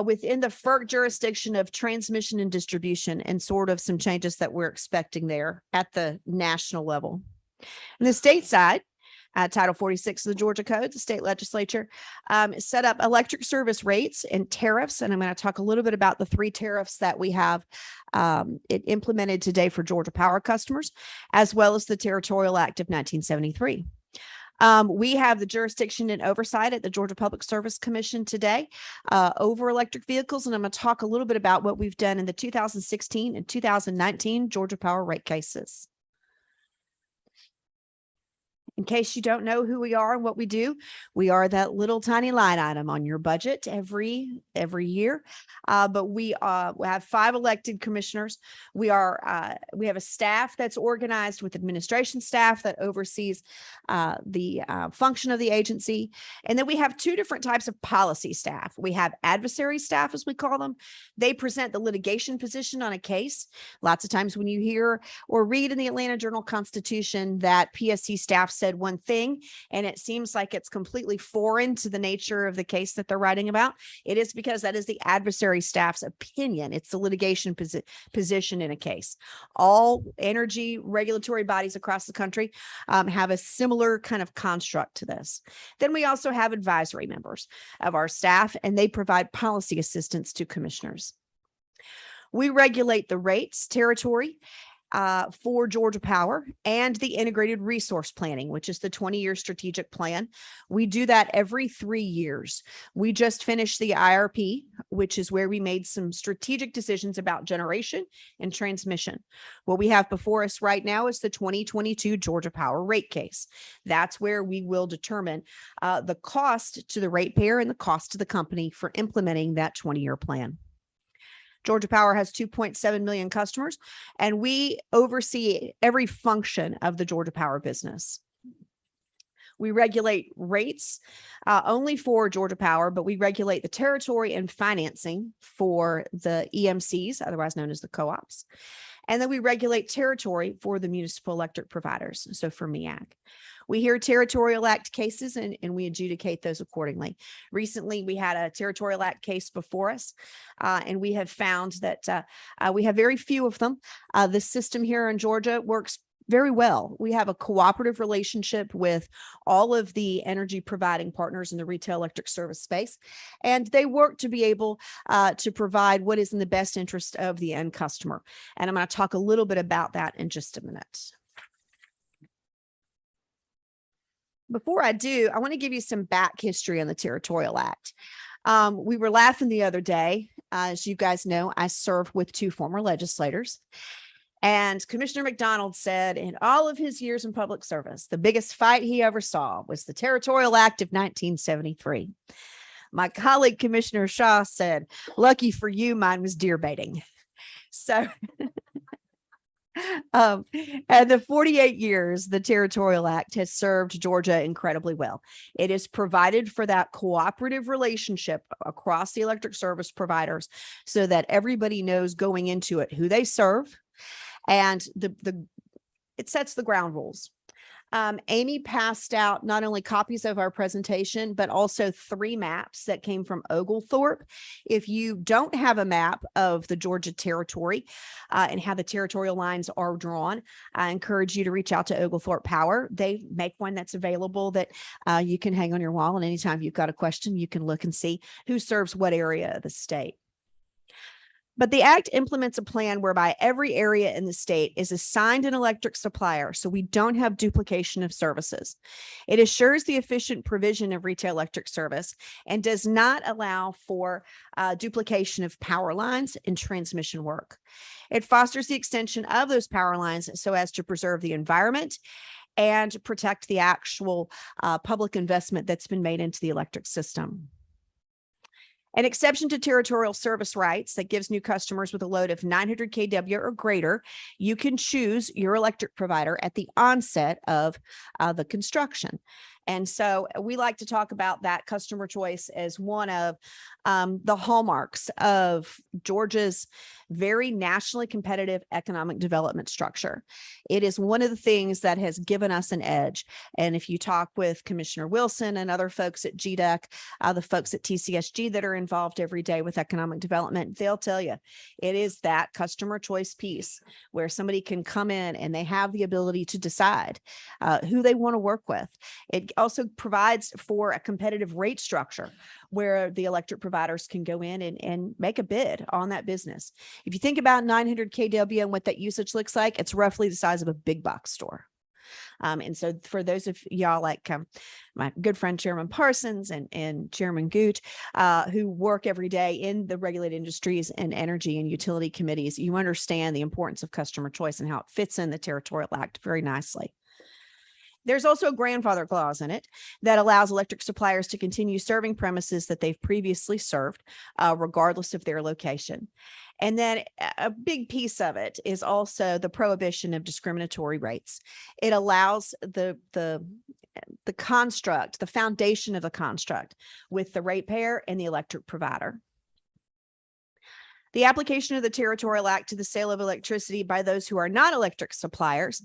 within the FERC jurisdiction of transmission and distribution, and sort of some changes that we're expecting there at the national level. On the state side, Title 46 of the Georgia Code, the state legislature set up electric service rates and tariffs. And I'm going to talk a little bit about the 3 tariffs that we have implemented today for Georgia Power customers, as well as the Territorial Act of 1973. We have the jurisdiction and oversight at the Georgia Public Service Commission today over electric vehicles. And I'm going to talk a little bit about what we've done in the 2016 and 2019 Georgia Power rate cases. In case you don't know who we are and what we do, we are that little tiny line item on your budget every year. But we have 5 elected commissioners. We have a staff that's organized with administration staff that oversees the function of the agency. And then we have 2 different types of policy staff. We have adversary staff, as we call them. They present the litigation position on a case. Lots of times when you hear or read in the Atlanta Journal-Constitution that PSC staff said one thing and it seems like it's completely foreign to the nature of the case that they're writing about, it is because that is the adversary staff's opinion. It's the litigation position in a case. All energy regulatory bodies across the country have a similar kind of construct to this. Then we also have advisory members of our staff, and they provide policy assistance to commissioners. We regulate the rates, territory, for Georgia Power and the integrated resource planning, which is the 20-year strategic plan. We do that every 3 years. We just finished the IRP, which is where we made some strategic decisions about generation and transmission. What we have before us right now is the 2022 Georgia Power rate case. That's where we will determine the cost to the ratepayer and the cost to the company for implementing that 20-year plan. Georgia Power has 2.7 million customers, and we oversee every function of the Georgia Power business. We regulate rates only for Georgia Power, but we regulate the territory and financing for the EMCs, otherwise known as the co-ops. And then we regulate territory for the municipal electric providers, so for MEAC. We hear Territorial Act cases and we adjudicate those accordingly. Recently, we had a Territorial Act case before us, and we have found that we have very few of them. The system here in Georgia works very well. We have a cooperative relationship with all of the energy providing partners in the retail electric service space, and they work to be able to provide what is in the best interest of the end customer. And I'm going to talk a little bit about that in just a minute. Before I do, I want to give you some back history on the Territorial Act. We were laughing the other day. As you guys know, I served with 2 former legislators. And Commissioner McDonald said in all of his years in public service, the biggest fight he ever saw was the Territorial Act of 1973. My colleague, Commissioner Shaw, said, lucky for you, mine was deer baiting. So and the 48 years, the Territorial Act has served Georgia incredibly well. It has provided for that cooperative relationship across the electric service providers so that everybody knows going into it who they serve, and it sets the ground rules. Amy passed out not only copies of our presentation, but also 3 maps that came from Oglethorpe. If you don't have a map of the Georgia territory and how the territorial lines are drawn, I encourage you to reach out to Oglethorpe Power. They make one that's available that you can hang on your wall. And anytime you've got a question, you can look and see who serves what area of the state. But the act implements a plan whereby every area in the state is assigned an electric supplier, so we don't have duplication of services. It assures the efficient provision of retail electric service and does not allow for duplication of power lines and transmission work. It fosters the extension of those power lines so as to preserve the environment and protect the actual public investment that's been made into the electric system. An exception to territorial service rights that gives new customers with a load of 900 kW or greater, you can choose your electric provider at the onset of the construction. And so we like to talk about that customer choice as one of the hallmarks of Georgia's very nationally competitive economic development structure. It is one of the things that has given us an edge. And if you talk with Commissioner Wilson and other folks at GDEC, the folks at TCSG that are involved every day with economic development, they'll tell you it is that customer choice piece where somebody can come in and they have the ability to decide who they want to work with. It also provides for a competitive rate structure where the electric providers can go in and make a bid on that business. If you think about 900 kW and what that usage looks like, it's roughly the size of a big box store. And so for those of y'all like my good friend Chairman Parsons and Chairman Goot, who work every day in the regulated industries and energy and utility committees, you understand the importance of customer choice and how it fits in the Territorial Act very nicely. There's also a grandfather clause in it that allows electric suppliers to continue serving premises that they've previously served, regardless of their location. And then a big piece of it is also the prohibition of discriminatory rates. It allows the construct, the foundation of the construct with the ratepayer and the electric provider. The application of the Territorial Act to the sale of electricity by those who are not electric suppliers.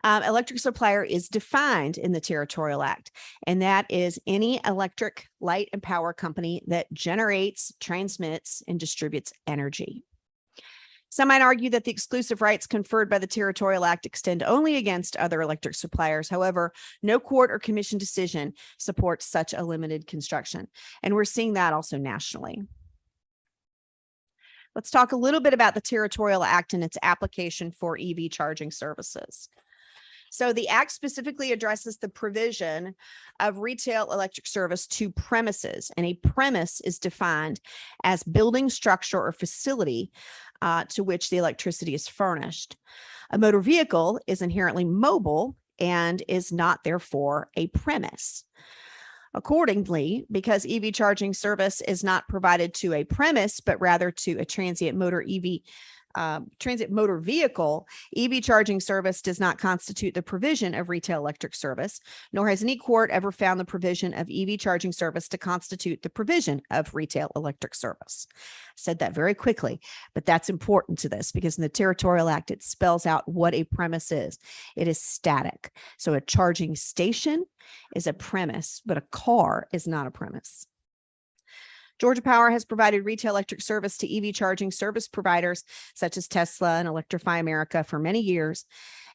Electric supplier is defined in the Territorial Act, and that is any electric, light, and power company that generates, transmits, and distributes energy. Some might argue that the exclusive rights conferred by the Territorial Act extend only against other electric suppliers. However, no court or commission decision supports such a limited construction, and we're seeing that also nationally. Let's talk a little bit about the Territorial Act and its application for EV charging services. So the Act specifically addresses the provision of retail electric service to premises, and a premise is defined as building, structure, or facility to which the electricity is furnished. A motor vehicle is inherently mobile and is not therefore a premise. Accordingly, because EV charging service is not provided to a premise, but rather to a transient motor vehicle, EV charging service does not constitute the provision of retail electric service, nor has any court ever found the provision of EV charging service to constitute the provision of retail electric service. I said that very quickly, but that's important to this because in the Territorial Act, it spells out what a premise is. It is static. So a charging station is a premise, but a car is not a premise. Georgia Power has provided retail electric service to EV charging service providers such as Tesla and Electrify America for many years,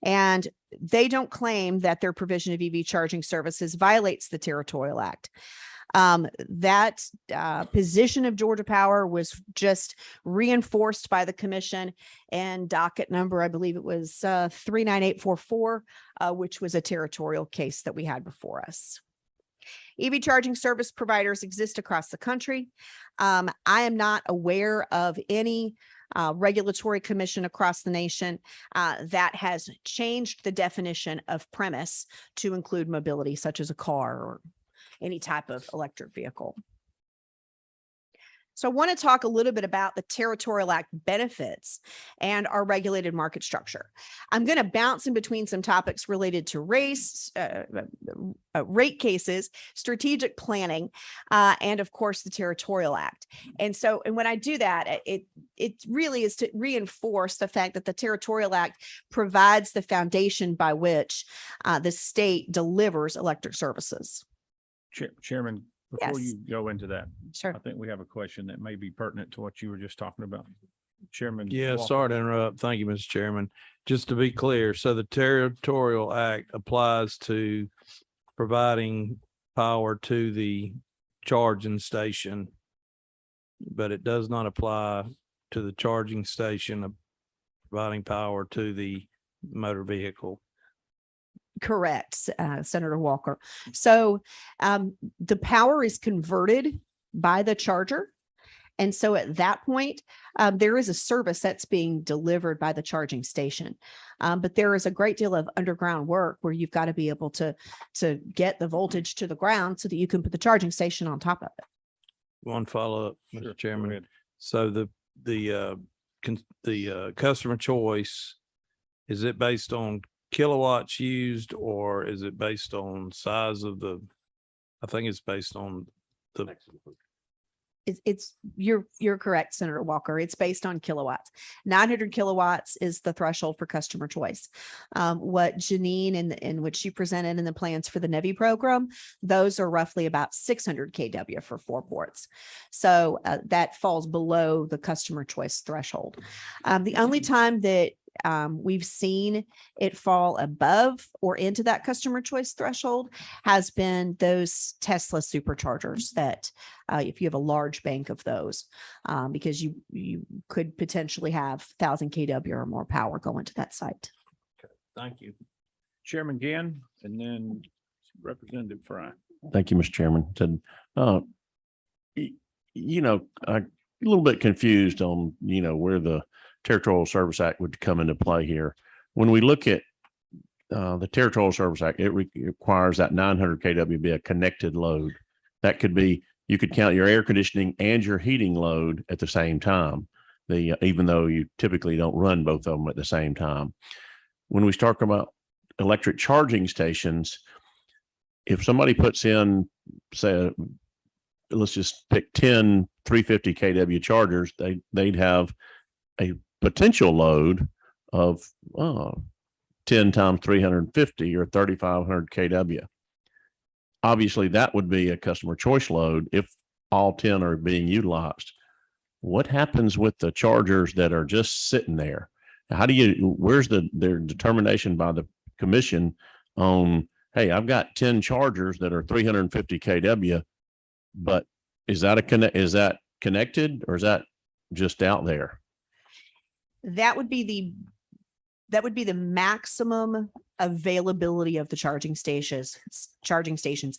and they don't claim that their provision of EV charging services violates the Territorial Act. That position of Georgia Power was just reinforced by the commission and docket number, I believe it was 39844, which was a territorial case that we had before us. EV charging service providers exist across the country. I am not aware of any regulatory commission across the nation that has changed the definition of premise to include mobility, such as a car or any type of electric vehicle. So I want to talk a little bit about the Territorial Act benefits and our regulated market structure. I'm going to bounce in between some topics related to race, rate cases, strategic planning, and of course the Territorial Act. And when I do that, it really is to reinforce the fact that the Territorial Act provides the foundation by which the state delivers electric services. Chairman, before Yes. you go into that, Sure. I think we have a question that may be pertinent to what you were just talking about. Chairman. Yeah, Walker. sorry to interrupt. Thank you, Mr. Chairman. Just to be clear, so the Territorial Act applies to providing power to the charging station, but it does not apply to the charging station of providing power to the motor vehicle. Correct, Senator Walker. So the power is converted by the charger. And so at that point, there is a service that's being delivered by the charging station. But there is a great deal of underground work where you've got to be able to get the voltage to the ground so that you can put the charging station on top of it. One follow-up, Sure, Mr. go Chairman. ahead. So the customer choice, is it based on kilowatts used, or is it based on size of I think it's based on You're correct, Senator Walker. It's based on kilowatts. 900 kilowatts is the threshold for customer choice. What Janine and what she presented in the plans for the NEVI program, those are roughly about 600 kW for 4 ports. So that falls below the customer choice threshold. The only time that we've seen it fall above or into that customer choice threshold has been those Tesla superchargers that if you have a large bank of those, because you could potentially have 1,000 kW or more power going to that site. Thank you. Chairman Gann, and then Representative Fry. Thank you, Mr. Chairman. I'm a little bit confused on, where the Territorial Service Act would come into play here. When we look at the Territorial Service Act, it requires that 900 kW be a connected load. That could be, you could count your air conditioning and your heating load at the same time, even though you typically don't run both of them at the same time. When we start about electric charging stations, if somebody puts in, say, let's just pick 10 350 kW chargers, they'd have a potential load of 10 times 350 or 3,500 kW. Obviously, that would be a customer choice load if all 10 are being utilized. What happens with the chargers that are just sitting there? Where's their determination by the commission on, hey, I've got 10 chargers that are 350 kW, but is that connected or is that just out there? That would be the maximum availability of the charging stations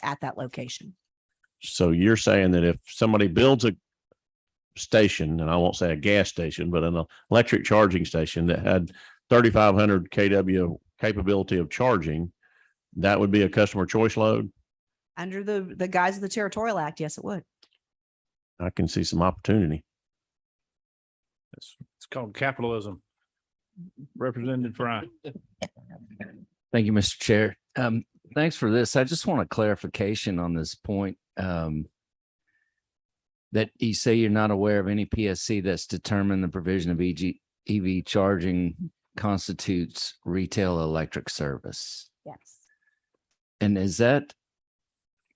at that location. So you're saying that if somebody builds a station, and I won't say a gas station, but an electric charging station that had 3,500 kW capability of charging, that would be a customer choice load? Under the guise of the Territorial Act, yes, it would. I can see some opportunity. It's called capitalism. Representative Fry. Thank you, Mr. Chair. Thanks for this. I just want a clarification on this point. That you say you're not aware of any PSC that's determined the provision of EV charging constitutes retail electric service. Yes. And is that,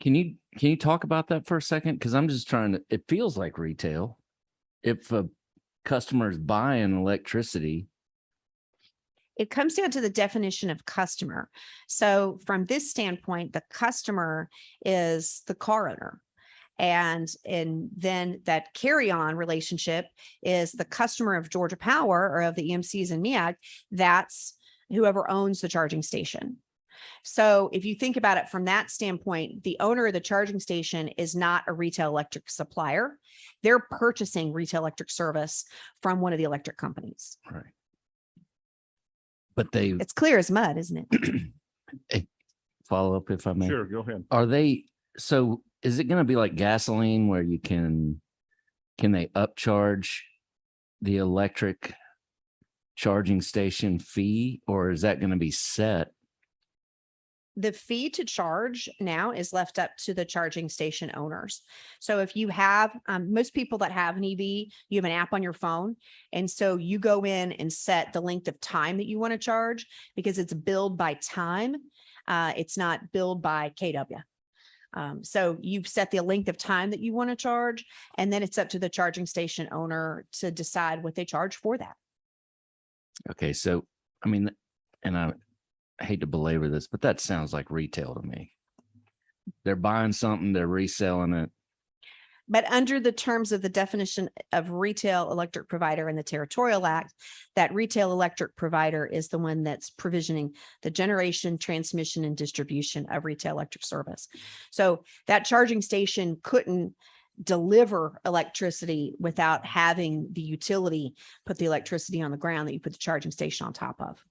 can you talk about that for a second? Because I'm just it feels like retail. If a customer is buying electricity. It comes down to the definition of customer. So from this standpoint, the customer is the car owner. And then that carry-on relationship is the customer of Georgia Power or of the EMCs and MEAG. That's whoever owns the charging station. So if you think about it from that standpoint, the owner of the charging station is not a retail electric supplier. They're purchasing retail electric service from one of the electric companies. Right. But it's clear as mud, isn't it? Follow up if I may. Sure, go ahead. So is it going to be like gasoline where you can they upcharge the electric charging station fee, or is that going to be set? The fee to charge now is left up to the charging station owners. So if you have, most people that have an EV, you have an app on your phone. And so you go in and set the length of time that you want to charge because it's billed by time. It's not billed by KW. So you've set the length of time that you want to charge, and then it's up to the charging station owner to decide what they charge for that. Okay. So, I mean, and I hate to belabor this, but that sounds like retail to me. They're buying something, they're reselling it. But under the terms of the definition of retail electric provider in the Territorial Act, that retail electric provider is the one that's provisioning the generation, transmission, and distribution of retail electric service. So that charging station couldn't deliver electricity without having the utility put the electricity on the ground that you put the charging station on top of.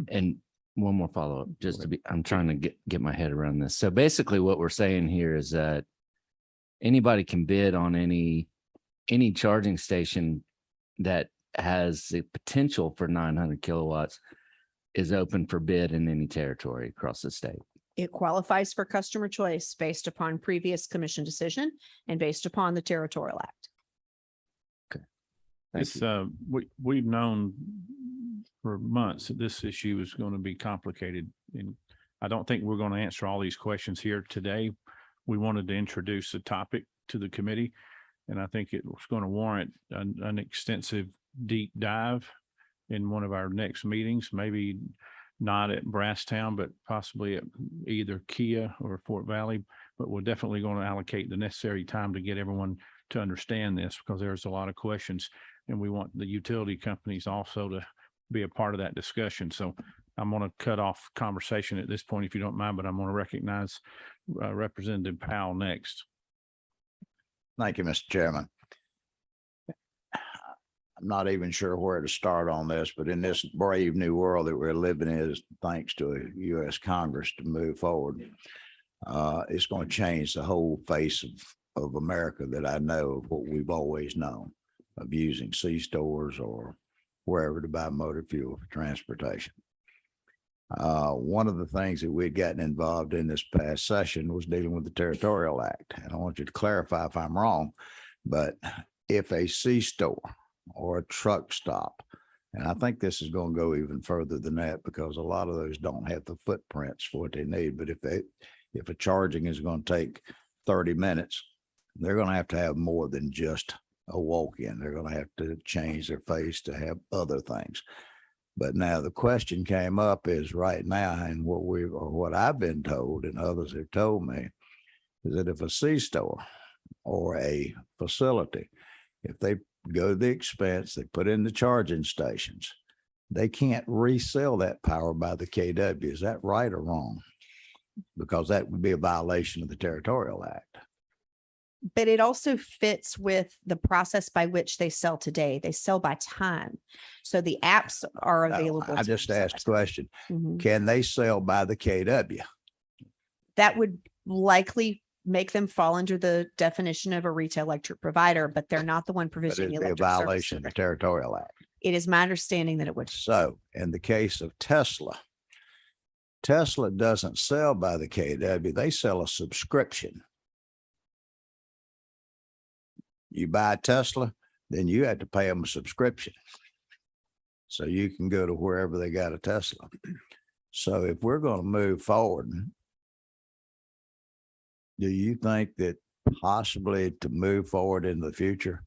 And one more follow-up, just to be, I'm trying to get my head around this. So basically what we're saying here is that anybody can bid on any charging station that has the potential for 900 kilowatts, is open for bid in any territory across the state. It qualifies for customer choice based upon previous commission decision and based upon the Territorial Act. Thank It's, you. we've known for months that this issue is going to be complicated. And I don't think we're going to answer all these questions here today. We wanted to introduce the topic to the committee. And I think it was going to warrant an extensive deep dive in one of our next meetings, maybe not at Brasstown, but possibly at either Kia or Fort Valley. But we're definitely going to allocate the necessary time to get everyone to understand this, because there's a lot of questions. And we want the utility companies also to be a part of that discussion. So I'm going to cut off conversation at this point, if you don't mind, but I'm going to recognize Representative Powell next. Thank you, Mr. Chairman. I'm not even sure where to start on this, but in this brave new world that we're living in, is thanks to a U.S. Congress to move forward. It's going to change the whole face of America that I know of what we've always known of using C-stores or wherever to buy motor fuel for transportation. One of the things that we'd gotten involved in this past session was dealing with the Territorial Act. And I want you to clarify if I'm wrong, but if a C-store or a truck stop, and I think this is going to go even further than that, because a lot of those don't have the footprints for what they need. But if a charging is going to take 30 minutes, they're going to have more than just a walk-in. They're going to have to change their face to have other things. But now the question came up is right now, and what I've been told and others have told me, is that if a C-store or a facility, if they go to the expense, they put in the charging stations, they can't resell that power by the KW. Is that right or wrong? Because that would be a violation of the Territorial Act. But it also fits with the process by which they sell today. They sell by time. So the apps are available. I just asked a question. Mhm. Can they sell by the KW? That would likely make them fall under the definition of a retail electric provider, but they're not the one But provisioning it'd the be a electric service. violation of the Territorial Act. It is my understanding that it would. So in the case of Tesla, Tesla doesn't sell by the KW. They sell a subscription. You buy a Tesla, then you have to pay them a subscription. So you can go to wherever they got a Tesla. So if we're going to move forward, do you think that possibly to move forward in the future,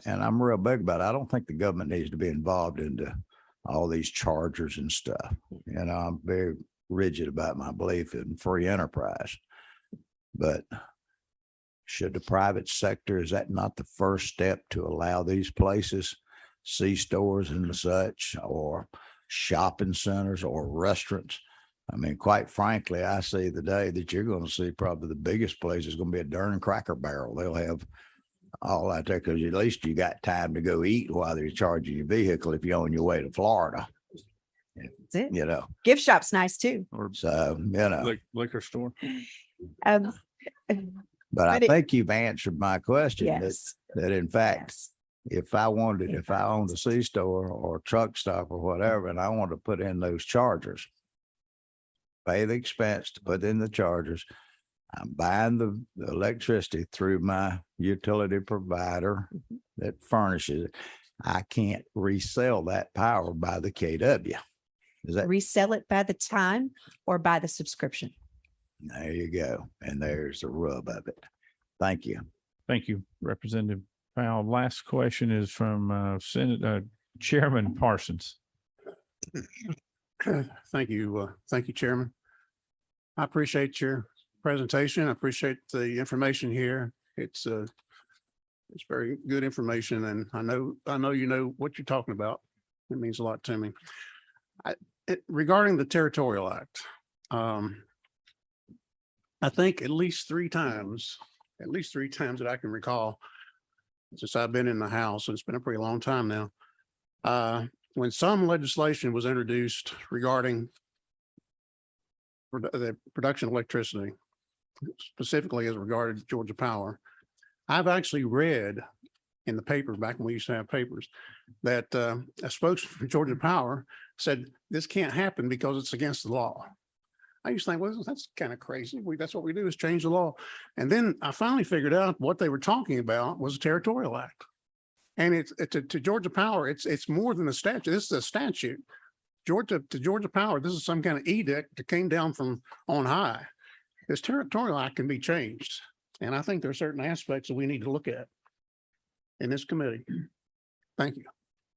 and I'm real big about it, I don't think the government needs to be involved into all these chargers and stuff. You know, I'm very rigid about my belief in free enterprise. But should the private sector, is that not the first step to allow these places, C-stores and such, or shopping centers or restaurants? I mean, quite frankly, I see the day that you're going to see probably the biggest place is going to be a darn Cracker Barrel. They'll have all out there because at least you got time to go eat while they're charging your vehicle if you're on your way to Florida. That's it. You know, Gift shop's nice too. so, you know, Liquor store. Um, but I but it- think you've answered my question that, yes. that in fact, Yes. if I owned a C-store or a truck stop or whatever, and I wanted to put in those chargers, pay the expense to put in the chargers, I'm buying the electricity through my utility provider that furnishes it. I can't resell that power by the KW. Is that, Resell it by the time or by the subscription. there you go. And there's the rub of it. Thank you. Thank you, Representative Powell. Last question is from Chairman Parsons. Thank you. Thank you, Chairman. I appreciate your presentation. I appreciate the information here. It's very good information, and I know you know what you're talking about. It means a lot to me. Regarding the Territorial Act, I think at least three times that I can recall since I've been in the House, and it's been a pretty long time now, when some legislation was introduced regarding the production of electricity, specifically as regarded Georgia Power, I've actually read in the paper back when we used to have papers, that a spokesman for Georgia Power said this can't happen because it's against the law. I used to think, well, that's kind of crazy. That's what we do is change the law. And then I finally figured out what they were talking about was a territorial act. And it's to Georgia Power, it's more than a statute. This is a statute. To Georgia Power, this is some kind of edict that came down from on high. This territorial act can be changed. And I think there are certain aspects that we need to look at in this committee. Thank you.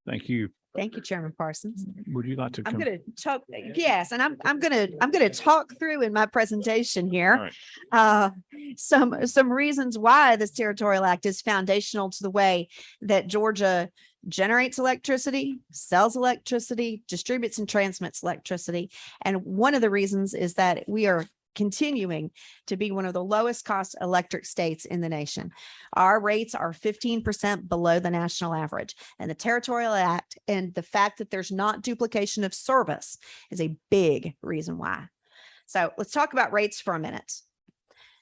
Thank you. Thank you, Chairman Parsons. Would you like to? I'm going to talk, yes, and I'm going to talk through in my presentation All here right. some reasons why this territorial act is foundational to the way that Georgia generates electricity, sells electricity, distributes and transmits electricity. And one of the reasons is that we are continuing to be one of the lowest cost electric states in the nation. Our rates are 15% below the national average, and the Territorial Act and the fact that there's not duplication of service is a big reason why. So let's talk about rates for a minute.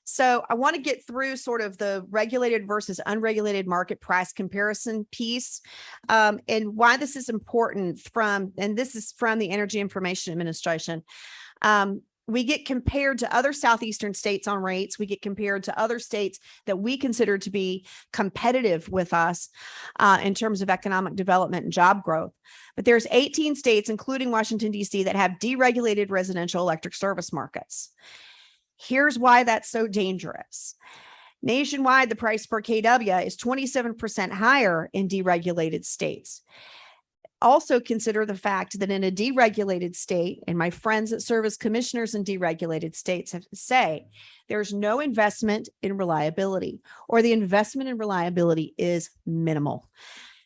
So I want to get through sort of the regulated versus unregulated market price comparison piece, and why this is important and this is from the Energy Information Administration. We get compared to other southeastern states on rates. We get compared to other states that we consider to be competitive with us in terms of economic development and job growth. But there's 18 states, including Washington, D.C., that have deregulated residential electric service markets. Here's why that's so dangerous. Nationwide, the price per kW is 27% higher in deregulated states. Also consider the fact that in a deregulated state, and my friends that serve as commissioners in deregulated states say, there's no investment in reliability, or the investment in reliability is minimal.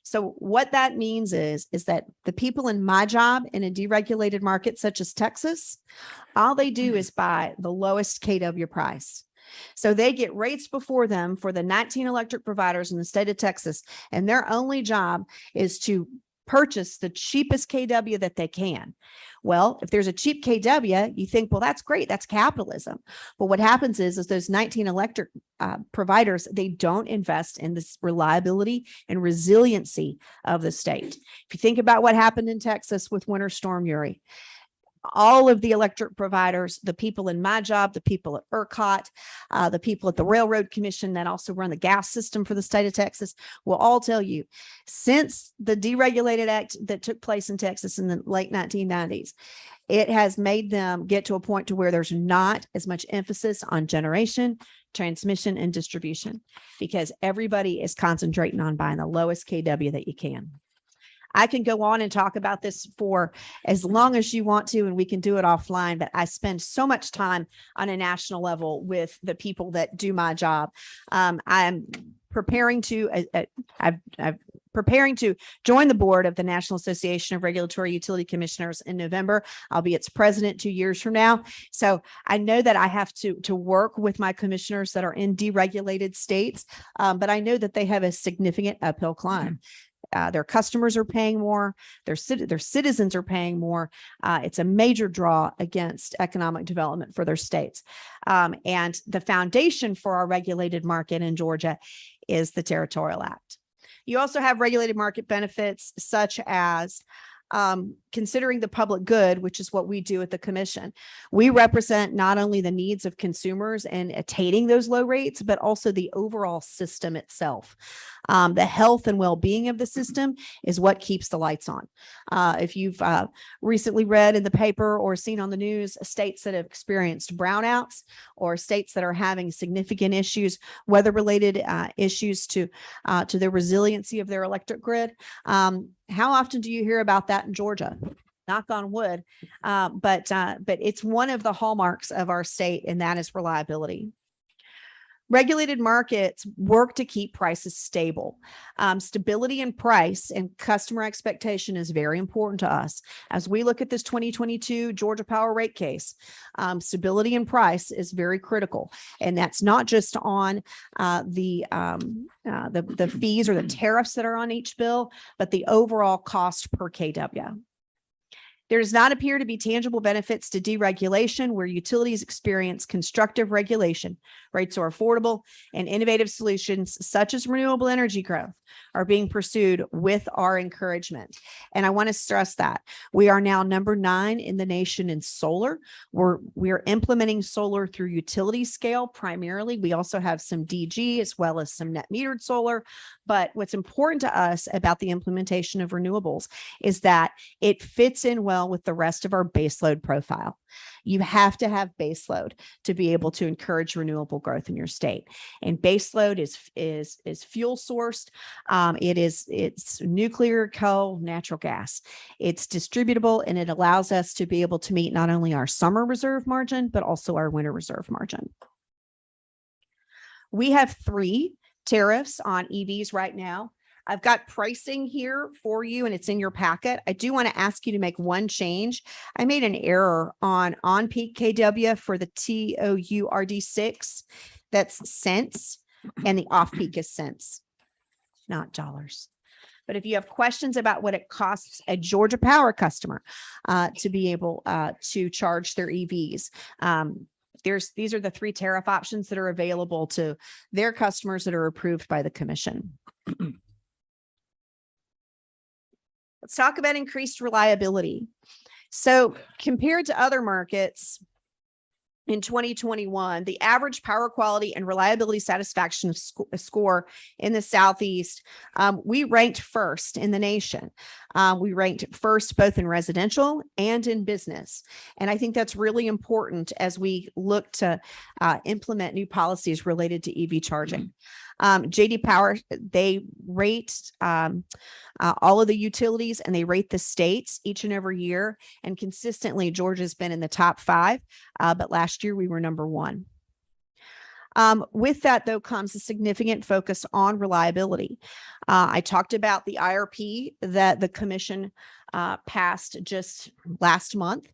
So what that means is that the people in my job in a deregulated market such as Texas, all they do is buy the lowest kW price. So they get rates before them for the 19 electric providers in the state of Texas, and their only job is to purchase the cheapest kW that they can. Well, if there's a cheap kW, you think, well, that's great. That's capitalism. But what happens is those 19 electric providers, they don't invest in this reliability and resiliency of the state. If you think about what happened in Texas with Winter Storm Uri, all of the electric providers, the people in my job, the people at ERCOT, the people at the Railroad Commission that also run the gas system for the state of Texas will all tell you, since the deregulated act that took place in Texas in the late 1990s, it has made them get to a point to where there's not as much emphasis on generation, transmission, and distribution, because everybody is concentrating on buying the lowest kW that you can. I can go on and talk about this for as long as you want to, and we can do it offline, but I spend so much time on a national level with the people that do my job. I'm preparing to, I'm preparing to join the board of the National Association of Regulatory Utility Commissioners in November. I'll be its president 2 years from now. So I know that I have to work with my commissioners that are in deregulated states, but I know that they have a significant uphill climb. Their customers are paying more, their citizens are paying more. It's a major draw against economic development for their states. And the foundation for our regulated market in Georgia is the Territorial Act. You also have regulated market benefits such as considering the public good, which is what we do at the commission. We represent not only the needs of consumers and attaining those low rates, but also the overall system itself. The health and well-being of the system is what keeps the lights on. If you've recently read in the paper or seen on the news states that have experienced brownouts, or states that are having significant issues, weather-related issues to the resiliency of their electric grid, how often do you hear about that in Georgia? Knock on wood, but it's one of the hallmarks of our state, and that is reliability. Regulated markets work to keep prices stable. Stability in price and customer expectation is very important to us. As we look at this 2022 Georgia Power rate case, stability in price is very critical. And that's not just on the fees or the tariffs that are on each bill, but the overall cost per kW. There does not appear to be tangible benefits to deregulation where utilities experience constructive regulation. Rates are affordable and innovative solutions such as renewable energy growth are being pursued with our encouragement. And I want to stress that we are now number 9 in the nation in solar. We're implementing solar through utility scale primarily. We also have some DG as well as some net metered solar. But what's important to us about the implementation of renewables is that it fits in well with the rest of our baseload profile. You have to have baseload to be able to encourage renewable growth in your state. And baseload is fuel sourced. It's nuclear, coal, natural gas. It's distributable, and it allows us to be able to meet not only our summer reserve margin, but also our winter reserve margin. We have 3 tariffs on EVs right now. I've got pricing here for you, and it's in your packet. I do want to ask you to make one change. I made an error on peak KW for the TOURD6. That's cents, and the off peak is cents, not dollars. But if you have questions about what it costs a Georgia Power customer to be able to charge their EVs, these are the 3 tariff options that are available to their customers that are approved by the commission. Let's talk about increased reliability. So compared to other markets in 2021, the average power quality and reliability satisfaction score in the Southeast, we ranked first in the nation. We ranked first both in residential and in business. And I think that's really important as we look to implement new policies related to EV charging. JD Power, they rate all of the utilities, and they rate the states each and every year. And consistently, Georgia's been in the top 5, but last year we were number 1. With that, though, comes a significant focus on reliability. I talked about the IRP that the commission passed just last month.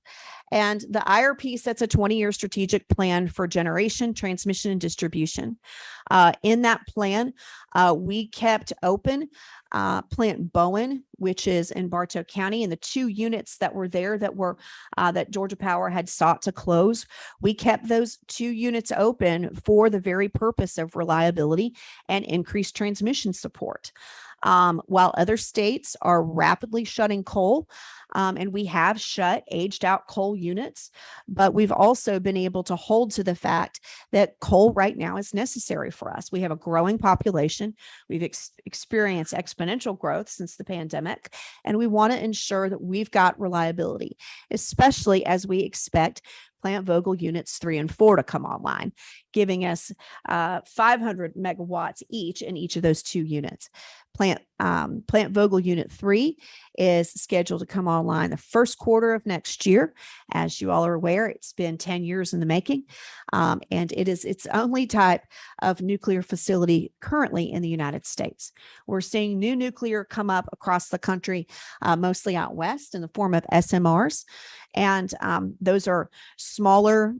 And the IRP sets a 20-year strategic plan for generation, transmission, and distribution. In that plan, we kept open Plant Bowen, which is in Bartow County, and the 2 units that were there that Georgia Power had sought to close. We kept those 2 units open for the very purpose of reliability and increased transmission support. While other states are rapidly shutting coal, and we have shut aged out coal units, but we've also been able to hold to the fact that coal right now is necessary for us. We have a growing population. We've experienced exponential growth since the pandemic, and we want to ensure that we've got reliability, especially as we expect Plant Vogtle units 3 and 4 to come online, giving us 500 megawatts each in each of those 2 units. Plant Vogtle unit 3 is scheduled to come online the first quarter of next year. As you all are aware, it's been 10 years in the making, and it is its only type of nuclear facility currently in the United States. We're seeing new nuclear come up across the country, mostly out west in the form of SMRs. And those are smaller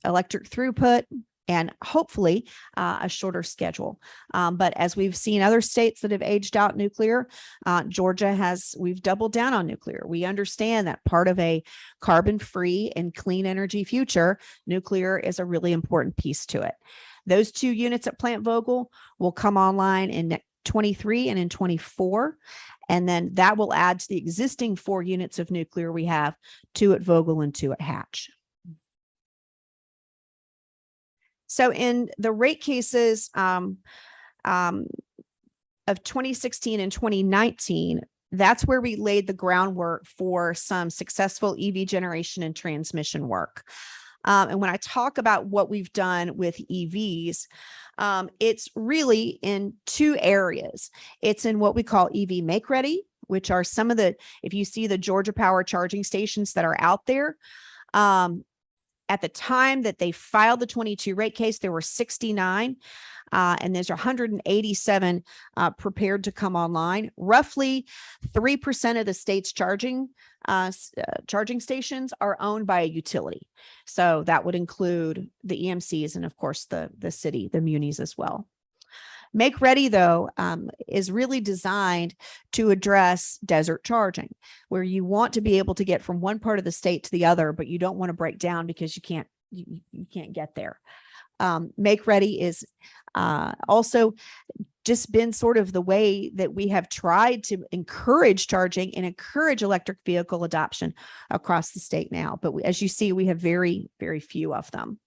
electric throughput and hopefully a shorter schedule. But as we've seen other states that have aged out nuclear, we've doubled down on nuclear. We understand that part of a carbon-free and clean energy future, nuclear is a really important piece to it. Those 2 units at Plant Vogtle will come online in 23 and in 24. And then that will add to the existing 4 units of nuclear we have, 2 at Vogtle and 2 at Hatch. So in the rate cases of 2016 and 2019, that's where we laid the groundwork for some successful EV generation and transmission work. And when I talk about what we've done with EVs, it's really in 2 areas. It's in what we call EV Make Ready, which are some of if you see the Georgia Power charging stations that are out there, at the time that they filed the 22 rate case, there were 69, and there's 187 prepared to come online. Roughly 3% of the state's charging stations are owned by a utility. So that would include the EMCs and, of course, the city, the munis as well. Make Ready, though, is really designed to address desert charging, where you want to be able to get from one part of the state to the other, but you don't want to break down because you can't get there. Make Ready is also just been sort of the way that we have tried to encourage charging and encourage electric vehicle adoption across the state now. But as you see, we have very, very few of them.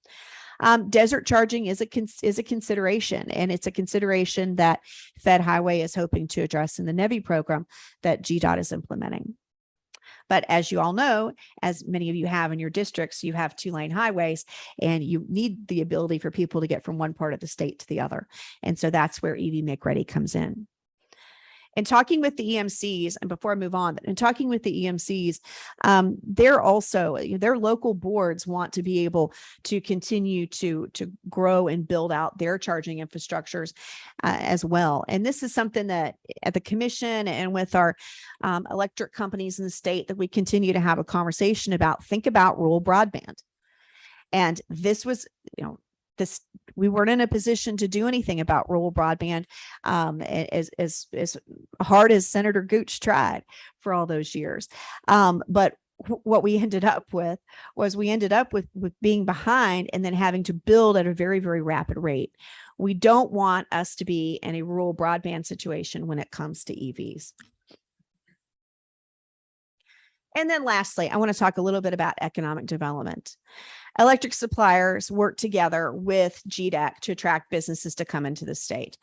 Desert charging is a consideration, and it's a consideration that Fed Highway is hoping to address in the NEVI program that GDOT is implementing. But as you all know, as many of you have in your districts, you have 2-lane highways, and you need the ability for people to get from one part of the state to the other. And so that's where EV Make Ready comes in. And talking with the EMCs, and before I move on, and talking with the EMCs, they're also, their local boards want to be able to continue to grow and build out their charging infrastructures as well. And this is something that at the commission and with our electric companies in the state that we continue to have a conversation about. Think about rural broadband. And this was, we weren't in a position to do anything about rural broadband as hard as Senator Gooch tried for all those years. But what we ended up with was with being behind and then having to build at a very, very rapid rate. We don't want us to be in a rural broadband situation when it comes to EVs. And then lastly, I want to talk a little bit about economic development. Electric suppliers work together with GDEC to attract businesses to come into the state.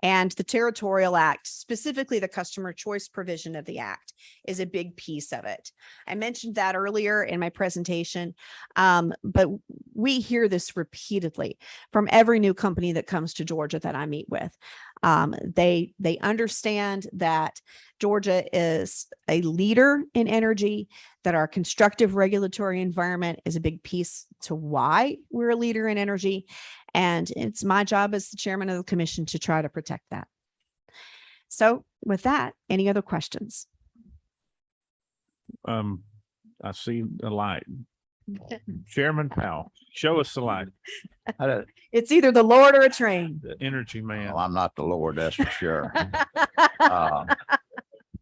And the Territorial Act, specifically the customer choice provision of the act, is a big piece of it. I mentioned that earlier in my presentation, but we hear this repeatedly from every new company that comes to Georgia that I meet with. They understand that Georgia is a leader in energy, that our constructive regulatory environment is a big piece to why we're a leader in energy. And it's my job as the chairman of the commission to try to protect that. So with that, any other questions? I see the light. Chairman Powell, show us the light. It's either the Lord or a train. The energy man. Well, I'm not the Lord, that's for sure.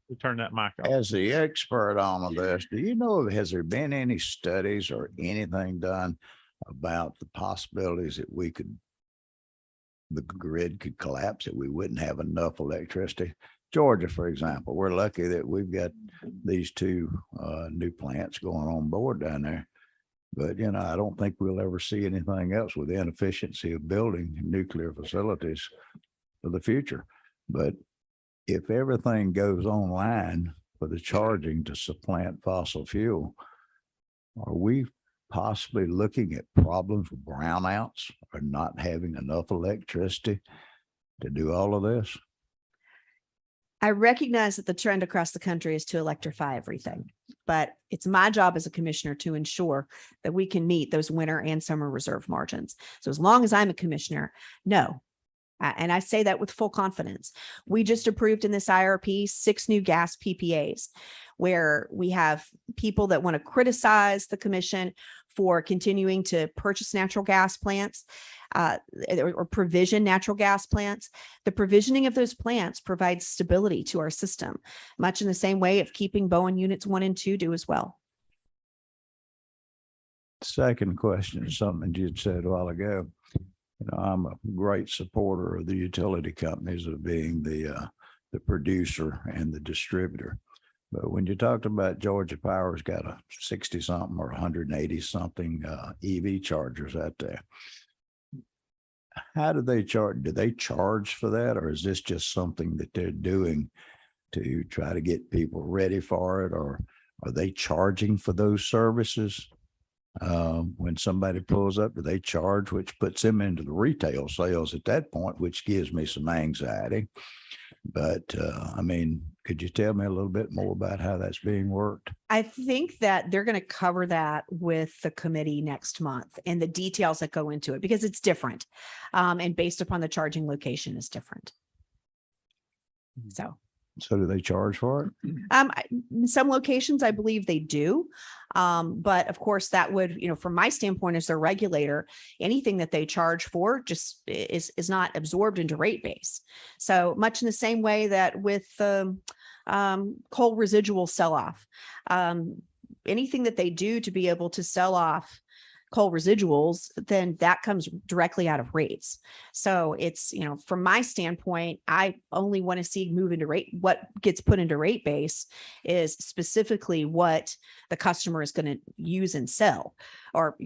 We turn that mic off. As the expert on this, do you know, has there been any studies or anything done about the possibilities that the grid could collapse, that we wouldn't have enough electricity? Georgia, for example, we're lucky that we've got these 2 new plants going on board down there. But, I don't think we'll ever see anything else with the inefficiency of building nuclear facilities for the future. But if everything goes online for the charging to supplant fossil fuel, are we possibly looking at problems with brownouts or not having enough electricity to do all of this? I recognize that the trend across the country is to electrify everything, but it's my job as a commissioner to ensure that we can meet those winter and summer reserve margins. So as long as I'm a commissioner, no. And I say that with full confidence. We just approved in this IRP 6 new gas PPAs, where we have people that want to criticize the commission for continuing to purchase natural gas plants or provision natural gas plants. The provisioning of those plants provides stability to our system, much in the same way of keeping Bowen units 1 and 2 do as well. Second question is something you'd said a while ago. I'm a great supporter of the utility companies of being the producer and the distributor. But when you talked about Georgia Power's got a 60-something or 180-something EV chargers out there, how do they charge? Do they charge for that? Or is this just something that they're doing to try to get people ready for it? Or are they charging for those services? When somebody pulls up, do they charge, which puts them into the retail sales at that point, which gives me some anxiety. But could you tell me a little bit more about how that's being worked? I think that they're going to cover that with the committee next month and the details that go into it, because it's different. And based upon the charging location is different. So So do they charge for it? In some locations, I believe they do. But of course, that would, from my standpoint as their regulator, anything that they charge for just is not absorbed into rate base. So much in the same way that with coal residual sell off, anything that they do to be able to sell off coal residuals, then that comes directly out of rates. So it's, from my standpoint, I only want to see move into rate. What gets put into rate base is specifically what the customer is going to use and sell, or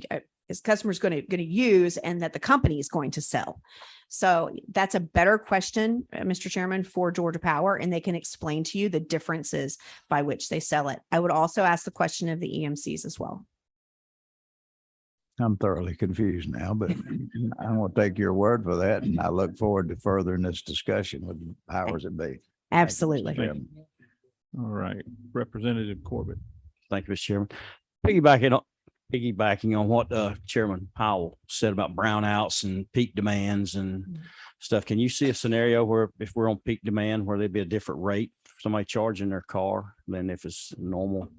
his customer is going to use, and that the company is going to sell. So that's a better question, Mr. Chairman, for Georgia Power, and they can explain to you the differences by which they sell it. I would also ask the question of the EMCs as well. I'm thoroughly confused now, but I want to take your word for that. And I look forward to furthering this discussion with the powers that be. Absolutely. All right, Representative Corbett. Thank you, Mr. Chairman. Piggybacking on what Chairman Powell said about brownouts and peak demands and stuff. Can you see a scenario where if we're on peak demand, where there'd be a different rate for somebody charging their car than if it's normal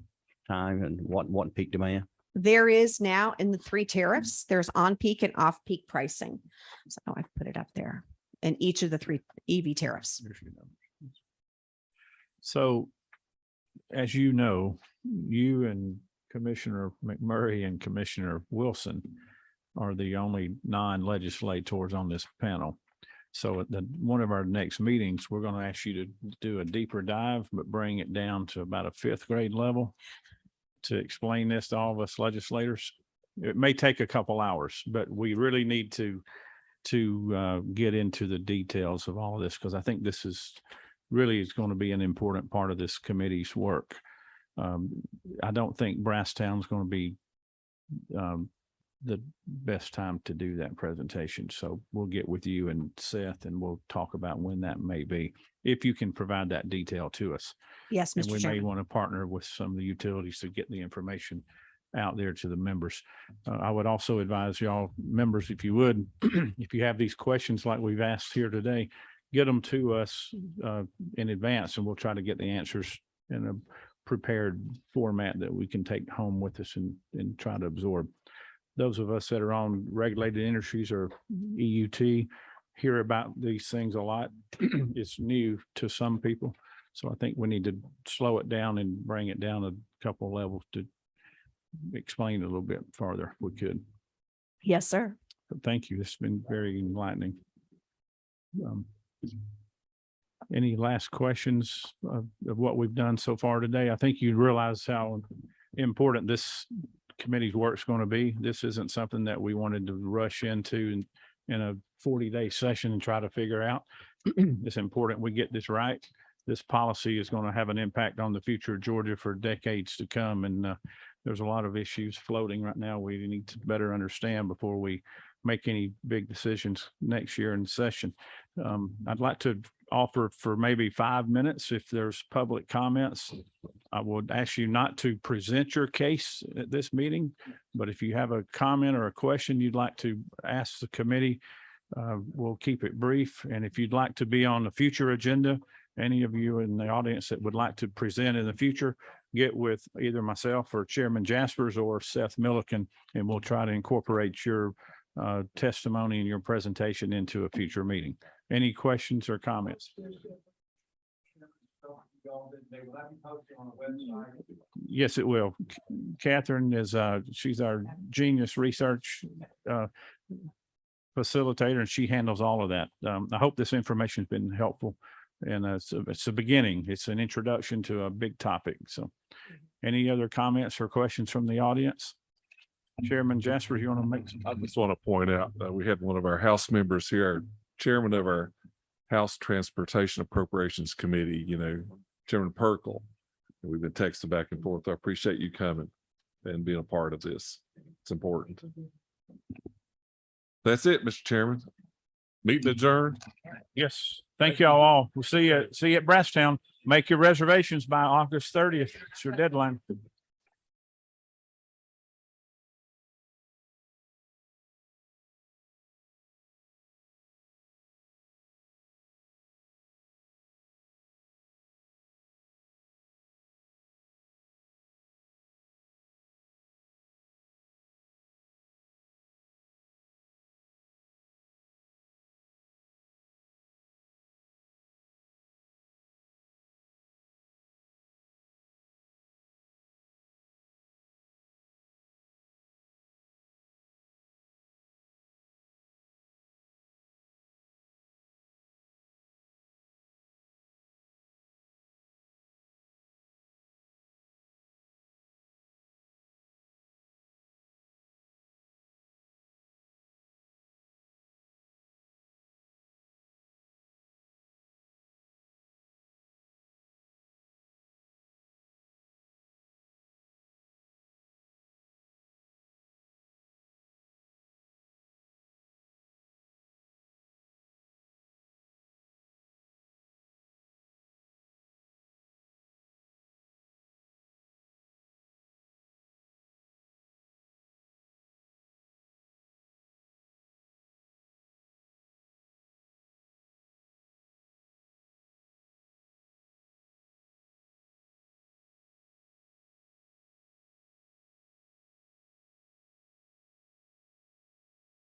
time and what peak demand? There is now in the 3 tariffs, there's on peak and off peak pricing. So I've put it up there in each of the 3 EV tariffs. So, as you know, you and Commissioner McMurray and Commissioner Wilson are the only non-legislators on this panel. So at one of our next meetings, we're going to ask you to do a deeper dive, but bring it down to about a 5th grade level to explain this to all of us legislators. It may take a couple hours, but we really need to get into the details of all of this, because I think this is going to be an important part of this committee's work. I don't think Brasstown's going to be the best time to do that presentation. So we'll get with you and Seth, and we'll talk about when that may be, if you can provide that detail to us. Yes, And Mr. we may Chairman. want to partner with some of the utilities to get the information out there to the members. I would also advise y'all members, if you would, if you have these questions like we've asked here today, get them to us in advance, and we'll try to get the answers in a prepared format that we can take home with us and try to absorb. Those of us that are on regulated industries or EUT hear about these things a lot. It's new to some people. So I think we need to slow it down and bring it down a couple of levels to explain it a little bit farther if we could. Yes, sir. But thank you. This has been very enlightening. Any last questions of what we've done so far today? I think you realize how important this committee's work is going to be. This isn't something that we wanted to rush into in a 40-day session and try to figure out. It's important we get this right. This policy is going to have an impact on the future of Georgia for decades to come. And there's a lot of issues floating right now we need to better understand before we make any big decisions next year in session. I'd like to offer for maybe 5 minutes if there's public comments. I would ask you not to present your case at this meeting, but if you have a comment or a question you'd like to ask the committee, we'll keep it brief. And if you'd like to be on the future agenda, any of you in the audience that would like to present in the future, get with either myself or Chairman Jaspers or Seth Milliken, and we'll try to incorporate your testimony and your presentation into a future meeting. Any questions or comments? Yes, it will. Catherine is she's our Genius Research facilitator, and she handles all of that. I hope this information has been helpful, and it's a beginning. It's an introduction to a big topic. So any other comments or questions from the audience? Chairman Jasper, you want to make some? I just want to point out that we had one of our House members here, our chairman of our House Transportation Appropriations Committee, Chairman Perkle. And we've been texting back and forth. I appreciate you coming and being a part of this. It's important. That's it, Mr. Chairman. Meeting adjourned. Yes. Thank you all. We'll see you at Brasstown. Make your reservations by August 30th. It's your deadline.